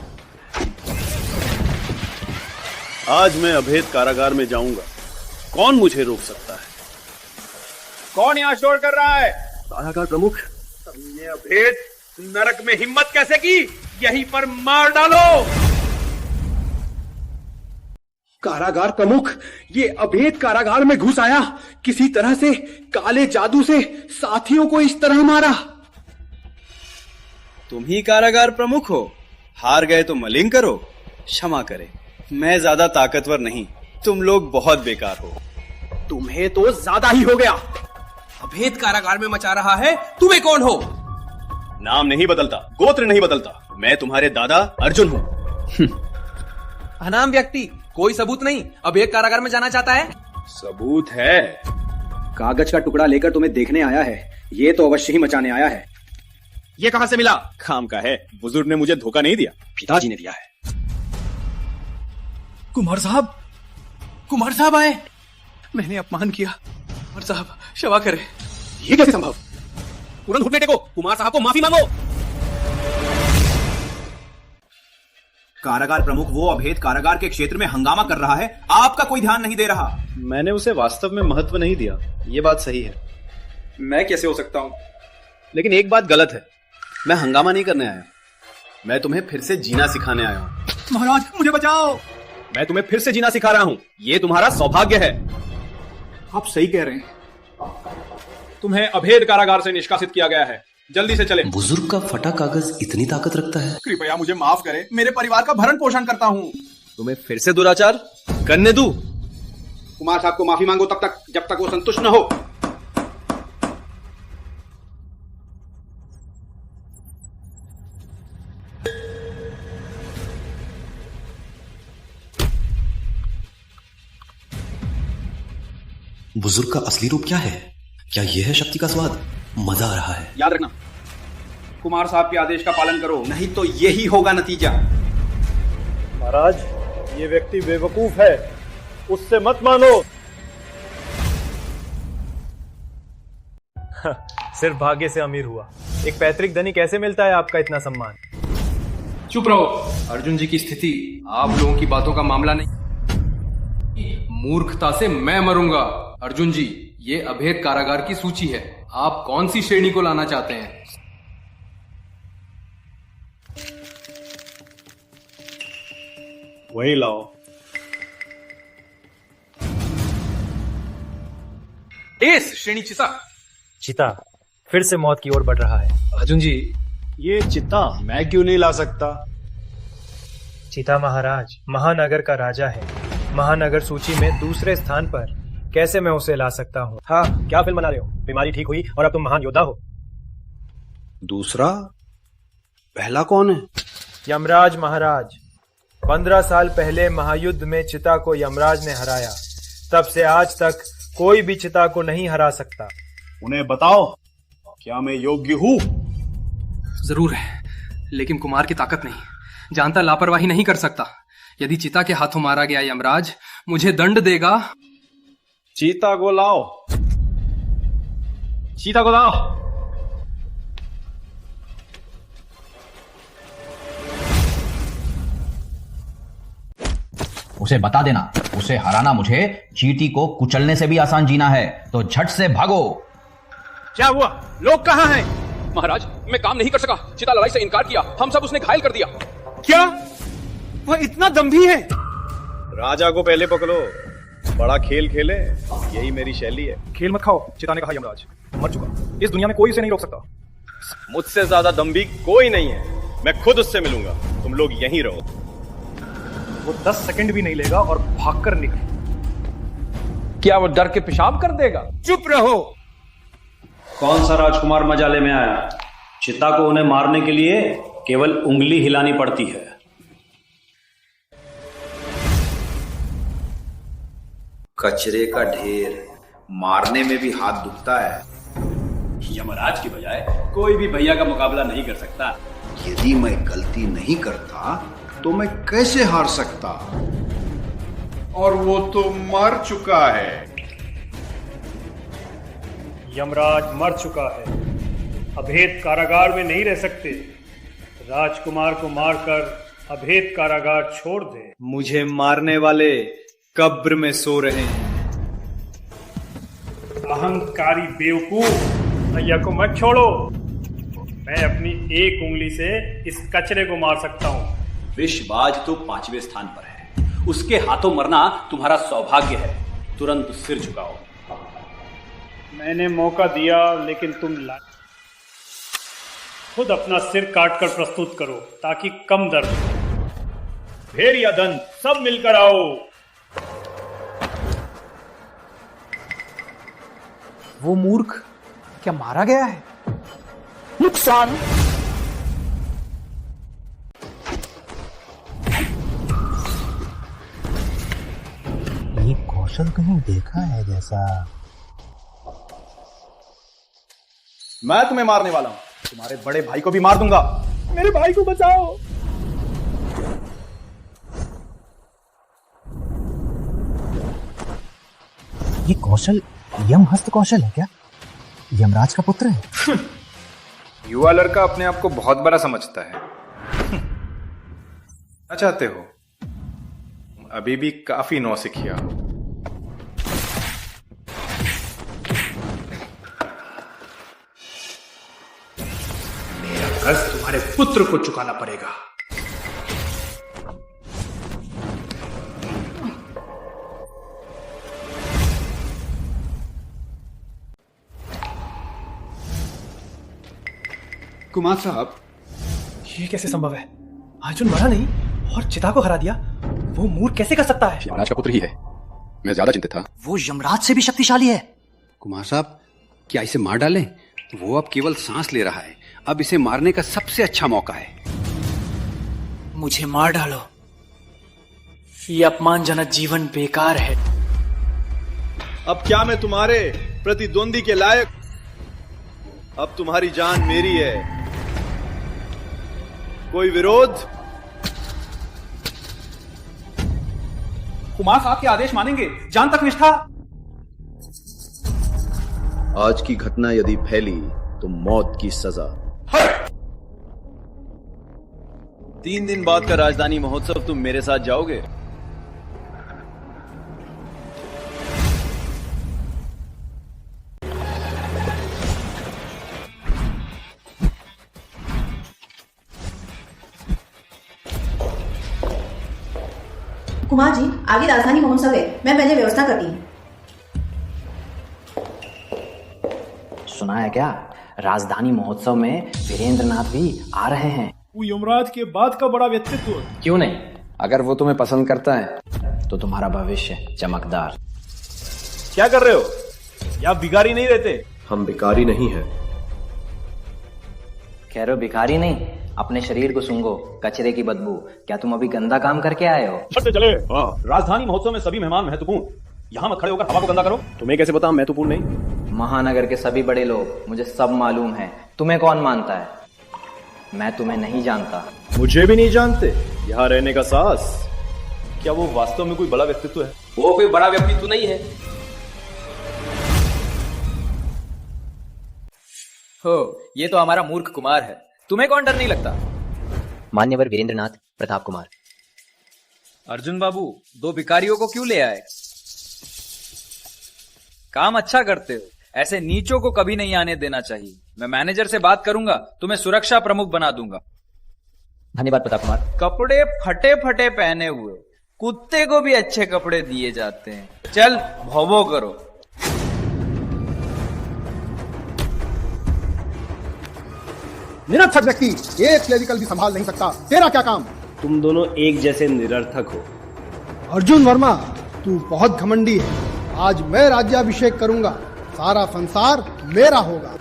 Speaker 1: आज मैं अभेद कारागार में जाऊंगा, कौन मुझे रोक सकता है?
Speaker 17: कौन यहाँ शोर कर रहा है?
Speaker 1: कारागार प्रमुख।
Speaker 17: तुमने अभेद नरक में हिम्मत कैसे की? यहीं पर मार डालो।
Speaker 5: कारागार प्रमुख, ये अभेद कारागार में घुस आया, किसी तरह से काले जादू से साथियों को इस तरह मारा।
Speaker 2: तुम ही कारागार प्रमुख हो? हार गए तो मलिंग करो, क्षमा करें, मैं ज्यादा ताकतवर नहीं, तुम लोग बहुत बेकार हो।
Speaker 3: तुम्हें तो ज्यादा ही हो गया।
Speaker 7: अभेद कारागार में मचा रहा है, तुम्हें कौन हो?
Speaker 1: नाम नहीं बदलता, गोत्र नहीं बदलता, मैं तुम्हारे दादा अर्जुन हूँ।
Speaker 7: अनाम व्यक्ति, कोई सबूत नहीं, अभेद कारागार में जाना चाहता है।
Speaker 17: सबूत है।
Speaker 8: कागज का टुकड़ा लेकर तुम्हें देखने आया है।
Speaker 5: ये तो अवश्य ही मचाने आया है।
Speaker 17: ये कहां से मिला? काम का है, बुजुर्ग ने मुझे धोखा नहीं दिया,
Speaker 5: पिताजी ने दिया है।
Speaker 7: कुमार साहब आए। मैंने अपमान किया। कुमार साहब क्षमा करें।
Speaker 5: ये कैसे संभव?
Speaker 3: तुरंत उठ बेटे को, कुमार साहब को माफी मांगो।
Speaker 2: कारागार प्रमुख वो अभेद कारागार के क्षेत्र में हंगामा कर रहा है, आपका कोई ध्यान नहीं दे रहा।
Speaker 1: मैंने उसे वास्तव में महत्व नहीं दिया, ये बात सही है।
Speaker 5: मैं कैसे हो सकता हूं? लेकिन एक बात गलत है, मैं हंगामा नहीं करने आया, मैं तुम्हें फिर से जीना सिखाने आया हूं।
Speaker 3: महाराज मुझे बचाओ।
Speaker 5: मैं तुम्हें फिर से जीना सिखा रहा हूं, ये तुम्हारा सौभाग्य है।
Speaker 3: आप सही कह रहे हैं। तुम्हें अभेद कारागार से निष्कासित किया गया है, जल्दी से चले।
Speaker 7: बुजुर्ग का फटा कागज इतनी ताकत रखता है?
Speaker 3: कृपया मुझे माफ करें, मेरे परिवार का भरण पोषण करता हूँ।
Speaker 5: तुम्हें फिर से दुराचार करने दूं? कुमार साहब को माफी मांगो तब तक, जब तक वो संतुष्ट न हो।
Speaker 7: बुजुर्ग का असली रूप क्या है? क्या यह है शक्ति का स्वाद? मजा आ रहा है।
Speaker 5: याद रखना, कुमार साहब के आदेश का पालन करो, नहीं तो यही होगा नतीजा।
Speaker 16: महाराज, ये व्यक्ति बेवकूफ है, उससे मत मानो। सिर्फ भाग्य से अमीर हुआ, एक पैतृक धनी कैसे मिलता है आपका इतना सम्मान?
Speaker 3: चुप रहो। अर्जुन जी की स्थिति आप लोगों की बातों का मामला नहीं। मूर्खता से मैं मरूंगा। अर्जुन जी, ये अभेद कारागार की सूची है, आप कौन सी श्रेणी को लाना चाहते हैं?
Speaker 1: वही लाओ।
Speaker 3: एस श्रेणी
Speaker 16: चिता फिर से मौत की ओर बढ़ रहा है।
Speaker 3: अर्जुन जी,
Speaker 1: ये चिता मैं क्यों नहीं ला सकता?
Speaker 16: चिता महाराज महानगर का राजा है, महानगर सूची में दूसरे स्थान पर, कैसे मैं उसे ला सकता हूँ? हाँ, क्या फिल्म बना रहे हो? बीमारी ठीक हुई और अब तुम महान योद्धा हो।
Speaker 5: दूसरा? पहला कौन है?
Speaker 16: यमराज महाराज। 15 साल पहले महायुद्ध में चिता को यमराज ने हराया, तब से आज तक कोई भी चिता को नहीं हरा सकता।
Speaker 1: उन्हें बताओ, क्या मैं योग्य हूँ?
Speaker 3: जरूर है, लेकिन कुमार की ताकत नहीं, जानता लापरवाही नहीं कर सकता। यदि चिता के हाथों मारा गया यमराज मुझे दंड देगा।
Speaker 1: चीता को लाओ, चीता को लाओ।
Speaker 4: उसे बता देना, उसे हराना मुझे चींटी को कुचलने से भी आसान जीना है, तो झट से भागो।
Speaker 3: क्या हुआ? लोग कहाँ हैं? महाराज, मैं काम नहीं कर सका, चिता लड़ाई से इनकार किया, हम सब उसने घायल कर दिया। क्या वह इतना दम्भी है?
Speaker 1: राजा को पहले पकड़ो, बड़ा खेल खेले, यही मेरी शैली है।
Speaker 16: खेल मत खाओ, चिता ने कहा। यमराज मर चुका, इस दुनिया में कोई उसे नहीं रोक सकता।
Speaker 1: मुझसे ज्यादा दम्भी कोई नहीं है, मैं खुद उससे मिलूंगा, तुम लोग यहीं रहो।
Speaker 16: वो 10 सेकंड भी नहीं लेगा और भागकर निकल।
Speaker 6: क्या वो डर के पेशाब कर देगा?
Speaker 3: चुप रहो।
Speaker 1: कौन सा राजकुमार मजाले में आया? चिता को उन्हें मारने के लिए केवल उंगली हिलानी पड़ती है।
Speaker 8: कचरे का ढेर, मारने में भी हाथ दुखता है।
Speaker 6: यमराज की बजाय कोई भी भैया का मुकाबला नहीं कर सकता।
Speaker 8: यदि मैं गलती नहीं करता तो मैं कैसे हार सकता?
Speaker 22: और वो तो मर चुका है।
Speaker 16: यमराज मर चुका है, अभेद कारागार में नहीं रह सकते। राजकुमार को मारकर अभेद कारागार छोड़ दे।
Speaker 1: मुझे मारने वाले कब्र में सो रहे हैं।
Speaker 16: अहंकारी बेवकूफ, भैया को मत छोड़ो। मैं अपनी एक उंगली से इस कचरे को मार सकता हूँ।
Speaker 6: विषबाज तो 5वें स्थान पर है, उसके हाथों मरना तुम्हारा सौभाग्य है। तुरंत सिर झुकाओ।
Speaker 16: मैंने मौका दिया, लेकिन तुम खुद अपना सिर काटकर प्रस्तुत करो ताकि कम दर्द हो। भेड़ या दंत, सब मिलकर आओ।
Speaker 19: वो मूर्ख क्या मारा गया है?
Speaker 15: नुकसान।
Speaker 9: ये कौशल कहीं देखा है जैसा।
Speaker 6: मैं तुम्हें मारने वाला हूं, तुम्हारे बड़े भाई को भी मार दूंगा। मेरे भाई को बचाओ।
Speaker 9: ये कौशल यमहस्त कौशल है क्या? यमराज का पुत्र है?
Speaker 17: युवा लड़का अपने आप को बहुत बड़ा समझता है। क्या चाहते हो? अभी भी काफी नौसिखिया।
Speaker 7: मेरा कर्ज तुम्हारे पुत्र को चुकाना पड़ेगा।
Speaker 13: कुमार साहब,
Speaker 16: ये कैसे संभव है? अर्जुन मरा नहीं और चिता को हरा दिया। वो मूर्ख कैसे कर सकता है?
Speaker 11: यमराज का पुत्र ही है। मैं ज्यादा चिंतित था।
Speaker 9: वो यमराज से भी शक्तिशाली है।
Speaker 11: कुमार साहब, क्या इसे मार डालें? वो अब केवल सांस ले रहा है। अब इसे मारने का सबसे अच्छा मौका है।
Speaker 19: मुझे मार डालो, ये अपमानजनक जीवन बेकार है।
Speaker 1: अब क्या मैं तुम्हारे प्रतिद्वंदी के लायक? अब तुम्हारी जान मेरी है। कोई विरोध?
Speaker 6: कुमार साहब के आदेश मानेंगे, जान तक निष्ठा।
Speaker 8: आज की घटना यदि फैली तो मौत की सजा।
Speaker 1: 3 दिन बाद का राजधानी महोत्सव तुम मेरे साथ जाओगे?
Speaker 10: कुमार जी, आगे राजधानी महोत्सव है, मैं पहले व्यवस्था करती हूँ।
Speaker 2: सुना है क्या? राजधानी महोत्सव में वीरेंद्रनाथ भी आ रहे हैं।
Speaker 16: वो यमराज के बाद का बड़ा व्यक्तित्व।
Speaker 2: क्यों नहीं? अगर वो तुम्हें पसंद करता है तो तुम्हारा भविष्य चमकदार।
Speaker 1: क्या कर रहे हो? यहाँ भिखारी नहीं रहते।
Speaker 3: हम भिखारी नहीं हैं।
Speaker 2: कह रहे हो भिखारी नहीं? अपने शरीर को सूंघो, कचरे की बदबू। क्या तुम अभी गंदा काम करके आए हो?
Speaker 1: चले। राजधानी महोत्सव में सभी मेहमान महत्वपूर्ण। यहाँ मत खड़े होकर हवा को गंदा करो।
Speaker 3: तुम्हें कैसे पता महत्वपूर्ण नहीं?
Speaker 2: महानगर के सभी बड़े लोग, मुझे सब मालूम है। तुम्हें कौन मानता है? मैं तुम्हें नहीं जानता।
Speaker 1: मुझे भी नहीं जानते। यहाँ रहने का साहस, क्या वो वास्तव में कोई बड़ा व्यक्तित्व है?
Speaker 6: वो कोई बड़ा व्यक्तित्व नहीं है। हो, ये तो हमारा मूर्ख कुमार है। तुम्हें कौन डर नहीं लगता?
Speaker 2: मान्यवर वीरेंद्रनाथ प्रताप कुमार।
Speaker 6: अर्जुन बाबू, 2 भिखारियों को क्यों ले आए? काम अच्छा करते हो, ऐसे नीचों को कभी नहीं आने देना चाहिए। मैं मैनेजर से बात करूंगा, तुम्हें सुरक्षा प्रमुख बना दूंगा।
Speaker 2: धन्यवाद प्रताप कुमार।
Speaker 6: कपड़े फटे फटे पहने हुए, कुत्ते को भी अच्छे कपड़े दिए जाते हैं। चल भोभो करो।
Speaker 18: निरर्थक व्यक्ति, एक क्लेरिकल भी संभाल नहीं सकता। तेरा क्या काम?
Speaker 1: तुम दोनों एक जैसे निरर्थक हो।
Speaker 18: अर्जुन वर्मा, तू बहुत घमंडी है। आज मैं राज्याभिषेक करूंगा, सारा संसार मेरा होगा।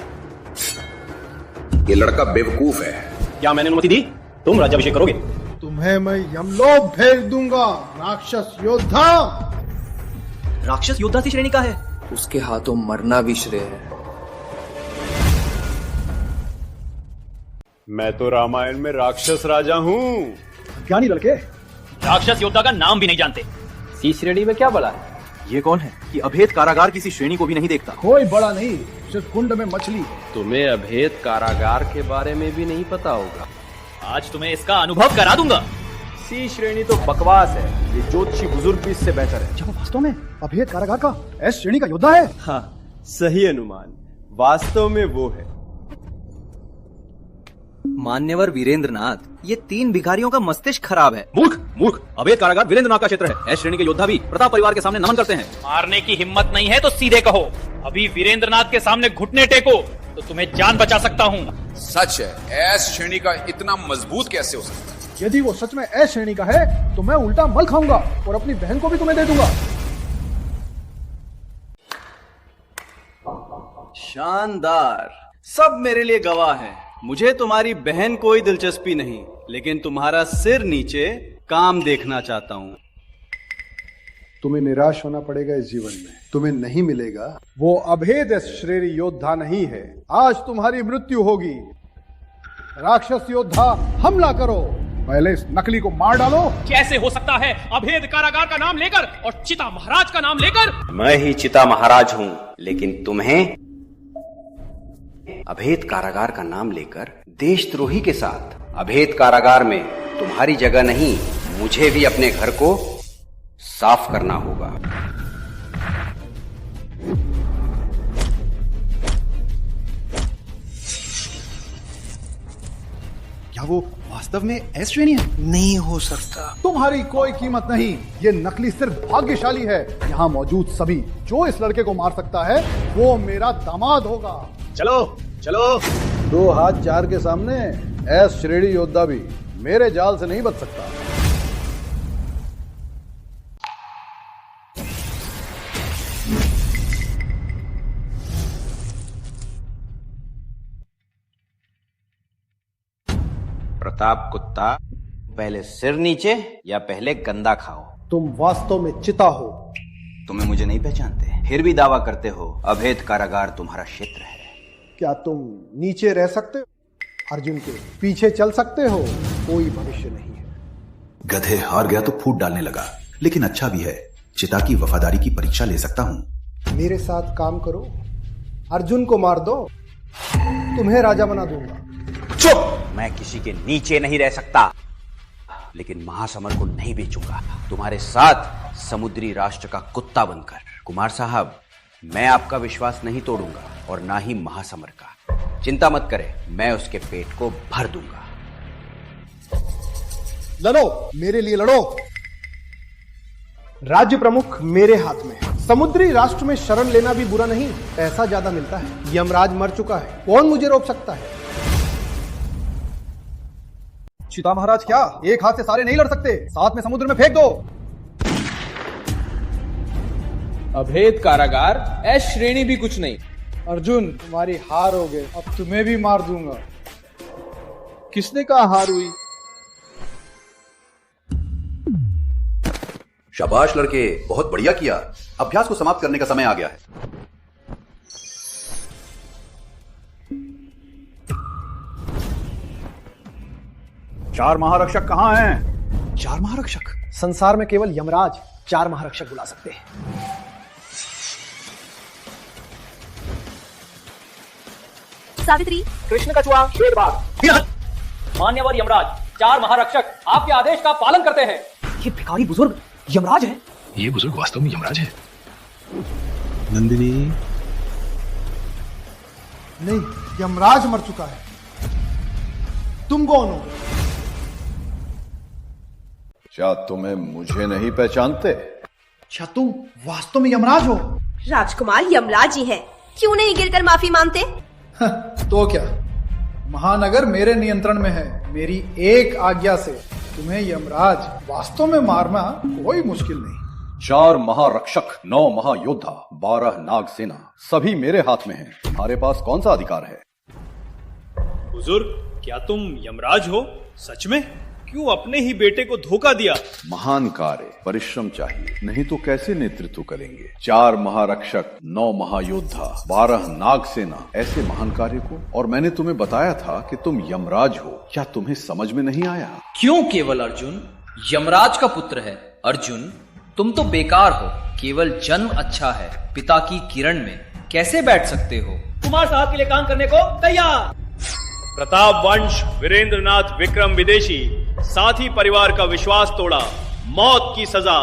Speaker 17: ये लड़का बेवकूफ है।
Speaker 1: क्या मैंने अनुमति दी? तुम राज्याभिषेक करोगे?
Speaker 18: तुम्हें मैं यमलोक भेज दूंगा, राक्षस योद्धा।
Speaker 7: राक्षस योद्धा की श्रेणी का है? उसके हाथों मरना भी श्रेय है।
Speaker 1: मैं तो रामायण में राक्षस राजा हूँ।
Speaker 18: ज्ञानी लड़के,
Speaker 19: राक्षस योद्धा का नाम भी नहीं जानते।
Speaker 6: सी श्रेणी में क्या बड़ा है?
Speaker 5: ये कौन है कि अभेद कारागार किसी श्रेणी को भी नहीं देखता?
Speaker 18: कोई बड़ा नहीं, सिर्फ कुंड में मछली है।
Speaker 6: तुम्हें अभेद कारागार के बारे में भी नहीं पता होगा।
Speaker 19: आज तुम्हें इसका अनुभव करा दूंगा।
Speaker 1: सी श्रेणी तो बकवास है। ये ज्योतिषी बुजुर्ग भी इससे बेहतर है।
Speaker 18: जब वास्तव में अभेद कारागार का एस श्रेणी का योद्धा है।
Speaker 1: हाँ, सही अनुमान। वास्तव में वो है।
Speaker 6: मान्यवर वीरेंद्रनाथ, ये 3 भिखारियों का मस्तिष्क खराब है।
Speaker 3: मूर्ख। अभेद कारागार वीरेंद्रनाथ का क्षेत्र है। एस श्रेणी के योद्धा भी प्रताप परिवार के सामने नमन करते हैं।
Speaker 19: मारने की हिम्मत नहीं है तो सीधे कहो। अभी वीरेंद्रनाथ के सामने घुटने टेको तो तुम्हें जान बचा सकता हूँ।
Speaker 17: सच है, एस श्रेणी का इतना मजबूत कैसे हो सकता है?
Speaker 18: यदि वो सच में एस श्रेणी का है तो मैं उल्टा मल खाऊंगा और अपनी बहन को भी तुम्हें दे दूंगा।
Speaker 1: शानदार। सब मेरे लिए गवाह है। मुझे तुम्हारी बहन कोई दिलचस्पी नहीं, लेकिन तुम्हारा सिर नीचे काम देखना चाहता हूं।
Speaker 18: तुम्हें निराश होना पड़ेगा इस जीवन में। तुम्हें नहीं मिलेगा। वो अभेद श्रेणी योद्धा नहीं है। आज तुम्हारी मृत्यु होगी। राक्षस योद्धा, हमला करो। पहले इस नकली को मार डालो।
Speaker 19: कैसे हो सकता है अभेद कारागार का नाम लेकर और चिता महाराज का नाम लेकर?
Speaker 14: मैं ही चिता महाराज हूँ, लेकिन तुम्हें अभेद कारागार का नाम लेकर देशद्रोही के साथ अभेद कारागार में तुम्हारी जगह नहीं। मुझे भी अपने घर को साफ करना होगा।
Speaker 5: क्या वो वास्तव में एस श्रेणी है?
Speaker 18: नहीं हो सकता। तुम्हारी कोई कीमत नहीं। ये नकली सिर्फ भाग्यशाली है। यहाँ मौजूद सभी जो इस लड़के को मार सकता है वो मेरा दामाद होगा।
Speaker 6: चलो चलो।
Speaker 18: 2 हाथ 4 के सामने एस श्रेणी योद्धा भी मेरे जाल से नहीं बच सकता।
Speaker 14: प्रताप कुत्ता, पहले सिर नीचे या पहले गंदा खाओ।
Speaker 18: तुम वास्तव में चिता हो।
Speaker 14: तुम्हें मुझे नहीं पहचानते, फिर भी दावा करते हो अभेद कारागार तुम्हारा क्षेत्र है।
Speaker 18: क्या तुम नीचे रह सकते हो? अर्जुन के पीछे चल सकते हो? कोई भविष्य नहीं है।
Speaker 8: गधे हार गया तो फूट डालने लगा, लेकिन अच्छा भी है। चिता की वफादारी की परीक्षा ले सकता हूं।
Speaker 18: मेरे साथ काम करो, अर्जुन को मार दो, तुम्हें राजा बना दूंगा।
Speaker 14: चुप! मैं किसी के नीचे नहीं रह सकता, लेकिन महासमर को नहीं बेचूंगा तुम्हारे साथ समुद्री राष्ट्र का कुत्ता बनकर। कुमार साहब, मैं आपका विश्वास नहीं तोड़ूंगा और ना ही महासमर का। चिंता मत करें, मैं उसके पेट को भर दूंगा।
Speaker 18: लड़ो, मेरे लिए लड़ो। राज्य प्रमुख मेरे हाथ में है। समुद्री राष्ट्र में शरण लेना भी बुरा नहीं, पैसा ज्यादा मिलता है। यमराज मर चुका है, कौन मुझे रोक सकता है? चिता महाराज, क्या एक हाथ से सारे नहीं लड़ सकते? साथ में समुद्र में फेंक दो।
Speaker 3: अभेद कारागार एस श्रेणी भी कुछ नहीं।
Speaker 18: अर्जुन, तुम्हारी हार हो गई, अब तुम्हें भी मार दूंगा। किसने कहा हार हुई?
Speaker 8: शाबाश लड़के, बहुत बढ़िया किया। अभ्यास को समाप्त करने का समय आ गया है।
Speaker 1: चार महारक्षक कहाँ हैं?
Speaker 13: 4 महारक्षक? संसार में केवल यमराज 4 महारक्षक बुला सकते हैं।
Speaker 10: सावित्री,
Speaker 19: कृष्ण कछुआ, शेरबाग। मान्यवर यमराज, 4 महारक्षक आपके आदेश का पालन करते हैं।
Speaker 13: ये भिखारी बुजुर्ग यमराज है?
Speaker 7: ये बुजुर्ग वास्तव में यमराज है।
Speaker 18: नंदिनी, नहीं, यमराज मर चुका है। तुम कौन हो?
Speaker 17: क्या तुम्हें मुझे नहीं पहचानते?
Speaker 18: क्या तुम वास्तव में यमराज हो?
Speaker 10: राजकुमार यमराज ही हैं। क्यों नहीं गिरकर माफी मांगते?
Speaker 18: तो क्या, महानगर मेरे नियंत्रण में है। मेरी एक आज्ञा से तुम्हें यमराज वास्तव में मारना कोई मुश्किल नहीं।
Speaker 1: 4 महारक्षक, 9 महायोद्धा, 12 नाग सेना, सभी मेरे हाथ में हैं। तुम्हारे पास कौन सा अधिकार है?
Speaker 19: बुजुर्ग, क्या तुम यमराज हो? सच में? क्यों अपने ही बेटे को धोखा दिया?
Speaker 17: महान कार्य, परिश्रम चाहिए, नहीं तो कैसे नेतृत्व करेंगे? 4 महारक्षक, 9 महायोद्धा, 12 नाग सेना, ऐसे महान कार्य को। और मैंने तुम्हें बताया था कि तुम यमराज हो। क्या तुम्हें समझ में नहीं आया?
Speaker 7: क्यों केवल अर्जुन? यमराज का पुत्र है अर्जुन। तुम तो बेकार हो, केवल जन्म अच्छा है। पिता की किरण में कैसे बैठ सकते हो?
Speaker 19: कुमार साहब के लिए काम करने को तैयार। प्रताप वंश वीरेंद्रनाथ विक्रम विदेशी साथी परिवार का विश्वास तोड़ा, मौत की सजा।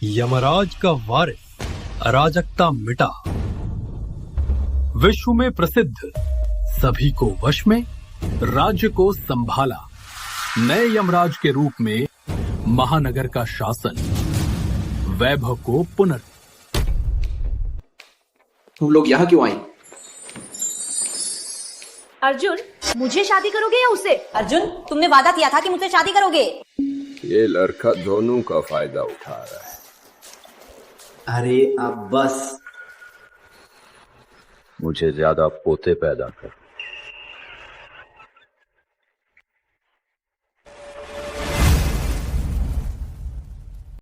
Speaker 20: यमराज का वारिस, अराजकता मिटा, विश्व में प्रसिद्ध, सभी को वश में, राज्य को संभाला। नए यमराज के रूप में महानगर का शासन, वैभव को पुनर्।
Speaker 3: तुम लोग यहाँ क्यों आई?
Speaker 10: अर्जुन, मुझे शादी करोगे या उसे? अर्जुन, तुमने वादा किया था कि मुझसे शादी करोगे।
Speaker 17: ये लड़का दोनों का फायदा उठा रहा है।
Speaker 2: अरे अब बस।
Speaker 17: मुझे ज्यादा पोते पैदा कर।